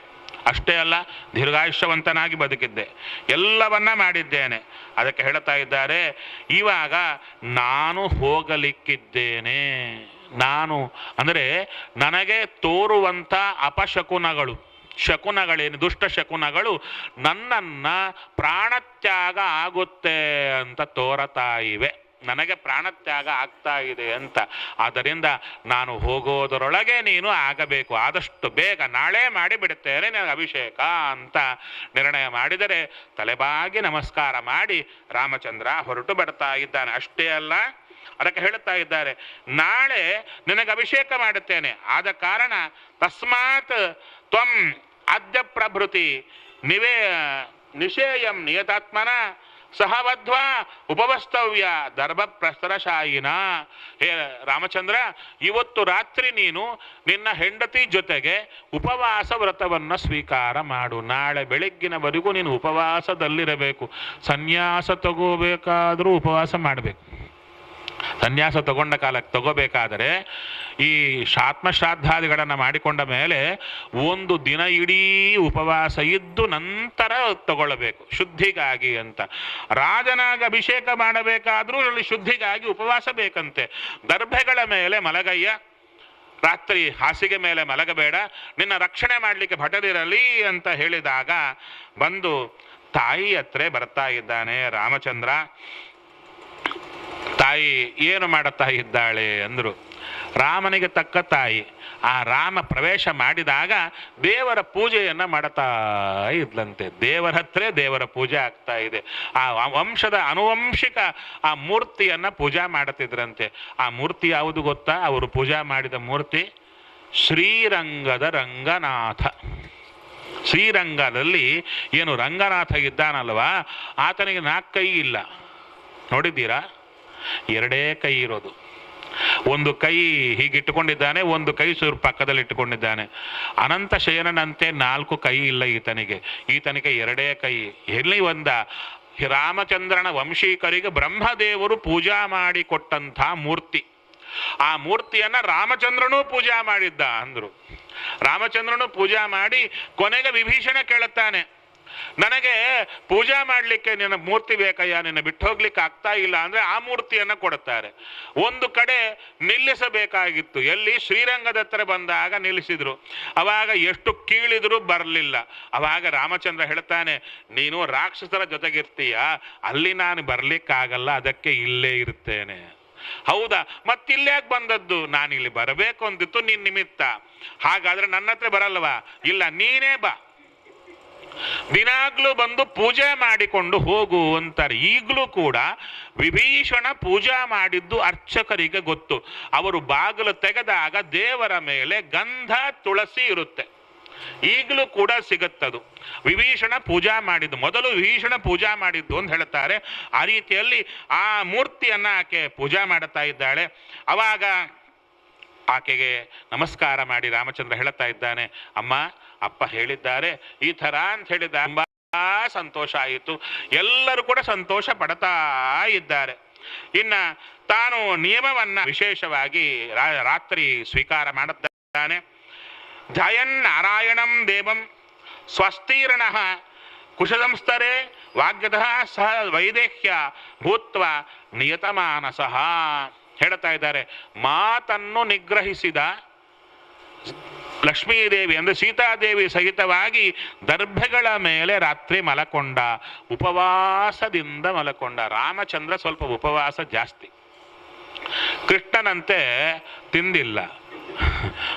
ಅಷ್ಟೇ ಅಲ್ಲ, ದೀರ್ಘಾಯುಷ್ಯವಂತನಾಗಿ ಬದುಕಿದ್ದೆ, ಎಲ್ಲವನ್ನ ಮಾಡಿದ್ದೇನೆ. ಅದಕ್ಕೆ ಹೇಳ್ತಾ ಇದ್ದಾರೆ, ಇವಾಗ ನಾನು ಹೋಗಲಿಕ್ಕಿದ್ದೇನೆ. ನಾನು ಅಂದರೆ ನನಗೆ ತೋರುವಂಥ ಅಪಶಕುನಗಳು, ಶಕುನಗಳೇನು ದುಷ್ಟ ಶಕುನಗಳು ನನ್ನನ್ನ ಪ್ರಾಣತ್ಯಾಗ ಆಗುತ್ತೆ ಅಂತ ತೋರತಾ ಇವೆ. ನನಗೆ ಪ್ರಾಣತ್ಯಾಗ ಆಗ್ತಾ ಇದೆ ಅಂತ. ಆದ್ದರಿಂದ ನಾನು ಹೋಗೋದರೊಳಗೆ ನೀನು ಆಗಬೇಕು, ಆದಷ್ಟು ಬೇಗ ನಾಳೆ ಮಾಡಿ ಬಿಡುತ್ತೇನೆ ನನಗೆ ಅಭಿಷೇಕ ಅಂತ ನಿರ್ಣಯ ಮಾಡಿದರೆ ತಲೆಬಾಗಿ ನಮಸ್ಕಾರ ಮಾಡಿ ರಾಮಚಂದ್ರ ಹೊರಟು ಬರ್ತಾ ಇದ್ದಾನೆ. ಅಷ್ಟೇ ಅಲ್ಲ, ಅದಕ್ಕೆ ಹೇಳುತ್ತಾ ಇದ್ದಾರೆ, ನಾಳೆ ನಿನಗೆ ಅಭಿಷೇಕ ಮಾಡುತ್ತೇನೆ. ಆದ ಕಾರಣ ತಸ್ಮಾತ್ ತ್ವಂ ಅದ್ಯ ಪ್ರಭೃತಿ ನಿಷೇಯಂ ನಿಯತಾತ್ಮನ ಸಹವಧ್ವಾ ಉಪವಸ್ತವ್ಯ ದರ್ಭ ಪ್ರಸ್ತರಶಾಯಿನ. ಹೇ ರಾಮಚಂದ್ರ, ಇವತ್ತು ರಾತ್ರಿ ನೀನು ನಿನ್ನ ಹೆಂಡತಿ ಜೊತೆಗೆ ಉಪವಾಸ ವ್ರತವನ್ನು ಸ್ವೀಕಾರ ಮಾಡು. ನಾಳೆ ಬೆಳಗ್ಗಿನವರೆಗೂ ನೀನು ಉಪವಾಸದಲ್ಲಿರಬೇಕು. ಸನ್ಯಾಸ ತಗೋಬೇಕಾದರೂ ಉಪವಾಸ ಮಾಡಬೇಕು. ಸನ್ಯಾಸ ತಗೊಂಡ ಕಾಲಕ್ಕೆ ತಗೋಬೇಕಾದರೆ ಈ ಆತ್ಮಶ್ರಾದ್ದಾದಿಗಳನ್ನು ಮಾಡಿಕೊಂಡ ಮೇಲೆ ಒಂದು ದಿನ ಇಡೀ ಉಪವಾಸ ಇದ್ದು ನಂತರ ತಗೊಳ್ಳಬೇಕು, ಶುದ್ಧಿಗಾಗಿ ಅಂತ. ರಾಜನಾಗ ಅಭಿಷೇಕ ಮಾಡಬೇಕಾದ್ರೂ ಅಲ್ಲಿ ಶುದ್ಧಿಗಾಗಿ ಉಪವಾಸ ಬೇಕಂತೆ. ದರ್ಭೆಗಳ ಮೇಲೆ ಮಲಗಯ್ಯ, ರಾತ್ರಿ ಹಾಸಿಗೆ ಮೇಲೆ ಮಲಗಬೇಡ, ನಿನ್ನ ರಕ್ಷಣೆ ಮಾಡಲಿಕ್ಕೆ ಭಟರಿರಲಿ ಅಂತ ಹೇಳಿದಾಗ ಬಂದು ತಾಯಿ ಹತ್ರ ಬರ್ತಾ ಇದ್ದಾನೆ ರಾಮಚಂದ್ರ. ತಾಯಿ ಏನು ಮಾಡುತ್ತಾ ಇದ್ದಾಳೆ ಅಂದರು. ರಾಮನಿಗೆ ತಕ್ಕ ತಾಯಿ. ಆ ರಾಮ ಪ್ರವೇಶ ಮಾಡಿದಾಗ ದೇವರ ಪೂಜೆಯನ್ನು ಮಾಡುತ್ತಾ ಇದ್ಲಂತೆ. ದೇವರ ಹತ್ರ ದೇವರ ಪೂಜೆ ಆಗ್ತಾ ಇದೆ. ಆ ವಂಶದ ಅನುವಂಶಿಕ ಆ ಮೂರ್ತಿಯನ್ನು ಪೂಜಾ ಮಾಡುತ್ತಿದ್ರಂತೆ. ಆ ಮೂರ್ತಿ ಯಾವುದು ಗೊತ್ತಾ? ಅವರು ಪೂಜಾ ಮಾಡಿದ ಮೂರ್ತಿ ಶ್ರೀರಂಗದ ರಂಗನಾಥ. ಶ್ರೀರಂಗದಲ್ಲಿ ಏನು ರಂಗನಾಥ ಇದ್ದಾನಲ್ವಾ, ಆತನಿಗೆ 4 ಕೈ ಇಲ್ಲ, ನೋಡಿದ್ದೀರಾ? 2 ಕೈ ಇರೋದು. ಒಂದು ಕೈ ಹೀಗಿಟ್ಟುಕೊಂಡಿದ್ದಾನೆ, ಒಂದು ಕೈ ಪಕ್ಕದಲ್ಲಿ ಇಟ್ಟುಕೊಂಡಿದ್ದಾನೆ. ಅನಂತ ಶಯನನಂತೆ 4 ಕೈ ಇಲ್ಲ ಈತನಿಗೆ. ಈತನಿಗೆ 2 ಕೈ. ಎಲ್ಲಿ ಒಂದ ರಾಮಚಂದ್ರನ ವಂಶೀಕರಿಗೆ ಬ್ರಹ್ಮದೇವರು ಪೂಜಾ ಮಾಡಿಕೊಟ್ಟಂಥ ಮೂರ್ತಿ. ಆ ಮೂರ್ತಿಯನ್ನ ರಾಮಚಂದ್ರನೂ ಪೂಜಾ ಮಾಡಿದ್ದ ಅಂದ್ರು. ರಾಮಚಂದ್ರನು ಪೂಜಾ ಮಾಡಿ ಕೊನೆಗೆ ವಿಭೀಷಣ ಕೇಳುತ್ತಾನೆ, ನನಗೆ ಪೂಜಾ ಮಾಡಲಿಕ್ಕೆ ನಿನ್ನ ಮೂರ್ತಿ ಬೇಕಯ್ಯ, ನಿನ್ನ ಬಿಟ್ಟು ಹೋಗ್ಲಿಕ್ಕೆ ಆಗ್ತಾ ಇಲ್ಲ ಅಂದ್ರೆ ಆ ಮೂರ್ತಿಯನ್ನ ಕೊಡುತ್ತಾರೆ. ಒಂದು ಕಡೆ ನಿಲ್ಲಿಸಬೇಕಾಗಿತ್ತು, ಎಲ್ಲಿ ಶ್ರೀರಂಗದ ಹತ್ರ ಬಂದಾಗ ನಿಲ್ಲಿಸಿದ್ರು. ಅವಾಗ ಎಷ್ಟು ಕೀಳಿದ್ರು ಬರಲಿಲ್ಲ. ಅವಾಗ ರಾಮಚಂದ್ರ ಹೇಳ್ತಾನೆ, ನೀನು ರಾಕ್ಷಸರ ಜೊತೆಗಿರ್ತೀಯ, ಅಲ್ಲಿ ನಾನು ಬರ್ಲಿಕ್ಕಾಗಲ್ಲ, ಅದಕ್ಕೆ ಇಲ್ಲೇ ಇರ್ತೇನೆ. ಹೌದಾ, ಮತ್ತಿಲ್ಯಾಕೆ ಬಂದದ್ದು? ನಾನಿಲ್ಲಿ ಬರಬೇಕು ಅಂದಿತ್ತು ನಿನ್ನ ನಿಮಿತ್ತ. ಹಾಗಾದ್ರೆ ನನ್ನ ಹತ್ರ ಬರಲ್ವಾ? ಇಲ್ಲ, ನೀನೇ ಬಾ, ದಿನಾಗ್ಲೂ ಬಂದು ಪೂಜೆ ಮಾಡಿಕೊಂಡು ಹೋಗು ಅಂತಾರೆ. ಈಗಲೂ ಕೂಡ ವಿಭೀಷಣ ಪೂಜಾ ಮಾಡಿದ್ದು ಅರ್ಚಕರಿಗೆ ಗೊತ್ತು. ಅವರು ಬಾಗಿಲು ತೆಗೆದಾಗ ದೇವರ ಮೇಲೆ ಗಂಧ ತುಳಸಿ ಇರುತ್ತೆ, ಈಗಲೂ ಕೂಡ ಸಿಗುತ್ತದು. ವಿಭೀಷಣ ಪೂಜಾ ಮಾಡಿದ್ದು, ಮೊದಲು ವಿಭೀಷಣ ಪೂಜಾ ಮಾಡಿದ್ದು ಅಂತ ಹೇಳ್ತಾರೆ. ಆ ರೀತಿಯಲ್ಲಿ ಆ ಮೂರ್ತಿಯನ್ನ ಆಕೆ ಪೂಜಾ ಮಾಡುತ್ತಾ ಇದ್ದಾಳೆ. ಅವಾಗ ಆಕೆಗೆ ನಮಸ್ಕಾರ ಮಾಡಿ ರಾಮಚಂದ್ರ ಹೇಳುತ್ತಾ ಇದ್ದಾನೆ, ಅಮ್ಮ ಅಪ್ಪ ಹೇಳಿದ್ದಾರೆ ಈ ಥರ ಅಂತ ಹೇಳಿದ. ತುಂಬಾ ಸಂತೋಷ ಆಯಿತು. ಎಲ್ಲರೂ ಕೂಡ ಸಂತೋಷ ಪಡ್ತಾ ಇದ್ದಾರೆ. ಇನ್ನ ತಾನು ನಿಯಮವನ್ನ ವಿಶೇಷವಾಗಿ ರಾತ್ರಿ ಸ್ವೀಕಾರ ಮಾಡುತ್ತಾನೆ. ಧ್ಯಾಯನ್ ನಾರಾಯಣಂ ದೇವಂ ಸ್ವಸ್ತೀರ್ಣಃ ಕುಶಲಂಸ್ತರೆ ವಾಗ್ಯತಃ ಸಹ ವೈದೇಹ್ಯ ಭೂತ್ವ ನಿಯತಮಾನಸಃ. ಹೇಳ್ತಾ ಇದ್ದಾರೆ, ಮಾತನ್ನು ನಿಗ್ರಹಿಸಿದ ಲಕ್ಷ್ಮೀದೇವಿ ಅಂದರೆ ಸೀತಾದೇವಿ ಸಹಿತವಾಗಿ ದರ್ಭೆಗಳ ಮೇಲೆ ರಾತ್ರಿ ಮಲಕೊಂಡ, ಉಪವಾಸದಿಂದ ಮಲಕೊಂಡ. ರಾಮಚಂದ್ರ ಸ್ವಲ್ಪ ಉಪವಾಸ ಜಾಸ್ತಿ, ಕೃಷ್ಣನಂತೆ ತಿಂದಿಲ್ಲ.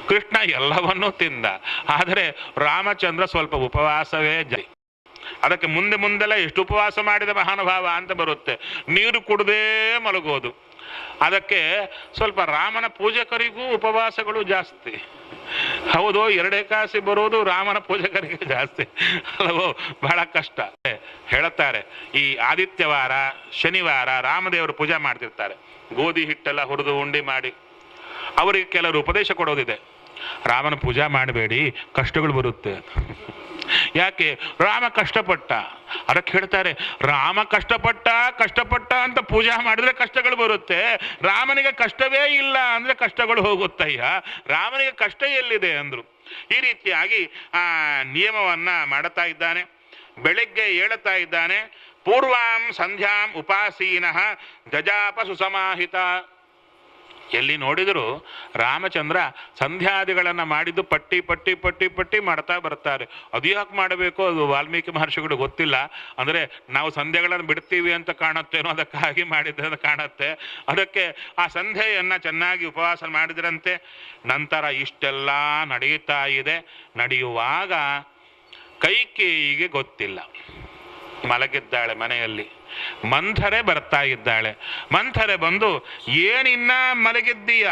ಕೃಷ್ಣ ಎಲ್ಲವನ್ನೂ ತಿಂದ, ಆದರೆ ರಾಮಚಂದ್ರ ಸ್ವಲ್ಪ ಉಪವಾಸವೇ ಜಾಸ್ತಿ. ಅದಕ್ಕೆ ಮುಂದೆಲ್ಲ ಎಷ್ಟು ಉಪವಾಸ ಮಾಡಿದ ಮಹಾನುಭಾವ ಅಂತ ಬರುತ್ತೆ. ನೀರು ಕುಡದೇ ಮಲಗೋದು. ಅದಕ್ಕೆ ಸ್ವಲ್ಪ ರಾಮನ ಪೂಜಕರಿಗೂ ಉಪವಾಸಗಳು ಜಾಸ್ತಿ. ಹೌದು, 2 ಏಕಾದಶಿ ಬರೋದು ರಾಮನ ಪೂಜಕರಿಗೆ ಜಾಸ್ತಿ ಅಲ್ಲವೋ? ಬಹಳ ಕಷ್ಟ. ಹೇಳುತ್ತಾರೆ, ಈ ಆದಿತ್ಯವಾರ ಶನಿವಾರ ರಾಮದೇವರು ಪೂಜೆ ಮಾಡ್ತಿರ್ತಾರೆ. ಗೋಧಿ ಹಿಟ್ಟೆಲ್ಲ ಹುರಿದು ಉಂಡಿ ಮಾಡಿ ಅವರಿಗೆ ಕೆಲವರು ಉಪದೇಶ ಕೊಡೋದಿದೆ, ರಾಮನ ಪೂಜಾ ಮಾಡಬೇಡಿ, ಕಷ್ಟಗಳು ಬರುತ್ತೆ. ಯಾಕೆ? ರಾಮ ಕಷ್ಟಪಟ್ಟ. ಅದಕ್ಕೆ ಹೇಳ್ತಾರೆ, ರಾಮ ಕಷ್ಟಪಟ್ಟ ಅಂತ ಪೂಜಾ ಮಾಡಿದ್ರೆ ಕಷ್ಟಗಳು ಬರುತ್ತೆ. ರಾಮನಿಗೆ ಕಷ್ಟವೇ ಇಲ್ಲ ಅಂದ್ರೆ ಕಷ್ಟಗಳು ಹೋಗುತ್ತಯ್ಯ, ರಾಮನಿಗೆ ಕಷ್ಟ ಎಲ್ಲಿದೆ ಅಂದ್ರು. ಈ ರೀತಿಯಾಗಿ ಆ ನಿಯಮವನ್ನ ಮಾಡುತ್ತಾ ಇದ್ದಾನೆ. ಬೆಳಿಗ್ಗೆ ಹೇಳುತ್ತಾ ಇದ್ದಾನೆ, ಪೂರ್ವಾಂ ಸಂಧ್ಯಾಂ ಉಪಾಸೀನಃ ಜಜಾಪ ಸುಸಮಾಹಿತ. ಎಲ್ಲಿ ನೋಡಿದರೂ ರಾಮಚಂದ್ರ ಸಂಧ್ಯಾದಿಗಳನ್ನು ಮಾಡಿದ್ದು ಪಟ್ಟಿ ಪಟ್ಟಿ ಪಟ್ಟಿ ಪಟ್ಟಿ ಮಾಡ್ತಾ ಬರ್ತಾರೆ. ಅದು ಯಾಕೆ ಮಾಡಬೇಕು, ಅದು ವಾಲ್ಮೀಕಿ ಮಹರ್ಷಿಗಳು ಗೊತ್ತಿಲ್ಲ. ಅಂದರೆ ನಾವು ಸಂಧ್ಯೆಗಳನ್ನು ಬಿಡ್ತೀವಿ ಅಂತ ಕಾಣುತ್ತೇನೋ, ಅದಕ್ಕಾಗಿ ಮಾಡಿದ್ರೆ ಕಾಣುತ್ತೆ. ಅದಕ್ಕೆ ಆ ಸಂಧ್ಯೆಯನ್ನು ಚೆನ್ನಾಗಿ ಉಪವಾಸ ಮಾಡಿದ್ರಂತೆ. ನಂತರ ಇಷ್ಟೆಲ್ಲ ನಡೆಯುತ್ತಾ ಇದೆ. ನಡೆಯುವಾಗ ಕೈಕೇಯಿಗೆ ಗೊತ್ತಿಲ್ಲ, ಮಲಗಿದ್ದಾಳೆ ಮನೆಯಲ್ಲಿ. ಮಂಥರೆ ಬರ್ತಾ ಇದ್ದಾಳೆ. ಮಂಥರೆ ಬಂದು, ಏನಿನ್ನ ಮಲಗಿದ್ದೀಯ?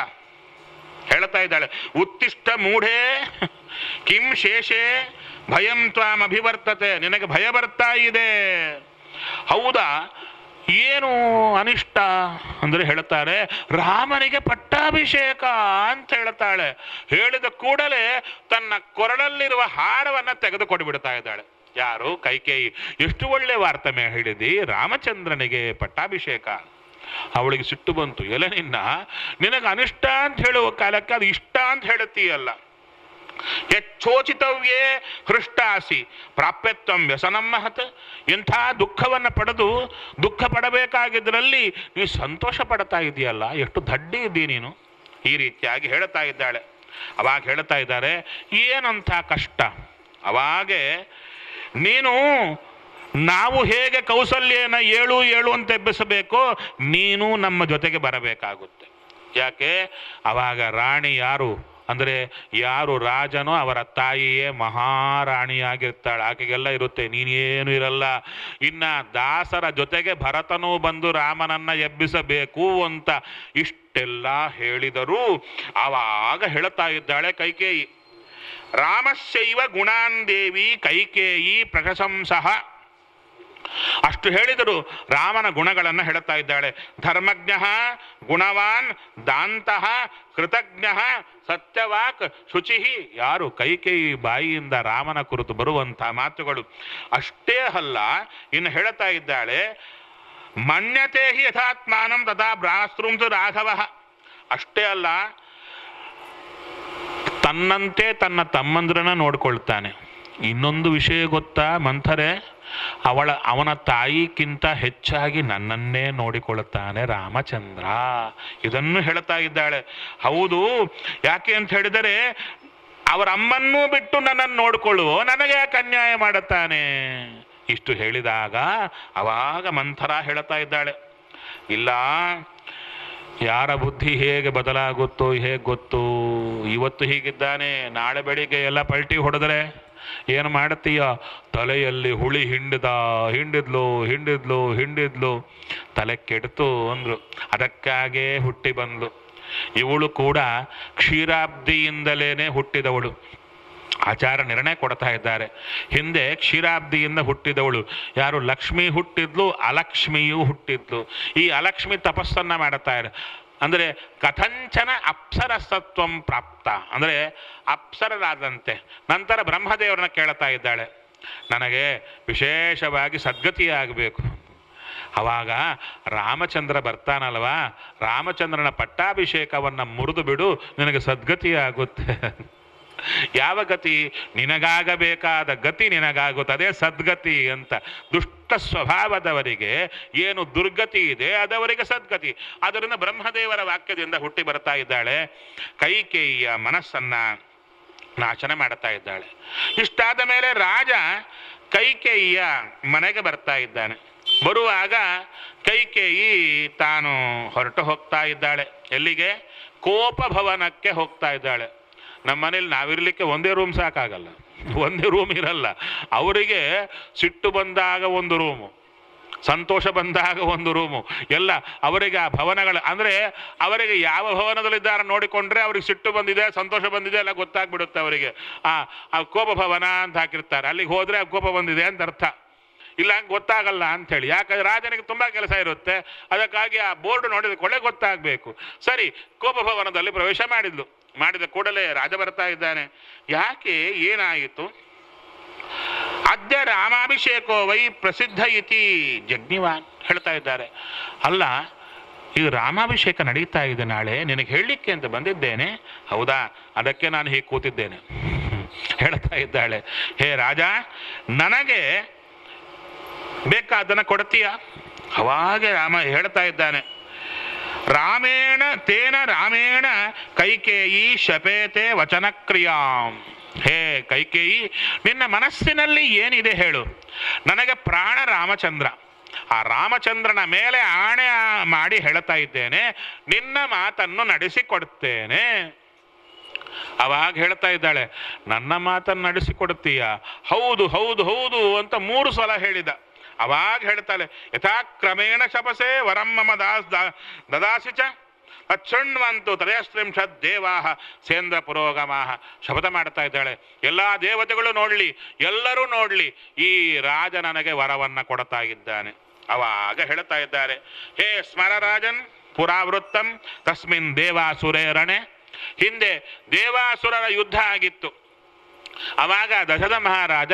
ಹೇಳ್ತಾ ಇದ್ದಾಳೆ, ಉತ್ತಿಷ್ಠ ಮೂಢೇ ಕಿಂ ಶೇಷೇ ಭಯಂ ತ್ವಾಂ ಅಭಿವರ್ತತೆ. ನಿನಗೆ ಭಯ ಬರ್ತಾ ಇದೆ. ಹೌದಾ, ಏನು ಅನಿಷ್ಟ ಅಂದ್ರೆ ಹೇಳ್ತಾರೆ, ರಾಮನಿಗೆ ಪಟ್ಟಾಭಿಷೇಕ ಅಂತ ಹೇಳ್ತಾಳೆ. ಹೇಳಿದ ಕೂಡಲೇ ತನ್ನ ಕೊರಳಲ್ಲಿರುವ ಹಾರವನ್ನ ತೆಗೆದುಕೊಟ್ಟು ಇದ್ದಾಳೆ. ಯಾರು? ಕೈಕೇಯಿ. ಎಷ್ಟು ಒಳ್ಳೆ ವಾರ್ತೆ ಹೇಳಿದಿ, ರಾಮಚಂದ್ರನಿಗೆ ಪಟ್ಟಾಭಿಷೇಕ. ಅವಳಿಗೆ ಸಿಟ್ಟು ಬಂತು. ಎಲೆ ನಿನಗೆ ಅನಿಷ್ಟ ಅಂತ ಹೇಳುವ ಕಾಲಕ್ಕೆ ಅದು ಇಷ್ಟ ಅಂತ ಹೇಳುತ್ತೀಯಲ್ಲ. ಯಚ್ಚೋಚಿತವ್ಯೇ ಹೃಷ್ಟಾಸಿ ಪ್ರಾಪ್ಯತ್ವಂ ವ್ಯಸನಂ ಮಹತ್. ಇಂಥ ದುಃಖವನ್ನು ಪಡೆದು ದುಃಖ ಪಡಬೇಕಾಗಿದ್ದರಲ್ಲಿ ನೀನು ಸಂತೋಷ ಪಡ್ತಾ ಇದೆಯಲ್ಲ, ಎಷ್ಟು ದಡ್ಡಿ ಇದ್ದೀ ನೀನು, ಈ ರೀತಿಯಾಗಿ ಹೇಳ್ತಾ ಇದ್ದಾಳೆ. ಅವಾಗ ಹೇಳ್ತಾ ಇದ್ದಾರೆ, ಏನಂಥ ಕಷ್ಟ. ಅವಾಗೆ ನೀನು ನಾವು ಹೇಗೆ ಕೌಸಲ್ಯನ ಏಳು ಏಳು ಅಂತ ಎಬ್ಬಿಸಬೇಕೋ ನೀನು ನಮ್ಮ ಜೊತೆಗೆ ಬರಬೇಕಾಗುತ್ತೆ. ಯಾಕೆ? ಅವಾಗ ರಾಣಿ ಯಾರು ಅಂದರೆ ಯಾರು ರಾಜನೋ ಅವರ ತಾಯಿಯೇ ಮಹಾರಾಣಿಯಾಗಿರ್ತಾಳೆ. ಆಕೆಗೆಲ್ಲ ಇರುತ್ತೆ, ನೀನೇನು ಇರಲ್ಲ. ಇನ್ನು ದಾಸರ ಜೊತೆಗೆ ಭರತನೂ ಬಂದು ರಾಮನನ್ನು ಎಬ್ಬಿಸಬೇಕು ಅಂತ ಇಷ್ಟೆಲ್ಲ ಹೇಳಿದರೂ ಆವಾಗ ಹೇಳ್ತಾ ಇದ್ದಾಳೆ ಕೈಕೇಯಿ, ರಾಮಸ್ಯೈವ ಗುಣಾನ್ ದೇವಿ ಕೈಕೇಯಿ ಪ್ರಶಂಸಃ. ಅಷ್ಟು ಹೇಳಿದರು. ರಾಮನ ಗುಣಗಳನ್ನು ಹೇಳ್ತಾ ಇದ್ದಾಳೆ. ಧರ್ಮಜ್ಞ, ಗುಣವಾನ್, ದಾಂತಃ, ಕೃತಜ್ಞ, ಸತ್ಯವಾಕ್, ಶುಚಿ. ಯಾರು? ಕೈಕೇಯಿ ಬಾಯಿಯಿಂದ ರಾಮನ ಕುರಿತು ಬರುವಂಥ ಮಾತುಗಳು. ಅಷ್ಟೇ ಅಲ್ಲ, ಇನ್ನು ಹೇಳ್ತಾ ಇದ್ದಾಳೆ, ಮನ್ಯತೆ ಹಿ ಯಥಾತ್ಮಾನಂ ತಥಾ ಭ್ರಾತೃಂಸು ರಾಘವ. ಅಷ್ಟೇ ಅಲ್ಲ, ತನ್ನಂತೆ ತನ್ನ ತಮ್ಮಂದ್ರನ್ನ ನೋಡ್ಕೊಳ್ತಾನೆ. ಇನ್ನೊಂದು ವಿಷಯ ಗೊತ್ತಾ ಮಂಥರೆ? ಅವನ ತಾಯಿಗಿಂತ ಹೆಚ್ಚಾಗಿ ನನ್ನನ್ನೇ ನೋಡಿಕೊಳ್ಳುತ್ತಾನೆ ರಾಮಚಂದ್ರ. ಇದನ್ನು ಹೇಳ್ತಾ ಇದ್ದಾಳೆ. ಹೌದು, ಯಾಕೆ ಅಂತ ಹೇಳಿದರೆ ಅವರ ಅಮ್ಮನ್ನೂ ಬಿಟ್ಟು ನನ್ನನ್ನು ನೋಡಿಕೊಳ್ಳುವ ನನಗೆ ಯಾಕೆ ಅನ್ಯಾಯ ಮಾಡುತ್ತಾನೆ? ಇಷ್ಟು ಹೇಳಿದಾಗ ಅವಾಗ ಮಂಥರ ಹೇಳ್ತಾ ಇದ್ದಾಳೆ, ಇಲ್ಲ, ಯಾರ ಬುದ್ಧಿ ಹೇಗೆ ಬದಲಾಗುತ್ತೋ ಹೇಗೆ ಗೊತ್ತು. ಇವತ್ತು ಹೀಗಿದ್ದಾನೆ, ನಾಳೆ ಬೆಳಿಗ್ಗೆ ಎಲ್ಲ ಪಲ್ಟಿ ಹೊಡೆದ್ರೆ ಏನು ಮಾಡುತ್ತೀಯ? ತಲೆಯಲ್ಲಿ ಹುಳಿ ಹಿಂಡಿದ್ಲು ತಲೆ ಕೆಡ್ತು ಅಂದ್ರು. ಅದಕ್ಕಾಗೇ ಹುಟ್ಟಿ ಬಂದ್ಲು. ಇವಳು ಕೂಡ ಕ್ಷೀರಾಬ್ದಿಯಿಂದಲೇ ಹುಟ್ಟಿದವಳು. ಆಚಾರ ನಿರ್ಣಯ ಕೊಡ್ತಾ ಇದ್ದಾರೆ. ಹಿಂದೆ ಕ್ಷೀರಾಬ್ದಿಯಿಂದ ಹುಟ್ಟಿದವಳು ಯಾರು? ಲಕ್ಷ್ಮಿ ಹುಟ್ಟಿದ್ಲು, ಅಲಕ್ಷ್ಮಿಯೂ ಹುಟ್ಟಿದ್ಲು. ಈ ಅಲಕ್ಷ್ಮಿ ತಪಸ್ಸನ್ನ ಮಾಡುತ್ತಾರೆ. ಅಂದರೆ ಕಥಂಚನ ಅಪ್ಸರಸತ್ವಂ ಪ್ರಾಪ್ತ, ಅಂದರೆ ಅಪ್ಸರರಾದಂತೆ. ನಂತರ ಬ್ರಹ್ಮದೇವರನ್ನ ಕೇಳ್ತಾ ಇದ್ದಾಳೆ, ನನಗೆ ವಿಶೇಷವಾಗಿ ಸದ್ಗತಿಯಾಗಬೇಕು. ಅವಾಗ ರಾಮಚಂದ್ರ ಬರ್ತಾನಲ್ವಾ, ರಾಮಚಂದ್ರನ ಪಟ್ಟಾಭಿಷೇಕವನ್ನು ಮುರಿದು ಬಿಡು, ನಿನಗೆ ಸದ್ಗತಿಯಾಗುತ್ತೆ. ಯಾವ ಗತಿ? ನಿನಗಾಗಬೇಕಾದ ಗತಿ ನಿನಗಾಗುತ್ತೆ, ಅದೇ ಸದ್ಗತಿ ಅಂತ. ದುಷ್ಟ ಸ್ವಭಾವದವರಿಗೆ ಏನು ದುರ್ಗತಿ ಇದೆ ಅದವರಿಗೆ ಸದ್ಗತಿ. ಅದರಿಂದ ಬ್ರಹ್ಮದೇವರ ವಾಕ್ಯದಿಂದ ಹುಟ್ಟಿ ಬರ್ತಾ ಇದ್ದಾಳೆ. ಕೈಕೇಯಿಯ ಮನಸ್ಸನ್ನ ನಾಶನ ಮಾಡ್ತಾ ಇದ್ದಾಳೆ. ಇಷ್ಟಾದ ಮೇಲೆ ರಾಜ ಕೈಕೇಯಿಯ ಮನೆಗೆ ಬರ್ತಾ ಇದ್ದಾನೆ. ಬರುವಾಗ ಕೈಕೇಯಿ ತಾನು ಹೊರಟು ಹೋಗ್ತಾ ಇದ್ದಾಳೆ. ಎಲ್ಲಿಗೆ? ಕೋಪಭವನಕ್ಕೆ ಹೋಗ್ತಾ ಇದ್ದಾಳೆ. ನಮ್ಮ ಮನೇಲಿ ನಾವಿರ್ಲಿಕ್ಕೆ ಒಂದೇ ರೂಮ್ ಸಾಕಾಗಲ್ಲ, ಒಂದೇ ರೂಮ್ ಇರಲ್ಲ. ಅವರಿಗೆ ಸಿಟ್ಟು ಬಂದಾಗ ಒಂದು ರೂಮು, ಸಂತೋಷ ಬಂದಾಗ ಒಂದು ರೂಮು, ಎಲ್ಲ ಅವರಿಗೆ ಆ ಭವನಗಳು ಅಂದರೆ ಅವರಿಗೆ ಯಾವ ಭವನದಲ್ಲಿದ್ದಾರೆ ನೋಡಿಕೊಂಡ್ರೆ ಅವ್ರಿಗೆ ಸಿಟ್ಟು ಬಂದಿದೆ, ಸಂತೋಷ ಬಂದಿದೆ ಎಲ್ಲ ಗೊತ್ತಾಗ್ಬಿಡುತ್ತೆ ಅವರಿಗೆ. ಆ ಕೋಪ ಭವನ ಅಂತ ಹಾಕಿರ್ತಾರೆ, ಅಲ್ಲಿಗೆ ಹೋದರೆ ಕೋಪ ಬಂದಿದೆ ಅಂತ ಅರ್ಥ. ಇಲ್ಲ ಗೊತ್ತಾಗಲ್ಲ ಅಂಥೇಳಿ. ಯಾಕಂದ್ರೆ ರಾಜನಿಗೆ ತುಂಬ ಕೆಲಸ ಇರುತ್ತೆ, ಅದಕ್ಕಾಗಿ ಆ ಬೋರ್ಡ್ ನೋಡಿದ ಕೊಳೆ ಗೊತ್ತಾಗಬೇಕು. ಸರಿ, ಕೋಪಭವನದಲ್ಲಿ ಪ್ರವೇಶ ಮಾಡಿದ ಕೂಡಲೇ ರಾಜ ಬರ್ತಾ ಇದ್ದಾನೆ. ಯಾಕೆ, ಏನಾಯಿತು? ಅದ್ಯ ರಾಮಾಭಿಷೇಕೋ ವೈ ಪ್ರಸಿದ್ಧ ಇತಿ ಜಗ್ನಿವಾನ್ ಹೇಳ್ತಾ ಇದ್ದಾರೆ. ಅಲ್ಲ, ಇದು ರಾಮಾಭಿಷೇಕ ನಡೀತಾ ಇದೆ ನಾಳೆ, ನಿನಗೆ ಹೇಳಲಿಕ್ಕೆ ಅಂತ ಬಂದಿದ್ದೇನೆ. ಹೌದಾ? ಅದಕ್ಕೆ ನಾನು ಹೀಗೆ ಕೂತಿದ್ದೇನೆ ಹೇಳ್ತಾ ಇದ್ದಾಳೆ. ಹೇ ರಾಜ, ನನಗೆ ಬೇಕಾದನ್ನ ಕೊಡ್ತೀಯ? ಅವಾಗ ರಾಮ ಹೇಳ್ತಾ ಇದ್ದಾನೆ, ರಾಮೇಣ ಕೈಕೇಯಿ ಶಪೇತೆ ವಚನ ಕ್ರಿಯಾಂ. ಹೇ ಕೈಕೇಯಿ, ನಿನ್ನ ಮನಸ್ಸಿನಲ್ಲಿ ಏನಿದೆ ಹೇಳು. ನನಗೆ ಪ್ರಾಣ ರಾಮಚಂದ್ರ, ಆ ರಾಮಚಂದ್ರನ ಮೇಲೆ ಆಣೆ ಮಾಡಿ ಹೇಳ್ತಾ ಇದ್ದೇನೆ, ನಿನ್ನ ಮಾತನ್ನು ನಡೆಸಿಕೊಡ್ತೇನೆ. ಅವಾಗ ಹೇಳ್ತಾ ಇದ್ದಾಳೆ, ನನ್ನ ಮಾತನ್ನು ನಡೆಸಿಕೊಡ್ತೀಯ? ಹೌದು ಹೌದು ಹೌದು ಅಂತ 3 ಸಲ ಹೇಳಿದ. ಅವಾಗ ಹೇಳ್ತಾಳೆ, ಯಥಾಕ್ರಮೇಣ ಶಪಸೆ ವರಂ ಮಮ ದದಾಸಿ ಚ ಅಚ್ಚಣ್ವಂತು ತ್ರಯಸ್ತ್ರಿಂಶತ್ ದೇವಾಹ ಸೇಂದ್ರ ಪುರೋಗಮಾಹ. ಶಪಥ ಮಾಡ್ತಾ ಇದ್ದಾಳೆ, ಎಲ್ಲ ದೇವತೆಗಳು ನೋಡಲಿ, ಎಲ್ಲರೂ ನೋಡಲಿ, ಈ ರಾಜ ನನಗೆ ವರವನ್ನು ಕೊಡ್ತಾ ಇದ್ದಾನೆ. ಅವಾಗ ಹೇಳ್ತಾ ಇದ್ದಾರೆ, ಹೇ ಸ್ಮರರಾಜನ್ ಪುರಾವೃತ್ತಂ ತಸ್ಮಿನ್ ದೇವಾಸುರೇ ರಣೆ. ಹಿಂದೆ ದೇವಾಸುರರ ಯುದ್ಧ ಆಗಿತ್ತು. ಆವಾಗ ದಶರಥ ಮಹಾರಾಜ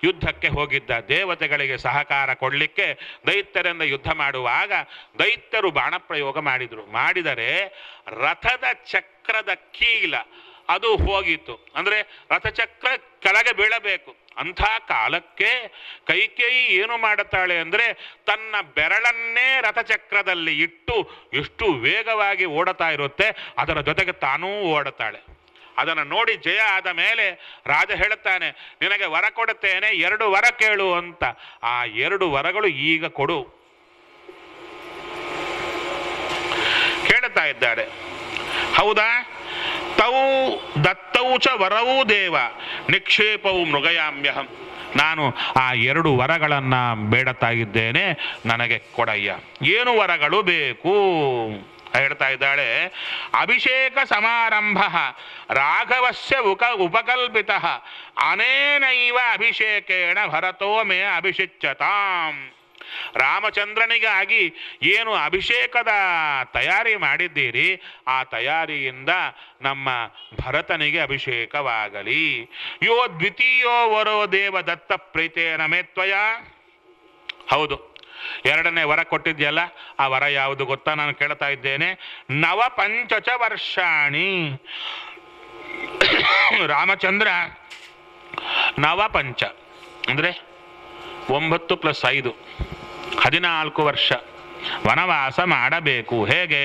ಯುದ್ಧಕ್ಕೆ ಹೋಗಿದ್ದ. ದೇವತೆಗಳಿಗೆ ಸಹಕಾರ ಕೊಡಲಿಕ್ಕೆ ದೈತ್ಯರಿಂದ ಯುದ್ಧ ಮಾಡುವಾಗ ದೈತ್ಯರು ಬಾಣಪ್ರಯೋಗ ಮಾಡಿದರೆ ರಥದ ಚಕ್ರದ ಕೀಲ ಅದು ಹೋಗಿತ್ತು. ಅಂದರೆ ರಥಚಕ್ರ ಕೆಳಗೆ ಬೀಳಬೇಕು. ಅಂಥ ಕಾಲಕ್ಕೆ ಕೈಕೇಯಿ ಏನು ಮಾಡುತ್ತಾಳೆ ಅಂದರೆ ತನ್ನ ಬೆರಳನ್ನೇ ರಥಚಕ್ರದಲ್ಲಿ ಇಟ್ಟು ಎಷ್ಟು ವೇಗವಾಗಿ ಓಡುತ್ತಾ ಇರುತ್ತೆ, ಅದರ ಜೊತೆಗೆ ತಾನೂ ಓಡುತ್ತಾಳೆ. ಅದನ್ನು ನೋಡಿ ಜಯ ಆದ ಮೇಲೆ ರಾಜ ಹೇಳುತ್ತಾನೆ, ನಿನಗೆ ವರ ಕೊಡುತ್ತೇನೆ, 2 ವರ ಕೇಳು ಅಂತ. ಆ 2 ವರಗಳು ಈಗ ಕೊಡು ಕೇಳುತ್ತಾ ಇದ್ದಾಳೆ. ಹೌದಾ? ತೌ ದತ್ತೌಚ ವರವೂ ದೇವ ನಿಕ್ಷೇಪವು ಮೃಗಯಾಮ್ಯಹಂ. ನಾನು ಆ 2 ವರಗಳನ್ನು ಬೇಡುತ್ತಾ ಇದ್ದೇನೆ, ನನಗೆ ಕೊಡಯ್ಯ. ಏನು ವರಗಳು ಬೇಕು ಹೇಳ್ತಾ ಇದ್ದಾಳೆ. ಅಭಿಷೇಕ ಸಮಾರಂಭ ರಾಘವಸ್ಯ ಉಪಕಲ್ಪಿತ ಅನೇನೈವ ಅಭಿಷೇಕೇಣ ಭರತೋ ಮೇ ಅಭಿಷಿಚ್ಯತಾಂ. ರಾಮಚಂದ್ರನಿಗಾಗಿ ಏನು ಅಭಿಷೇಕದ ತಯಾರಿ ಮಾಡಿದ್ದೀರಿ, ಆ ತಯಾರಿಯಿಂದ ನಮ್ಮ ಭರತನಿಗೆ ಅಭಿಷೇಕವಾಗಲಿ. ಯೋ ದ್ವಿತೀಯೋ ವರೋ ದೇವ ದತ್ತ ಪ್ರೀತೇನ ಮೇತ್ವಯ. ಹೌದು, 2ನೇ ವರ ಕೊಟ್ಟಿದ್ಯಲ್ಲ, ಆ ವರ ಯಾವುದು ಗೊತ್ತಾ? ನಾನು ಕೇಳ್ತಾ ಇದ್ದೇನೆ. 9 ವರ್ಷಾಣಿ. ರಾಮಚಂದ್ರ 9 ಅಂದರೆ 9 + 5 14 ವರ್ಷ ವನವಾಸ ಮಾಡಬೇಕು. ಹೇಗೆ?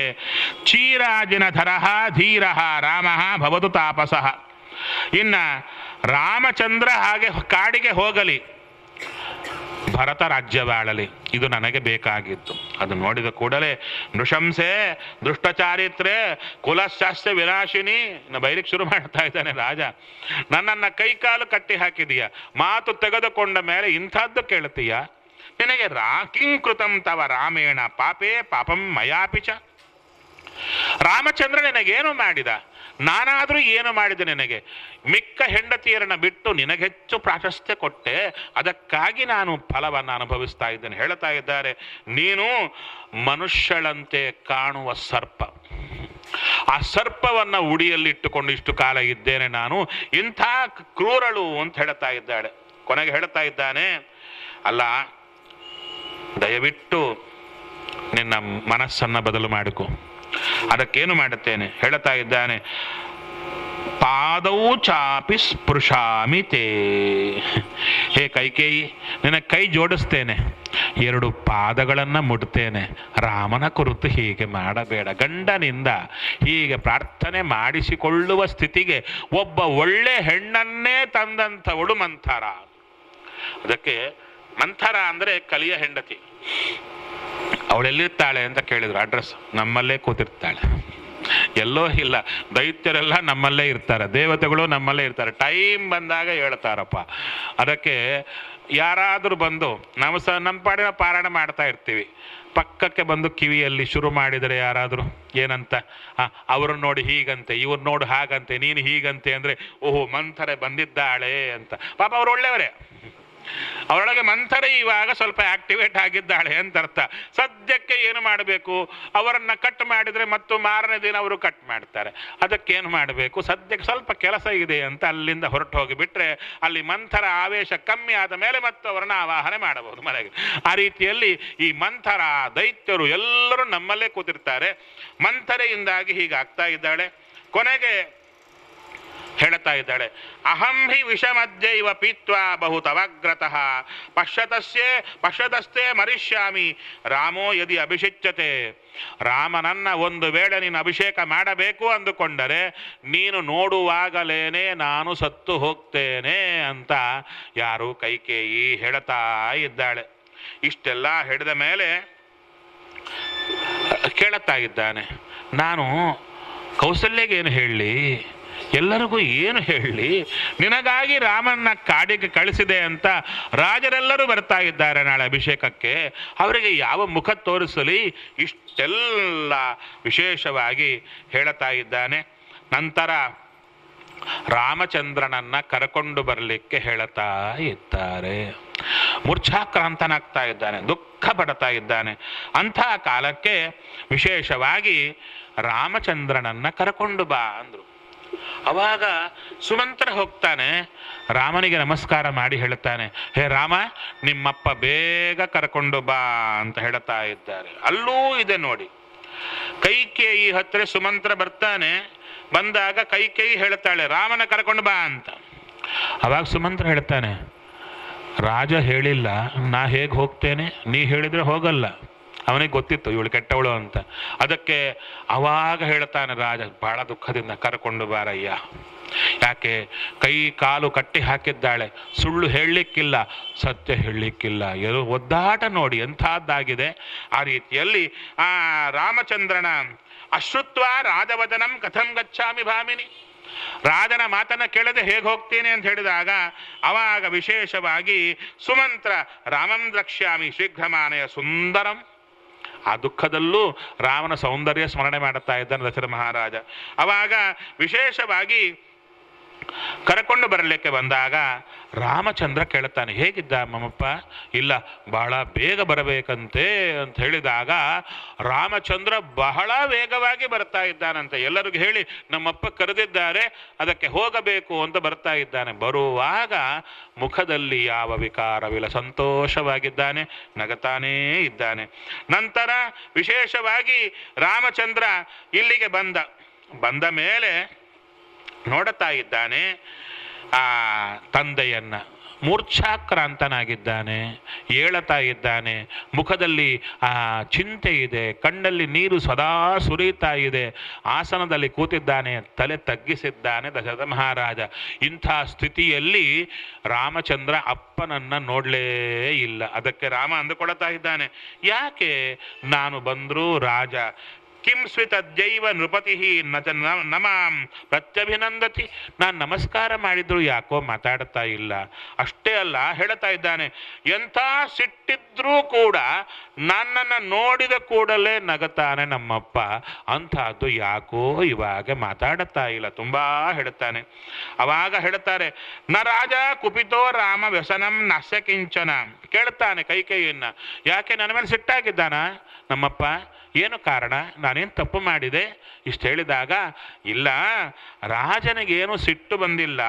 ಚೀರಾಜಿನಧರಃ ಧೀರಃ ರಾಮಃ ಭವತು ತಾಪಸಃ. ಇನ್ನು ರಾಮಚಂದ್ರ ಹಾಗೆ ಕಾಡಿಗೆ ಹೋಗಲಿ, ಭರತ ರಾಜ್ಯವಾಳಲಿ, ಇದು ನನಗೆ ಬೇಕಾಗಿತ್ತು. ಅದು ನೋಡಿದ ಕೂಡಲೇ ನೃಶಂಸೆ ದುಷ್ಟಚಾರಿತ್ರೆ ಕುಲಶಾಸ್ತ್ರ ವಿನಾಶಿನಿ ಬೈಲಿಕ್ಕೆ ಶುರು ಮಾಡ್ತಾ ಇದ್ದಾನೆ ರಾಜ. ನನ್ನನ್ನು ಕೈಕಾಲು ಕಟ್ಟಿ ಹಾಕಿದೀಯ, ಮಾತು ತೆಗೆದುಕೊಂಡ ಮೇಲೆ ಇಂಥದ್ದು ಕೇಳ್ತೀಯ? ನಿನಗೆ ಕಿಂಕೃತಂ ತವ ರಾಮೇಣ ಪಾಪೇ ಪಾಪಂ ಮಯಾಪಿಚ. ರಾಮಚಂದ್ರ ನಿನಗೇನು ಮಾಡಿದ? ನಾನಾದರೂ ಏನು ಮಾಡಿದೆ ನಿನಗೆ? ಮಿಕ್ಕ ಹೆಂಡತಿಯರನ್ನು ಬಿಟ್ಟು ನಿನಗೆಚ್ಚು ಪ್ರಾಶಸ್ತ್ಯ ಕೊಟ್ಟೆ, ಅದಕ್ಕಾಗಿ ನಾನು ಫಲವನ್ನು ಅನುಭವಿಸ್ತಾ ಇದ್ದೇನೆ ಹೇಳ್ತಾ ಇದ್ದಾರೆ. ನೀನು ಮನುಷ್ಯಳಂತೆ ಕಾಣುವ ಸರ್ಪ, ಆ ಸರ್ಪವನ್ನು ಉಡಿಯಲ್ಲಿಟ್ಟುಕೊಂಡು ಇಷ್ಟು ಕಾಲ ಇದ್ದೇನೆ ನಾನು, ಇಂಥ ಕ್ರೂರಳು ಅಂತ ಹೇಳ್ತಾ ಇದ್ದಾಳೆ. ಕೊನೆಗೆ ಹೇಳ್ತಾ ಇದ್ದಾನೆ, ಅಲ್ಲ ದಯವಿಟ್ಟು ನಿನ್ನ ಮನಸ್ಸನ್ನು ಬದಲು ಮಾಡಿಕೊ. ಅದಕ್ಕೇನು ಮಾಡುತ್ತೇನೆ ಹೇಳ್ತಾ ಇದ್ದಾನೆ. ಪಾದೌ ಚಾಪಿ ಸ್ಪೃಶಾಮಿ ತೇ. ಹೇ ಕೈಕೇಯಿ, ನಿನ್ನ ಕೈ ಜೋಡಿಸ್ತೇನೆ, 2 ಪಾದಗಳನ್ನು ಮುಟ್ತೇನೆ. ರಾಮನ ಕುರಿತು ಹೀಗೆ ಮಾಡಬೇಡ. ಗಂಡನಿಂದ ಹೀಗೆ ಪ್ರಾರ್ಥನೆ ಮಾಡಿಸಿಕೊಳ್ಳುವ ಸ್ಥಿತಿಗೆ ಒಬ್ಬ ಒಳ್ಳೆ ಹೆಣ್ಣನ್ನೇ ತಂದಂಥವಳು ಮಂಥರ. ಅದಕ್ಕೆ ಮಂಥರ ಅಂದರೆ ಕಲಿಯ ಹೆಂಡತಿ. ಅವಳೆಲ್ಲಿರ್ತಾಳೆ ಅಂತ ಕೇಳಿದ್ರು. ಅಡ್ರೆಸ್ ನಮ್ಮಲ್ಲೇ ಕೂತಿರ್ತಾಳೆ, ಎಲ್ಲೋ ಇಲ್ಲ. ದೈತ್ಯರೆಲ್ಲ ನಮ್ಮಲ್ಲೇ ಇರ್ತಾರೆ, ದೇವತೆಗಳು ನಮ್ಮಲ್ಲೇ ಇರ್ತಾರೆ. ಟೈಮ್ ಬಂದಾಗ ಹೇಳ್ತಾರಪ್ಪ. ಅದಕ್ಕೆ ಯಾರಾದರೂ ಬಂದು ನಮ್ಮ ಪಾಡಿನ ಪಾರಾಯಣ ಮಾಡ್ತಾ ಇರ್ತೀವಿ, ಪಕ್ಕಕ್ಕೆ ಬಂದು ಕಿವಿಯಲ್ಲಿ ಶುರು ಮಾಡಿದರೆ ಯಾರಾದರೂ ಏನಂತ, ಅವ್ರನ್ನ ನೋಡಿ ಹೀಗಂತೆ, ಇವ್ರು ನೋಡಿ ಹಾಗಂತೆ, ನೀನು ಹೀಗಂತೆ ಅಂದರೆ ಓಹೋ ಮಂಥರೆ ಬಂದಿದ್ದಾಳೆ ಅಂತ. ಪಾಪ ಅವ್ರು ಒಳ್ಳೆಯವರೇ, ಅವರೊಳಗೆ ಮಂಥರೆ ಇವಾಗ ಸ್ವಲ್ಪ ಆಕ್ಟಿವೇಟ್ ಆಗಿದ್ದಾಳೆ ಅಂತ ಅರ್ಥ. ಸದ್ಯಕ್ಕೆ ಏನು ಮಾಡಬೇಕು? ಅವರನ್ನು ಕಟ್ ಮಾಡಿದರೆ ಮತ್ತು ಮಾರನೇ ದಿನ ಅವರು ಕಟ್ ಮಾಡ್ತಾರೆ. ಅದಕ್ಕೇನು ಮಾಡಬೇಕು? ಸದ್ಯಕ್ಕೆ ಸ್ವಲ್ಪ ಕೆಲಸ ಇದೆ ಅಂತ ಅಲ್ಲಿಂದ ಹೊರಟು ಹೋಗಿಬಿಟ್ರೆ ಅಲ್ಲಿ ಮಂಥರ ಆವೇಶ ಕಮ್ಮಿ ಆದ ಮೇಲೆ ಮತ್ತು ಅವರನ್ನು ಆವಾಹನೆ ಮಾಡಬಹುದು ಮನೆಗೆ. ಆ ರೀತಿಯಲ್ಲಿ ಈ ಮಂಥರ ದೈತ್ಯರು ಎಲ್ಲರೂ ನಮ್ಮಲ್ಲೇ ಕೂತಿರ್ತಾರೆ. ಮಂಥರೆಯಿಂದಾಗಿ ಹೀಗಾಗ್ತಾ ಇದ್ದಾಳೆ. ಕೊನೆಗೆ ಹೇಳ್ತಾ ಇದ್ದಾಳೆ, ಅಹಂ ಹಿ ವಿಷಮಧ್ಯೈವ ಪೀತ್ವಾ ಬಹು ತವಗ್ರತಃ ಪಶ್ಯತಸ್ತೆ ಮರಿಷ್ಯಾಮಿ ರಾಮೋ ಯದಿ ಅಭಿಷಿಚ್ಯತೆ. ರಾಮನನ್ನ ಒಂದು ವೇಳೆ ನೀನು ಅಭಿಷೇಕ ಮಾಡಬೇಕು ಅಂದುಕೊಂಡರೆ ನೀನು ನೋಡುವಾಗಲೇನೆ ನಾನು ಸತ್ತು ಹೋಗ್ತೇನೆ ಅಂತ ಯಾರು ಕೈಕೇಯಿ ಹೇಳ್ತಾ ಇದ್ದಾಳೆ. ಇಷ್ಟೆಲ್ಲ ಹೇಳಿದ ಮೇಲೆ ಕೇಳುತ್ತಾ ಇದ್ದಾನೆ, ನಾನು ಕೌಸಲ್ಯಗೇನು ಹೇಳಲಿ, ಎಲ್ಲರಿಗೂ ಏನು ಹೇಳಲಿ? ನಿನಗಾಗಿ ರಾಮನ್ನ ಕಾಡಿಗೆ ಕಳಿಸಿದೆ ಅಂತ ರಾಜರೆಲ್ಲರೂ ಬರ್ತಾ ಇದ್ದಾರೆ ನಾಳೆ ಅಭಿಷೇಕಕ್ಕೆ, ಅವರಿಗೆ ಯಾವ ಮುಖ ತೋರಿಸಲಿ? ಇಷ್ಟೆಲ್ಲ ವಿಶೇಷವಾಗಿ ಹೇಳ್ತಾ ಇದ್ದಾನೆ. ನಂತರ ರಾಮಚಂದ್ರನನ್ನ ಕರ್ಕೊಂಡು ಬರಲಿಕ್ಕೆ ಹೇಳ್ತಾ ಇದ್ದಾರೆ. ಮೂರ್ಛಾಕ್ರಾಂತನಾಗ್ತಾ ಇದ್ದಾನೆ, ದುಃಖ ಪಡ್ತಾ ಇದ್ದಾನೆ. ಅಂಥ ಕಾಲಕ್ಕೆ ವಿಶೇಷವಾಗಿ ರಾಮಚಂದ್ರನನ್ನ ಕರ್ಕೊಂಡು ಬಾ ಅಂದರು. ಅವಾಗ ಸುಮಂತ್ರ ಹೋಗ್ತಾನೆ, ರಾಮನಿಗೆ ನಮಸ್ಕಾರ ಮಾಡಿ ಹೇಳುತ್ತಾನೆ, ಹೇ ರಾಮ, ನಿಮ್ಮಪ್ಪ ಬೇಗ ಕರ್ಕೊಂಡು ಬಾ ಅಂತ ಹೇಳ್ತಾ ಇದ್ದಾರೆ. ಅಲ್ಲೂ ಇದೆ ನೋಡಿ, ಕೈಕೇಯಿ ಹತ್ರ ಸುಮಂತ್ರ ಬರ್ತಾನೆ. ಬಂದಾಗ ಕೈಕೇಯಿ ಹೇಳ್ತಾಳೆ, ರಾಮನ ಕರ್ಕೊಂಡು ಬಾ ಅಂತ. ಅವಾಗ ಸುಮಂತ್ರ ಹೇಳ್ತಾನೆ, ರಾಜ ಹೇಳಿಲ್ಲ, ನಾ ಹೇಗೆ ಹೋಗ್ತೇನೆ, ನೀ ಹೇಳಿದ್ರೆ ಹೋಗಲ್ಲ. ಅವನಿಗೆ ಗೊತ್ತಿತ್ತು ಇವಳು ಕೆಟ್ಟವಳು ಅಂತ. ಅದಕ್ಕೆ ಅವಾಗ ಹೇಳ್ತಾನೆ ರಾಜ ಬಹಳ ದುಃಖದಿಂದ, ಕರ್ಕೊಂಡು ಬಾರಯ್ಯ. ಯಾಕೆ, ಕೈ ಕಾಲು ಕಟ್ಟಿ ಹಾಕಿದ್ದಾಳೆ, ಸುಳ್ಳು ಹೇಳಲಿಕ್ಕಿಲ್ಲ, ಸತ್ಯ ಹೇಳಲಿಕ್ಕಿಲ್ಲ, ಎಲ್ಲೋ ಒದ್ದಾಟ ನೋಡಿ ಎಂಥದ್ದಾಗಿದೆ. ಆ ರೀತಿಯಲ್ಲಿ ಆ ರಾಮಚಂದ್ರನ ಅಶ್ರುತ್ವ ರಾಜವದನಂ ಕಥಂ ಗಚ್ಚಾಮಿ ಭಾಮಿನಿ, ರಾಜನ ಮಾತನ್ನ ಕೇಳದೆ ಹೇಗೆ ಹೋಗ್ತೀನಿ ಅಂತ ಹೇಳಿದಾಗ ಅವಾಗ ವಿಶೇಷವಾಗಿ ಸುಮಂತ್ರ ರಾಮಂ ದ್ರಕ್ಷ್ಯಾಮಿ ಶೀಘ್ರಮಾನಯ ಸುಂದರಂ. ಆ ದುಃಖದಲ್ಲೂ ರಾಮನ ಸೌಂದರ್ಯ ಸ್ಮರಣೆ ಮಾಡುತ್ತಾ ಇದ್ದಾನೆ ದಶರಥ ಮಹಾರಾಜ. ಅವಾಗ ವಿಶೇಷವಾಗಿ ಕರ್ಕೊಂಡು ಬರಲಿಕ್ಕೆ ಬಂದಾಗ ರಾಮಚಂದ್ರ ಕೇಳುತ್ತಾನೆ, ಹೇಗಿದ್ದ ಮಮ್ಮಪ್ಪ? ಇಲ್ಲ, ಬಹಳ ಬೇಗ ಬರಬೇಕಂತೆ ಅಂತ ಹೇಳಿದಾಗ ರಾಮಚಂದ್ರ ಬಹಳ ವೇಗವಾಗಿ ಬರ್ತಾ ಇದ್ದಾನಂತೆ. ಎಲ್ಲರಿಗೂ ಹೇಳಿ ನಮ್ಮಪ್ಪ ಕರೆದಿದ್ದಾರೆ, ಅದಕ್ಕೆ ಹೋಗಬೇಕು ಅಂತ ಬರ್ತಾ ಇದ್ದಾನೆ. ಬರುವಾಗ ಮುಖದಲ್ಲಿ ಯಾವ ವಿಕಾರವಿಲ್ಲ, ಸಂತೋಷವಾಗಿದ್ದಾನೆ, ನಗತಾನೇ ಇದ್ದಾನೆ. ನಂತರ ವಿಶೇಷವಾಗಿ ರಾಮಚಂದ್ರ ಇಲ್ಲಿಗೆ ಬಂದ ಮೇಲೆ ನೋಡುತ್ತಾ ಇದ್ದಾನೆ ಆ ತಂದೆಯನ್ನ. ಮೂರ್ಛಾಕ್ರಾಂತನಾಗಿದ್ದಾನೆ, ಏಳತಾ ಇದ್ದಾನೆ, ಮುಖದಲ್ಲಿ ಆ ಚಿಂತೆ ಇದೆ, ಕಣ್ಣಲ್ಲಿ ನೀರು ಸದಾ ಸುರಿಯುತ್ತಾ ಇದೆ, ಆಸನದಲ್ಲಿ ಕೂತಿದ್ದಾನೆ, ತಲೆ ತಗ್ಗಿಸಿದ್ದಾನೆ ದಶರಥ ಮಹಾರಾಜ. ಇಂಥ ಸ್ಥಿತಿಯಲ್ಲಿ ರಾಮಚಂದ್ರ ಅಪ್ಪನನ್ನ ನೋಡಲೇ ಇಲ್ಲ. ಅದಕ್ಕೆ ರಾಮ ಅಂದುಕೊಳ್ತಾ ಇದ್ದಾನೆ, ಯಾಕೆ ನಾನು ಬಂದರೂ ರಾಜ ಕಿಂ ಸ್ವಿತದ್ಯೈವ ನೃಪತಿ ನಮಾಂ ಪ್ರತ್ಯಭಿನಂದತಿ, ನಾನು ನಮಸ್ಕಾರ ಮಾಡಿದ್ರು ಯಾಕೋ ಮಾತಾಡ್ತಾ ಇಲ್ಲ. ಅಷ್ಟೇ ಅಲ್ಲ, ಹೇಳ್ತಾ ಇದ್ದಾನೆ, ಎಂಥ ಸಿಟ್ಟಿದ್ರೂ ಕೂಡ ನನ್ನನ್ನು ನೋಡಿದ ಕೂಡಲೇ ನಗತಾನೆ ನಮ್ಮಪ್ಪ, ಅಂಥದ್ದು ಯಾಕೋ ಇವಾಗ ಮಾತಾಡುತ್ತಾ ಇಲ್ಲ, ತುಂಬಾ ಹೇಳ್ತಾನೆ. ಅವಾಗ ಹೇಳ್ತಾರೆ, ನ ರಾಜ ಕುಪಿತೋ ರಾಮ ವ್ಯಸನಂ ನಸ್ಯ ಕಿಂಚನ. ಕೇಳ್ತಾನೆ ಕೈಕೇಯಿಯನ್ನ, ಯಾಕೆ ನನ್ನ ಮೇಲೆ ಸಿಟ್ಟಾಗಿದ್ದಾನ ನಮ್ಮಪ್ಪ, ಏನು ಕಾರಣ, ನಾನೇನು ತಪ್ಪು ಮಾಡಿದೆ? ಇಷ್ಟು ಹೇಳಿದಾಗ, ಇಲ್ಲ ರಾಜನಿಗೇನು ಸಿಟ್ಟು ಬಂದಿಲ್ಲ,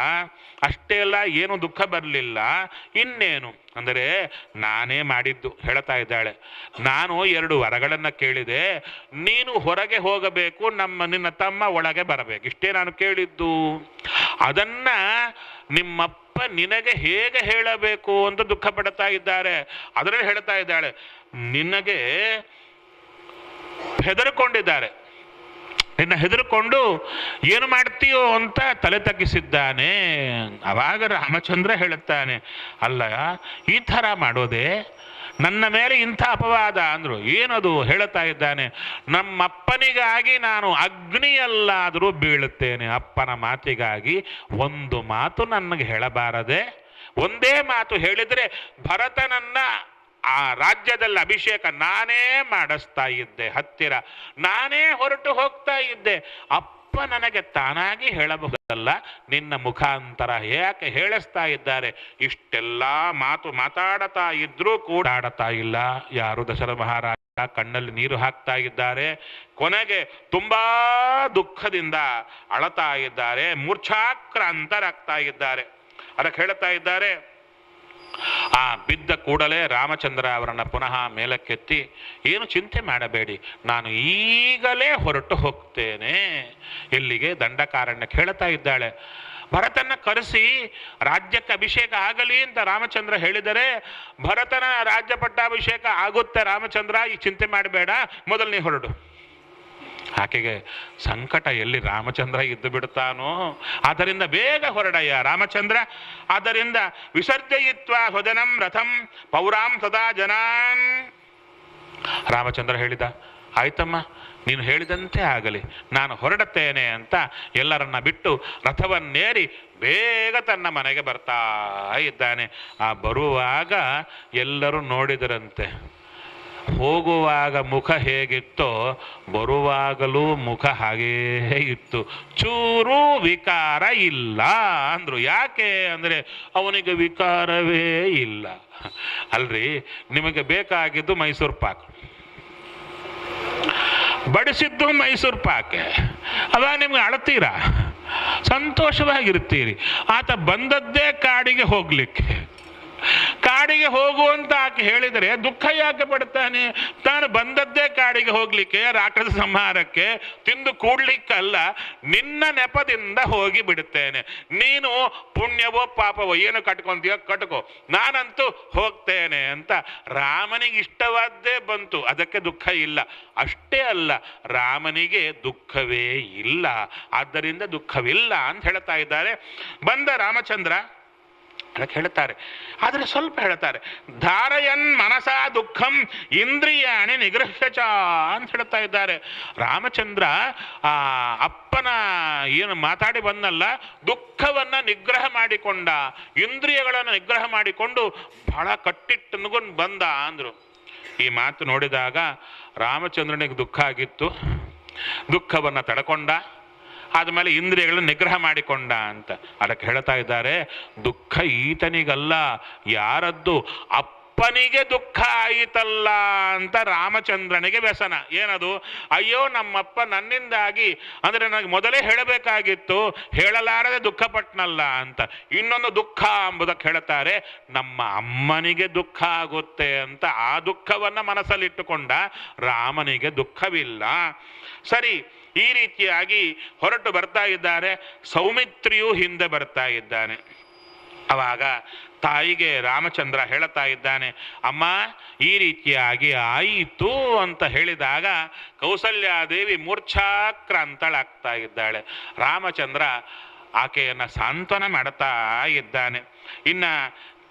ಅಷ್ಟೇ ಅಲ್ಲ ಏನು ದುಃಖ ಬರಲಿಲ್ಲ, ಇನ್ನೇನು ಅಂದರೆ ನಾನೇ ಮಾಡಿದ್ದು. ಹೇಳ್ತಾ ಇದ್ದಾಳೆ, ನಾನು 2 ವರಗಳನ್ನು ಕೇಳಿದೆ, ನೀನು ಹೊರಗೆ ಹೋಗಬೇಕು, ನಿನ್ನ ತಮ್ಮ ಒಳಗೆ ಬರಬೇಕು, ಇಷ್ಟೇ ನಾನು ಕೇಳಿದ್ದು. ಅದನ್ನ ನಿಮ್ಮಪ್ಪ ನಿನಗೆ ಹೇಗೆ ಹೇಳಬೇಕು ಅಂತ ದುಃಖ ಪಡ್ತಾ ಇದ್ದಾರೆ. ಅದರಲ್ಲಿ ಹೇಳ್ತಾ ಇದ್ದಾಳೆ, ನಿನಗೆ ಹೆದರ್ಕೊಂಡಿದ್ದಾರೆ, ನಿನ್ನ ಹೆದರ್ಕೊಂಡು ಏನು ಮಾಡ್ತೀಯೋ ಅಂತ ತಲೆ ತಗ್ಗಿಸಿದ್ದಾನೆ. ಅವಾಗ ರಾಮಚಂದ್ರ ಹೇಳುತ್ತಾನೆ, ಅಲ್ಲ ಈ ಥರ ಮಾಡೋದೆ, ನನ್ನ ಮೇಲೆ ಇಂಥ ಅಪವಾದ ಅಂದರು. ಏನದು? ಹೇಳುತ್ತಾ ಇದ್ದಾನೆ, ನಮ್ಮಪ್ಪನಿಗಾಗಿ ನಾನು ಅಗ್ನಿಯಲ್ಲಾದರೂ ಬೀಳುತ್ತೇನೆ, ಅಪ್ಪನ ಮಾತಿಗಾಗಿ ಒಂದು ಮಾತು ನನಗೆ ಹೇಳಬಾರದೆ. ಒಂದೇ ಮಾತು ಹೇಳಿದರೆ ಭರತನನ್ನ ಆ ರಾಜ್ಯದಲ್ಲಿ ಅಭಿಷೇಕ ನಾನೇ ಮಾಡಿಸ್ತಾ ಇದ್ದೆ, ಹತ್ತಿರ ನಾನೇ ಹೊರಟು ಹೋಗ್ತಾ ಇದ್ದೆ. ಅಪ್ಪ ನನಗೆ ತಾನಾಗಿ ಹೇಳಬಹುದಲ್ಲ, ನಿನ್ನ ಮುಖಾಂತರ ಯಾಕೆ ಹೇಳಿಸ್ತಾ ಇದ್ದಾರೆ? ಇಷ್ಟೆಲ್ಲ ಮಾತು ಮಾತಾಡತಾ ಇದ್ರೂ ಕೂಡ ಆಡತಾ ಇಲ್ಲ. ಯಾರು? ದಶರಥ ಮಹಾರಾಜ ಕಣ್ಣಲ್ಲಿ ನೀರು ಹಾಕ್ತಾ ಇದ್ದಾರೆ. ಕೊನೆಗೆ ತುಂಬಾ ದುಃಖದಿಂದ ಅಳತಾ ಇದ್ದಾರೆ, ಮೂರ್ಛಾಕ್ರಾಂತರಾಗ್ತಾ ಇದ್ದಾರೆ. ಅದಕ್ಕೆ ಹೇಳ್ತಾ ಇದ್ದಾರೆ, ಆ ಬಿದ್ದ ಕೂಡಲೇ ರಾಮಚಂದ್ರ ಅವರನ್ನು ಪುನಃ ಮೇಲಕ್ಕೆತ್ತಿ, ಏನು ಚಿಂತೆ ಮಾಡಬೇಡಿ, ನಾನು ಈಗಲೇ ಹೊರಟು ಹೋಗ್ತೇನೆ. ಇಲ್ಲಿಗೆ ದಂಡಕಾರಣ್ಯಕ್ಕೆ ಹೇಳ್ತಾ ಇದ್ದಾಳೆ. ಭರತನ ಕರೆಸಿ ರಾಜ್ಯಕ್ಕೆ ಅಭಿಷೇಕ ಆಗಲಿ ಅಂತ ರಾಮಚಂದ್ರ ಹೇಳಿದರೆ, ಭರತನ ರಾಜ್ಯ ಪಟ್ಟಾಭಿಷೇಕ ಆಗುತ್ತೆ ರಾಮಚಂದ್ರ, ಈ ಚಿಂತೆ ಮಾಡಬೇಡ, ಮೊದಲು ನೀ ಹೊರಡು. ಆಕೆಗೆ ಸಂಕಟ ಎಲ್ಲಿ ರಾಮಚಂದ್ರ ಇದ್ದು ಬಿಡ್ತಾನೋ, ಆದ್ದರಿಂದ ಬೇಗ ಹೊರಡಯ್ಯ ರಾಮಚಂದ್ರ. ಆದ್ದರಿಂದ ವಿಸರ್ಜಯಿತ್ವ ಸ್ವಜನಂ ರಥಂ ಪೌರಾಂ ಸದಾ ಜನಾನ್. ರಾಮಚಂದ್ರ ಹೇಳಿದ, ಆಯ್ತಮ್ಮ, ನೀನು ಹೇಳಿದಂತೆ ಆಗಲಿ, ನಾನು ಹೊರಡುತ್ತೇನೆ ಅಂತ ಎಲ್ಲರನ್ನ ಬಿಟ್ಟು ರಥವನ್ನೇರಿ ಬೇಗ ತನ್ನ ಮನೆಗೆ ಬರ್ತಾ ಇದ್ದಾನೆ. ಆ ಬರುವಾಗ ಎಲ್ಲರೂ ನೋಡಿದರಂತೆ, ಹೋಗುವಾಗ ಮುಖ ಹೇಗಿತ್ತೋ ಬರುವಾಗಲೂ ಮುಖ ಹಾಗೇ ಇತ್ತು, ಚೂರೂ ವಿಕಾರ ಇಲ್ಲ ಅಂದ್ರು. ಯಾಕೆ ಅಂದರೆ ಅವನಿಗೆ ವಿಕಾರವೇ ಇಲ್ಲ. ಅಲ್ರಿ, ನಿಮಗೆ ಬೇಕಾಗಿದ್ದು ಮೈಸೂರು ಪಾಕ್, ಬಡಿಸಿದ್ದು ಮೈಸೂರು ಪಾಕೆ, ಅವಾಗ ನಿಮ್ಗೆ ಅಳ್ತೀರಾ? ಸಂತೋಷವಾಗಿರ್ತೀರಿ. ಆತ ಬಂದದ್ದೇ ಕಾಡಿಗೆ ಹೋಗ್ಲಿಕ್ಕೆ. ಕಾಡಿಗೆ ಹೋಗುವಂತ ಆಕೆ ಹೇಳಿದರೆ ದುಃಖ ಯಾಕೆ ಪಡ್ತಾನೆ? ತಾನು ಬಂದದ್ದೇ ಕಾಡಿಗೆ ಹೋಗ್ಲಿಕ್ಕೆ, ರಾಕ್ಷಸ ಸಂಹಾರಕ್ಕೆ, ತಿಂದು ಕೂಡ್ಲಿಕ್ಕಲ್ಲ. ನಿನ್ನ ನೆಪದಿಂದ ಹೋಗಿ ಬಿಡುತ್ತೇನೆ. ನೀನು ಪುಣ್ಯವೋ ಪಾಪವೋ ಏನು ಕಟ್ಕೊಂತೀಯೋ ಕಟ್ಕೋ, ನಾನಂತೂ ಹೋಗ್ತೇನೆ ಅಂತ ರಾಮನಿಗೆ ಇಷ್ಟವಾದ್ದೇ ಬಂತು. ಅದಕ್ಕೆ ದುಃಖ ಇಲ್ಲ. ಅಷ್ಟೇ ಅಲ್ಲ, ರಾಮನಿಗೆ ದುಃಖವೇ ಇಲ್ಲ. ಆದ್ದರಿಂದ ದುಃಖವಿಲ್ಲ ಅಂತ ಹೇಳ್ತಾ ಇದ್ದಾರೆ. ಬಂದ ರಾಮಚಂದ್ರ ಅದಕ್ಕೆ ಹೇಳ್ತಾರೆ, ಆದರೆ ಸ್ವಲ್ಪ ಹೇಳ್ತಾರೆ, ಧಾರಯನ್ ಮನಸ ದುಃಖಂ ಇಂದ್ರಿಯಾಣಿ ನಿಗ್ರಹ್ಯಚ ಅಂತ ಹೇಳ್ತಾ ಇದ್ದಾರೆ. ರಾಮಚಂದ್ರ ಆ ಅಪ್ಪನ ಏನು ಮಾತಾಡಿ ಬಂದಲ್ಲ, ದುಃಖವನ್ನ ನಿಗ್ರಹ ಮಾಡಿಕೊಂಡ, ಇಂದ್ರಿಯಗಳನ್ನು ನಿಗ್ರಹ ಮಾಡಿಕೊಂಡು ಬಹಳ ಕಟ್ಟಿಟ್ಟನ್ಕೊಂಡು ಬಂದ ಅಂದ್ರು. ಈ ಮಾತು ನೋಡಿದಾಗ ರಾಮಚಂದ್ರನಿಗೆ ದುಃಖ ಆಗಿತ್ತು, ದುಃಖವನ್ನ ತಡ್ಕೊಂಡ, ಆದಮೇಲೆ ಇಂದ್ರಿಯಗಳನ್ನು ನಿಗ್ರಹ ಮಾಡಿಕೊಂಡ ಅಂತ. ಅದಕ್ಕೆ ಹೇಳ್ತಾ ಇದ್ದಾರೆ, ದುಃಖ ಈತನಿಗಲ್ಲ, ಯಾರದ್ದು? ಅಪ್ಪನಿಗೆ ದುಃಖ ಆಯಿತಲ್ಲ ಅಂತ ರಾಮಚಂದ್ರನಿಗೆ ವ್ಯಸನ. ಏನದು? ಅಯ್ಯೋ ನಮ್ಮಪ್ಪ ನನ್ನಿಂದಾಗಿ, ಅಂದರೆ ನನಗೆ ಮೊದಲೇ ಹೇಳಬೇಕಾಗಿತ್ತು, ಹೇಳಲಾರದೆ ದುಃಖಪಟ್ನಲ್ಲ ಅಂತ. ಇನ್ನೊಂದು ದುಃಖ ಎಂಬುದಕ್ಕೆ ಹೇಳ್ತಾರೆ, ನಮ್ಮ ಅಮ್ಮನಿಗೆ ದುಃಖ ಆಗುತ್ತೆ ಅಂತ ಆ ದುಃಖವನ್ನ ಮನಸ್ಸಲ್ಲಿಟ್ಟುಕೊಂಡ. ರಾಮನಿಗೆ ದುಃಖವಿಲ್ಲ. ಸರಿ, ಈ ರೀತಿಯಾಗಿ ಹೊರಟು ಬರ್ತಾ ಇದ್ದಾರೆ. ಸೌಮಿತ್ರಿಯು ಹಿಂದೆ ಬರ್ತಾ ಇದ್ದಾನೆ. ಅವಾಗ ತಾಯಿಗೆ ರಾಮಚಂದ್ರ ಹೇಳ್ತಾ ಇದ್ದಾನೆ, ಅಮ್ಮ ಈ ರೀತಿಯಾಗಿ ಆಯಿತು ಅಂತ ಹೇಳಿದಾಗ ಕೌಸಲ್ಯಾದೇವಿ ಮೂರ್ಛಾಕ್ರಾಂತಳಾಗ್ತಾ ಇದ್ದಾಳೆ. ರಾಮಚಂದ್ರ ಆಕೆಯನ್ನು ಸಾಂತ್ವನ ಮಾಡ್ತಾ ಇದ್ದಾನೆ. ಇನ್ನ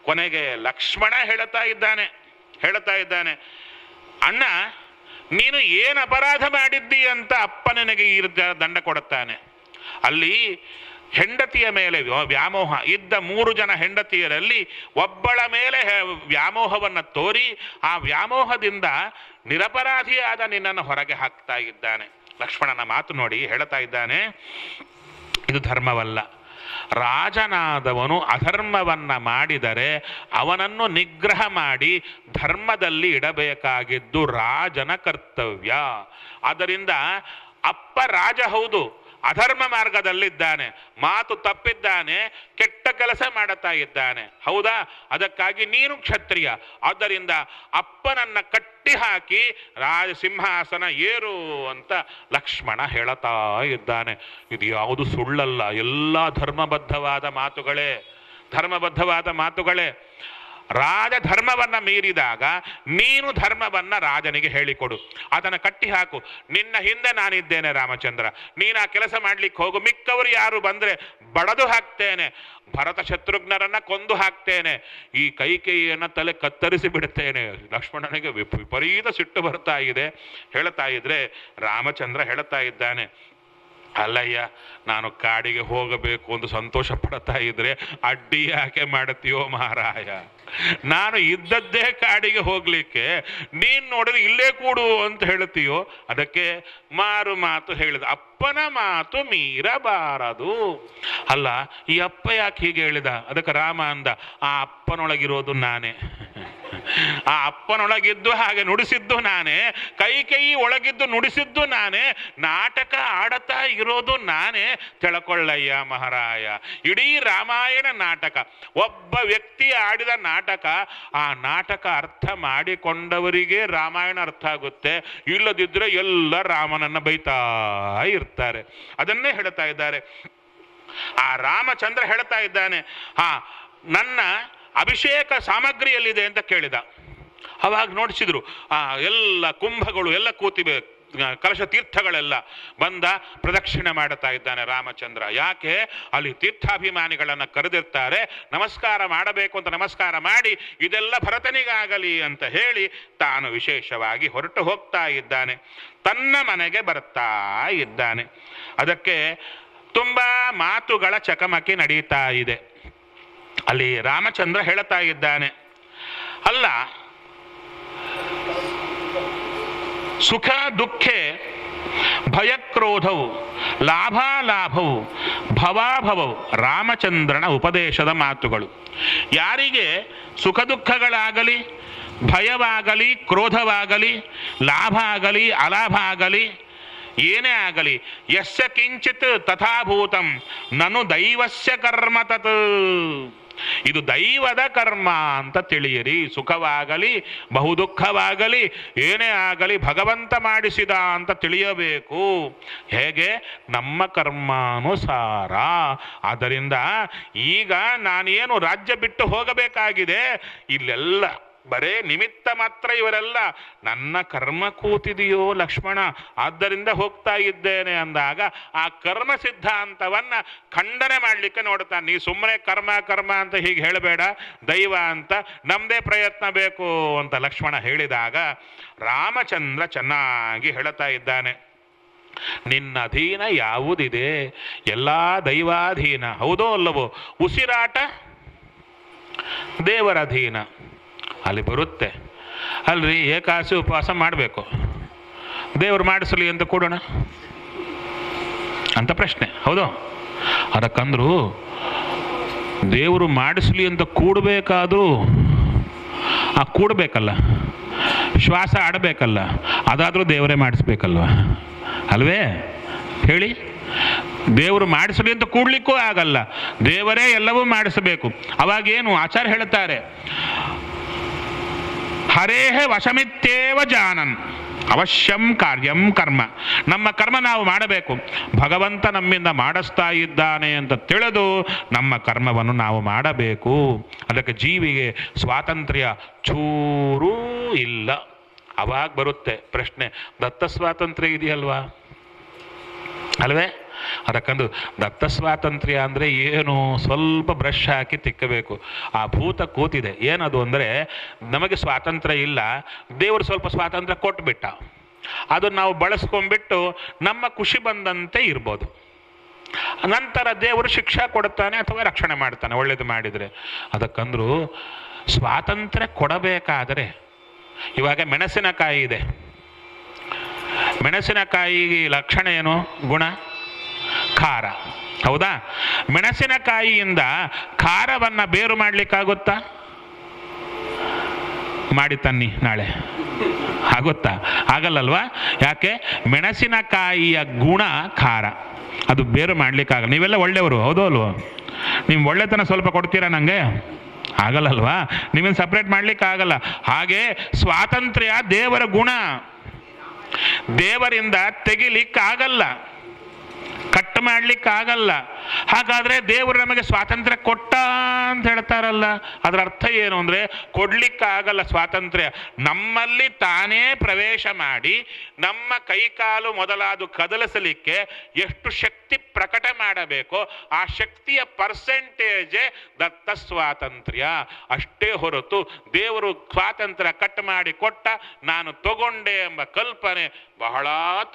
ಕೊನೆಗೆ ಲಕ್ಷ್ಮಣ ಹೇಳ್ತಾ ಇದ್ದಾನೆ, ಅಣ್ಣ ನೀನು ಏನು ಅಪರಾಧ ಮಾಡಿದ್ದಿ ಅಂತ ಅಪ್ಪ ನನಗೆ ಈ ದಂಡ ಕೊಡುತ್ತಾನೆ. ಅಲ್ಲಿ ಹೆಂಡತಿಯ ಮೇಲೆ ವ್ಯಾಮೋಹ ಇದ್ದ 3 ಜನ ಹೆಂಡತಿಯರಲ್ಲಿ ಒಬ್ಬಳ ಮೇಲೆ ವ್ಯಾಮೋಹವನ್ನು ತೋರಿ ಆ ವ್ಯಾಮೋಹದಿಂದ ನಿರಪರಾಧಿಯಾದ ನಿನ್ನನ್ನು ಹೊರಗೆ ಹಾಕ್ತಾ ಇದ್ದಾನೆ. ಲಕ್ಷ್ಮಣನ ಮಾತು ನೋಡಿ ಹೇಳ್ತಾ ಇದ್ದಾನೆ, ಇದು ಧರ್ಮವಲ್ಲ. ರಾಜನಾದವನು ಅಧರ್ಮವನ್ನ ಮಾಡಿದರೆ ಅವನನ್ನು ನಿಗ್ರಹ ಮಾಡಿ ಧರ್ಮದಲ್ಲಿ ಇಡಬೇಕಾಗಿದ್ದು ರಾಜನ ಕರ್ತವ್ಯ. ಆದ್ದರಿಂದ ಅಪ್ಪ ರಾಜ ಹೌದು, ಅಧರ್ಮ ಮಾರ್ಗದಲ್ಲಿದ್ದಾನೆ, ಮಾತು ತಪ್ಪಿದ್ದಾನೆ, ಕೆಟ್ಟ ಕೆಲಸ ಮಾಡುತ್ತಾ ಇದ್ದಾನೆ, ಹೌದಾ? ಅದಕ್ಕಾಗಿ ನೀನು ಕ್ಷತ್ರಿಯ. ಆದ್ದರಿಂದ ಅಪ್ಪನನ್ನ ಕಟ್ಟಿ ಹಾಕಿ ರಾಜ ಸಿಂಹಾಸನ ಏರು ಅಂತ ಲಕ್ಷ್ಮಣ ಹೇಳುತ್ತಾ ಇದ್ದಾನೆ. ಇದು ಯಾವುದು ಸುಳ್ಳಲ್ಲ, ಎಲ್ಲ ಧರ್ಮಬದ್ಧವಾದ ಮಾತುಗಳೇ. ರಾಜ ಧರ್ಮವನ್ನ ಮೀರಿದಾಗ ನೀನು ಧರ್ಮವನ್ನ ರಾಜನಿಗೆ ಹೇಳಿಕೊಡು, ಅದನ್ನು ಕಟ್ಟಿ ಹಾಕು. ನಿನ್ನ ಹಿಂದೆ ನಾನಿದ್ದೇನೆ ರಾಮಚಂದ್ರ, ನೀನು ಆ ಕೆಲಸ ಮಾಡ್ಲಿಕ್ಕೆ ಹೋಗು. ಮಿಕ್ಕವರು ಯಾರು ಬಂದ್ರೆ ಬಡದು ಹಾಕ್ತೇನೆ, ಭರತ ಶತ್ರುಘ್ನರನ್ನ ಕೊಂದು ಹಾಕ್ತೇನೆ, ಈ ಕೈಕೇಯಿಯನ್ನ ತಲೆ ಕತ್ತರಿಸಿ ಬಿಡುತ್ತೇನೆ. ಲಕ್ಷ್ಮಣನಿಗೆ ವಿಪರೀತ ಸಿಟ್ಟು ಬರ್ತಾ ಇದೆ. ಹೇಳ್ತಾ ಇದ್ರೆ ರಾಮಚಂದ್ರ ಹೇಳ್ತಾ ಇದ್ದಾನೆ, ಅಲ್ಲಯ್ಯ, ನಾನು ಕಾಡಿಗೆ ಹೋಗಬೇಕು ಅಂತ ಸಂತೋಷ ಪಡ್ತಾ ಇದ್ರೆ ಅಡ್ಡಿ ಯಾಕೆ ಮಾಡುತ್ತೀಯೋ ಮಹಾರಾಯ? ನಾನು ಇದ್ದದ್ದೇ ಕಾಡಿಗೆ ಹೋಗ್ಲಿಕ್ಕೆ, ನೀನ್ ನೋಡಿದ್ರೆ ಇಲ್ಲೇ ಕೂಡು ಅಂತ ಹೇಳ್ತೀಯೋ? ಅದಕ್ಕೆ ಮಾರು ಮಾತು ಹೇಳಿದ, ಅಪ್ಪನ ಮಾತು ಮೀರಬಾರದು. ಅಲ್ಲ, ಈ ಅಪ್ಪ ಯಾಕೆ ಹೀಗೆ ಹೇಳಿದ? ಅದಕ್ಕೆ ರಾಮ ಅಂದ, ಆ ಅಪ್ಪನೊಳಗಿರೋದು ನಾನೇ, ಆ ಅಪ್ಪನೊಳಗಿದ್ದು ಹಾಗೆ ನುಡಿಸಿದ್ದು ನಾನೇ, ಕೈ ಒಳಗಿದ್ದು ನುಡಿಸಿದ್ದು ನಾನೇ, ನಾಟಕ ಆಡತಾ ಇರೋದು ನಾನೇ. ತಿಳ್ಕೊಳ್ಳಯ್ಯ ಮಹಾರಾಯ, ಇಡೀ ರಾಮಾಯಣ ನಾಟಕ ಒಬ್ಬ ವ್ಯಕ್ತಿ ಆಡಿದ ನಾಟಕ. ಆ ನಾಟಕ ಅರ್ಥ ಮಾಡಿಕೊಂಡವರಿಗೆ ರಾಮಾಯಣ ಅರ್ಥ ಆಗುತ್ತೆ, ಇಲ್ಲದಿದ್ರೆ ಎಲ್ಲ ರಾಮನನ್ನ ಬೈತಾ ಇರ್ತಾರೆ. ಅದನ್ನೇ ಹೇಳ್ತಾ ಇದ್ದಾರೆ. ಆ ರಾಮಚಂದ್ರ ಹೇಳ್ತಾ ಇದ್ದಾನೆ, ನನ್ನ ಅಭಿಷೇಕ ಸಾಮಗ್ರಿಯಲ್ಲಿದೆ ಅಂತ ಕೇಳಿದ. ಅವಾಗ ನೋಡಿಸಿದ್ರು, ಎಲ್ಲ ಕುಂಭಗಳು ಎಲ್ಲ ಕೂತಿವೆ, ಕಲಶ ತೀರ್ಥಗಳೆಲ್ಲ ಬಂದ ಪ್ರದಕ್ಷಿಣೆ ಮಾಡುತ್ತಾ ಇದ್ದಾನೆ ರಾಮಚಂದ್ರ. ಯಾಕೆ? ಅಲ್ಲಿ ತೀರ್ಥಾಭಿಮಾನಿಗಳನ್ನು ಕರೆದಿರ್ತಾರೆ, ನಮಸ್ಕಾರ ಮಾಡಬೇಕು ಅಂತ ನಮಸ್ಕಾರ ಮಾಡಿ, ಇದೆಲ್ಲ ಭರತನಿಗಾಗಲಿ ಅಂತ ಹೇಳಿ ತಾನು ವಿಶೇಷವಾಗಿ ಹೊರಟು ಹೋಗ್ತಾ ಇದ್ದಾನೆ. ತನ್ನ ಮನೆಗೆ ಬರ್ತಾ ಇದ್ದಾನೆ. ಅದಕ್ಕೆ ತುಂಬಾ ಮಾತುಗಳ ಚಕಮಕಿ ನಡೀತಾ ಇದೆ. ಅಲ್ಲಿ ರಾಮಚಂದ್ರ ಹೇಳ್ತಾ ಇದ್ದಾನೆ, ಅಲ್ಲ, ಸುಖ ದುಃಖೆ ಭಯಕ್ರೋಧವು ಲಾಭಾಲಾಭವು ಭವಾಭವವು ರಾಮಚಂದ್ರನ ಉಪದೇಶದ ಮಾತುಗಳು. ಯಾರಿಗೆ ಸುಖ ದುಃಖಗಳಾಗಲಿ, ಭಯವಾಗಲಿ, ಕ್ರೋಧವಾಗಲಿ, ಲಾಭ ಆಗಲಿ, ಅಲಾಭ ಆಗಲಿ, ಏನೇ ಆಗಲಿ ಯಸ್ಯ ಕಿಂಚಿತ್ ತಥಾಭೂತಂ ನನು ದೈವಸ್ಯ ಕರ್ಮ ತತ್. ಇದು ದೈವದ ಕರ್ಮ ಅಂತ ತಿಳಿಯಿರಿ. ಸುಖವಾಗಲಿ ಬಹುದುಃಖವಾಗಲಿ ಏನೇ ಆಗಲಿ ಭಗವಂತ ಮಾಡಿಸಿದ ಅಂತ ತಿಳಿಯಬೇಕು. ಹೇಗೆ? ನಮ್ಮ ಕರ್ಮಾನುಸಾರ. ಆದ್ದರಿಂದ ಈಗ ನಾನೇನು ರಾಜ್ಯ ಬಿಟ್ಟು ಹೋಗಬೇಕಾಗಿದೆ, ಇಲ್ಲೆಲ್ಲ ಬರೇ ನಿಮಿತ್ತ ಮಾತ್ರ ಇವರೆಲ್ಲ. ನನ್ನ ಕರ್ಮ ಕೂತಿದೆಯೋ ಲಕ್ಷ್ಮಣ, ಆದ್ದರಿಂದ ಹೋಗ್ತಾ ಇದ್ದೇನೆ ಅಂದಾಗ ಆ ಕರ್ಮ ಸಿದ್ಧಾಂತವನ್ನ ಖಂಡನೆ ಮಾಡಲಿಕ್ಕೆ ನೋಡ್ತಾನೆ. ನೀ ಸುಮ್ಮನೆ ಕರ್ಮ ಕರ್ಮ ಅಂತ ಹೀಗೆ ಹೇಳಬೇಡ, ದೈವ ಅಂತ ನಮ್ಮದೇ ಪ್ರಯತ್ನ ಬೇಕು ಅಂತ ಲಕ್ಷ್ಮಣ ಹೇಳಿದಾಗ ರಾಮಚಂದ್ರ ಚೆನ್ನಾಗಿ ಹೇಳ್ತಾ ಇದ್ದಾನೆ. ನಿನ್ನ ಅಧೀನ ಯಾವುದಿದೆ? ಎಲ್ಲ ದೈವಾಧೀನ. ಹೌದೋ ಅಲ್ಲವೋ? ಉಸಿರಾಟ ದೇವರ ಅಧೀನ. ಅಲ್ಲಿ ಬರುತ್ತೆ ಅಲ್ರಿ, ಏಕಾಸಿ ಉಪವಾಸ ಮಾಡಬೇಕು, ದೇವರು ಮಾಡಿಸಲಿ ಅಂತ ಕೊಡೋಣ ಅಂತ ಪ್ರಶ್ನೆ. ಹೌದು? ಅದಕ್ಕಂದ್ರು ದೇವರು ಮಾಡಿಸಲಿ ಅಂತ ಕೂಡಬೇಕಾದ್ರೂ ಆ ಕೂಡಬೇಕಲ್ಲ, ಶ್ವಾಸ ಆಡಬೇಕಲ್ಲ, ಅದಾದರೂ ದೇವರೇ ಮಾಡಿಸ್ಬೇಕಲ್ವ ಅಲ್ವೇ? ಹೇಳಿ. ದೇವರು ಮಾಡಿಸಲಿ ಅಂತ ಕೂಡ್ಲಿಕ್ಕೂ ಆಗಲ್ಲ, ದೇವರೇ ಎಲ್ಲವೂ ಮಾಡಿಸಬೇಕು. ಅವಾಗೇನು ಆಚಾರ್ಯ ಹೇಳುತ್ತಾರೆ, ಹರೇಹ ವಶಮಿತ್ತೇವ ಜಾನನ್ ಅವಶ್ಯಂ ಕಾರ್ಯಂ ಕರ್ಮ. ನಮ್ಮ ಕರ್ಮ ನಾವು ಮಾಡಬೇಕು, ಭಗವಂತ ನಮ್ಮಿಂದ ಮಾಡಿಸ್ತಾ ಇದ್ದಾನೆ ಅಂತ ತಿಳಿದು ನಮ್ಮ ಕರ್ಮವನ್ನು ನಾವು ಮಾಡಬೇಕು. ಅದಕ್ಕೆ ಜೀವಿಗೆ ಸ್ವಾತಂತ್ರ್ಯ ಚೂರೂ ಇಲ್ಲ. ಅವಾಗ ಬರುತ್ತೆ ಪ್ರಶ್ನೆ, ದತ್ತ ಸ್ವಾತಂತ್ರ್ಯ ಇದೆಯಲ್ವಾ ಅಲ್ವೇ? ಅದಕ್ಕಂದು ದತ್ತ ಸ್ವಾತಂತ್ರ್ಯ ಅಂದರೆ ಏನು? ಸ್ವಲ್ಪ ಬ್ರಷ್ ಹಾಕಿ ತಿಕ್ಕಬೇಕು. ಆ ಭೂತ ಕೂತಿದೆ. ಏನದು ಅಂದರೆ ನಮಗೆ ಸ್ವಾತಂತ್ರ್ಯ ಇಲ್ಲ, ದೇವರು ಸ್ವಲ್ಪ ಸ್ವಾತಂತ್ರ್ಯ ಕೊಟ್ಬಿಟ್ಟ, ಅದನ್ನು ನಾವು ಬಳಸ್ಕೊಂಡ್ಬಿಟ್ಟು ನಮ್ಮ ಖುಷಿ ಬಂದಂತೆ ಇರ್ಬೋದು. ನಂತರ ದೇವರು ಶಿಕ್ಷೆ ಕೊಡ್ತಾನೆ ಅಥವಾ ರಕ್ಷಣೆ ಮಾಡ್ತಾನೆ ಒಳ್ಳೇದು ಮಾಡಿದರೆ. ಅದಕ್ಕಂದ್ರು ಸ್ವಾತಂತ್ರ್ಯ ಕೊಡಬೇಕಾದರೆ, ಇವಾಗ ಮೆಣಸಿನಕಾಯಿ ಇದೆ, ಮೆಣಸಿನಕಾಯಿ ಲಕ್ಷಣ ಏನು? ಗುಣ ಖಾರ. ಹೌದಾ? ಮೆಣಸಿನಕಾಯಿಯಿಂದ ಖಾರವನ್ನು ಬೇರು ಮಾಡಲಿಕ್ಕಾಗುತ್ತಾ? ಮಾಡಿ ತನ್ನಿ ನಾಳೆ, ಆಗುತ್ತಾ? ಆಗಲ್ಲಲ್ವಾ? ಯಾಕೆ? ಮೆಣಸಿನಕಾಯಿಯ ಗುಣ ಖಾರ, ಅದು ಬೇರು ಮಾಡಲಿಕ್ಕಾಗಲ್ಲ. ನೀವೆಲ್ಲ ಒಳ್ಳೆಯವರು, ಹೌದೋ ಅಲ್ವೋ? ನಿಮ್ಮ ಒಳ್ಳೆತನ ಸ್ವಲ್ಪ ಕೊಡ್ತೀರಾ ನನಗೆ? ಆಗಲ್ಲಲ್ವಾ? ನಿಮ್ಮನ್ನು ಸಪ್ರೇಟ್ ಮಾಡಲಿಕ್ಕಾಗಲ್ಲ. ಹಾಗೆ ಸ್ವಾತಂತ್ರ್ಯ ದೇವರ ಗುಣ, ದೇವರಿಂದ ತೆಗಿಲಿಕ್ಕಾಗಲ್ಲ, ಕಟ್ ಮಾಡ್ಲಿಕ್ಕಾಗಲ್ಲ. ಹಾಗಾದ್ರೆ ದೇವರು ನಮಗೆ ಸ್ವಾತಂತ್ರ್ಯ ಕೊಟ್ಟ ಅಂತ ಹೇಳ್ತಾರಲ್ಲ, ಅದರ ಅರ್ಥ ಏನು ಅಂದರೆ ಕೊಡ್ಲಿಕ್ಕಾಗಲ್ಲ ಸ್ವಾತಂತ್ರ್ಯ. ನಮ್ಮಲ್ಲಿ ತಾನೇ ಪ್ರವೇಶ ಮಾಡಿ ನಮ್ಮ ಕೈಕಾಲು ಮೊದಲಾದ ಕದಲಿಸಲಿಕ್ಕೆ ಎಷ್ಟು ಶಕ್ತಿ ಪ್ರಕಟ ಮಾಡಬೇಕೋ ಆ ಶಕ್ತಿಯ ಪರ್ಸೆಂಟೇಜೇ ದತ್ತ ಸ್ವಾತಂತ್ರ್ಯ. ಅಷ್ಟೇ ಹೊರತು ದೇವರು ಸ್ವಾತಂತ್ರ್ಯ ಕಟ್ ಮಾಡಿ ಕೊಟ್ಟ ನಾನು ತಗೊಂಡೆ ಎಂಬ ಕಲ್ಪನೆ ಬಹಳ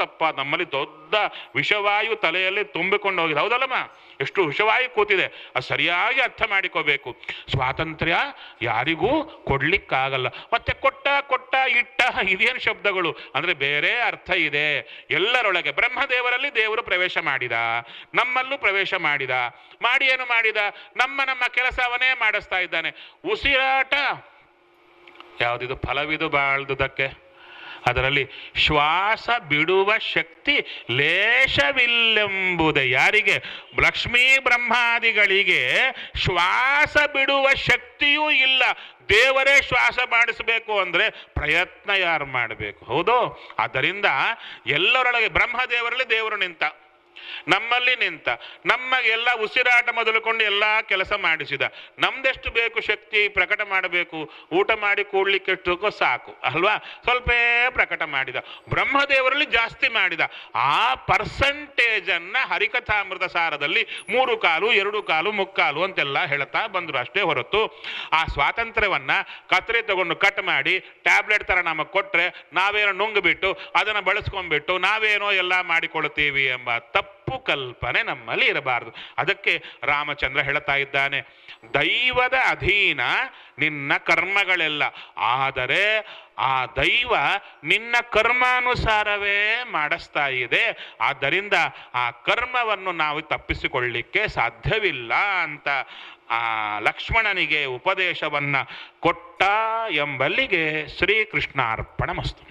ತಪ್ಪ. ನಮ್ಮಲ್ಲಿ ದೊಡ್ಡ ವಿಷವಾಯು ತಲೆಯಲ್ಲಿ ತುಂಬಿಕೊಂಡು ಹೋಗಿದೆ. ಹೌದಲ್ಲಮ್ಮ? ಎಷ್ಟು ವಿಷವಾಯು ಕೂತಿದೆ, ಅದು ಸರಿಯಾಗಿ ಅರ್ಥ ಮಾಡಿಕೋಬೇಕು. ಸ್ವಾತಂತ್ರ್ಯ ಯಾರಿಗೂ ಕೊಡ್ಲಿಕ್ಕಾಗಲ್ಲ. ಮತ್ತೆ ಕೊಟ್ಟ ಕೊಟ್ಟ ಇಟ್ಟ ಇದೇನು ಶಬ್ದಗಳು ಅಂದರೆ ಬೇರೆ ಅರ್ಥ ಇದೆ. ಎಲ್ಲರೊಳಗೆ ಬ್ರಹ್ಮದೇವರಲ್ಲಿ ದೇವರು ಪ್ರವೇಶ ಮಾಡಿದ, ನಮ್ಮಲ್ಲೂ ಪ್ರವೇಶ ಮಾಡಿದ. ಮಾಡಿ ಏನು ಮಾಡಿದ? ನಮ್ಮ ಕೆಲಸವನ್ನೇ ಮಾಡಿಸ್ತಾ ಇದ್ದಾನೆ. ಉಸಿರಾಟ ಯಾವುದಿದು? ಫಲವಿದು ಬಾಳ್ದುದಕ್ಕೆ. ಅದರಲ್ಲಿ ಶ್ವಾಸ ಬಿಡುವ ಶಕ್ತಿ ಲೇಷವಿಲ್ಲೆಂಬುದೇ. ಯಾರಿಗೆ? ಲಕ್ಷ್ಮೀ ಬ್ರಹ್ಮಾದಿಗಳಿಗೆ ಶ್ವಾಸ ಬಿಡುವ ಶಕ್ತಿಯೂ ಇಲ್ಲ. ದೇವರೇ ಶ್ವಾಸ ಮಾಡಿಸಬೇಕು ಅಂದರೆ ಪ್ರಯತ್ನ ಯಾರು ಮಾಡಬೇಕು? ಹೌದು? ಆದ್ದರಿಂದ ಎಲ್ಲರೊಳಗೆ ಬ್ರಹ್ಮದೇವರಲ್ಲಿ ದೇವರು ನಿಂತ, ನಮ್ಮಲ್ಲಿ ನಿಂತ, ನಮಗೆಲ್ಲ ಉಸಿರಾಟ ಮೊದಲುಕೊಂಡು ಎಲ್ಲ ಕೆಲಸ ಮಾಡಿಸಿದ. ನಮ್ದೆಷ್ಟು ಬೇಕು ಶಕ್ತಿ ಪ್ರಕಟ ಮಾಡಬೇಕು? ಊಟ ಮಾಡಿ ಕೂಡ್ಲಿಕ್ಕೆ ಎಷ್ಟಕ್ಕೋ ಸಾಕು ಅಲ್ವಾ? ಸ್ವಲ್ಪೇ ಪ್ರಕಟ ಮಾಡಿದ. ಬ್ರಹ್ಮದೇವರಲ್ಲಿ ಜಾಸ್ತಿ ಮಾಡಿದ. ಆ ಪರ್ಸೆಂಟೇಜನ್ನು ಹರಿಕಥಾಮೃತ ಸಾರದಲ್ಲಿ 3 ಕಾಲು 2 ಕಾಲು 3 ಕಾಲು ಅಂತೆಲ್ಲ ಹೇಳ್ತಾ ಬಂದರು. ಅಷ್ಟೇ ಹೊರತು ಆ ಸ್ವಾತಂತ್ರ್ಯವನ್ನು ಕತ್ತರಿ ತಗೊಂಡು ಕಟ್ ಮಾಡಿ ಟ್ಯಾಬ್ಲೆಟ್ ಥರ ನಮಗೆ ಕೊಟ್ಟರೆ ನಾವೇನೋ ನುಂಗ್ಬಿಟ್ಟು ಅದನ್ನು ಬಳಸ್ಕೊಂಡ್ಬಿಟ್ಟು ನಾವೇನೋ ಎಲ್ಲ ಮಾಡಿಕೊಳ್ತೀವಿ ಎಂಬ ತಪ್ಪು ಕಲ್ಪನೆ ನಮ್ಮಲ್ಲಿ ಇರಬಾರದು. ಅದಕ್ಕೆ ರಾಮಚಂದ್ರ ಹೇಳ್ತಾ ಇದ್ದಾನೆ, ದೈವದ ಅಧೀನ ನಿನ್ನ ಕರ್ಮಗಳೆಲ್ಲ, ಆದರೆ ಆ ದೈವ ನಿನ್ನ ಕರ್ಮಾನುಸಾರವೇ ಮಾಡಿಸ್ತಾ ಇದೆ. ಆದ್ದರಿಂದ ಆ ಕರ್ಮವನ್ನು ನಾವು ತಪ್ಪಿಸಿಕೊಳ್ಳಿಕ್ಕೆ ಸಾಧ್ಯವಿಲ್ಲ ಅಂತ ಆ ಲಕ್ಷ್ಮಣನಿಗೆ ಉಪದೇಶವನ್ನ ಕೊಟ್ಟ ಎಂಬಲ್ಲಿಗೆ ಶ್ರೀಕೃಷ್ಣಾರ್ಪಣಮಸ್ತು.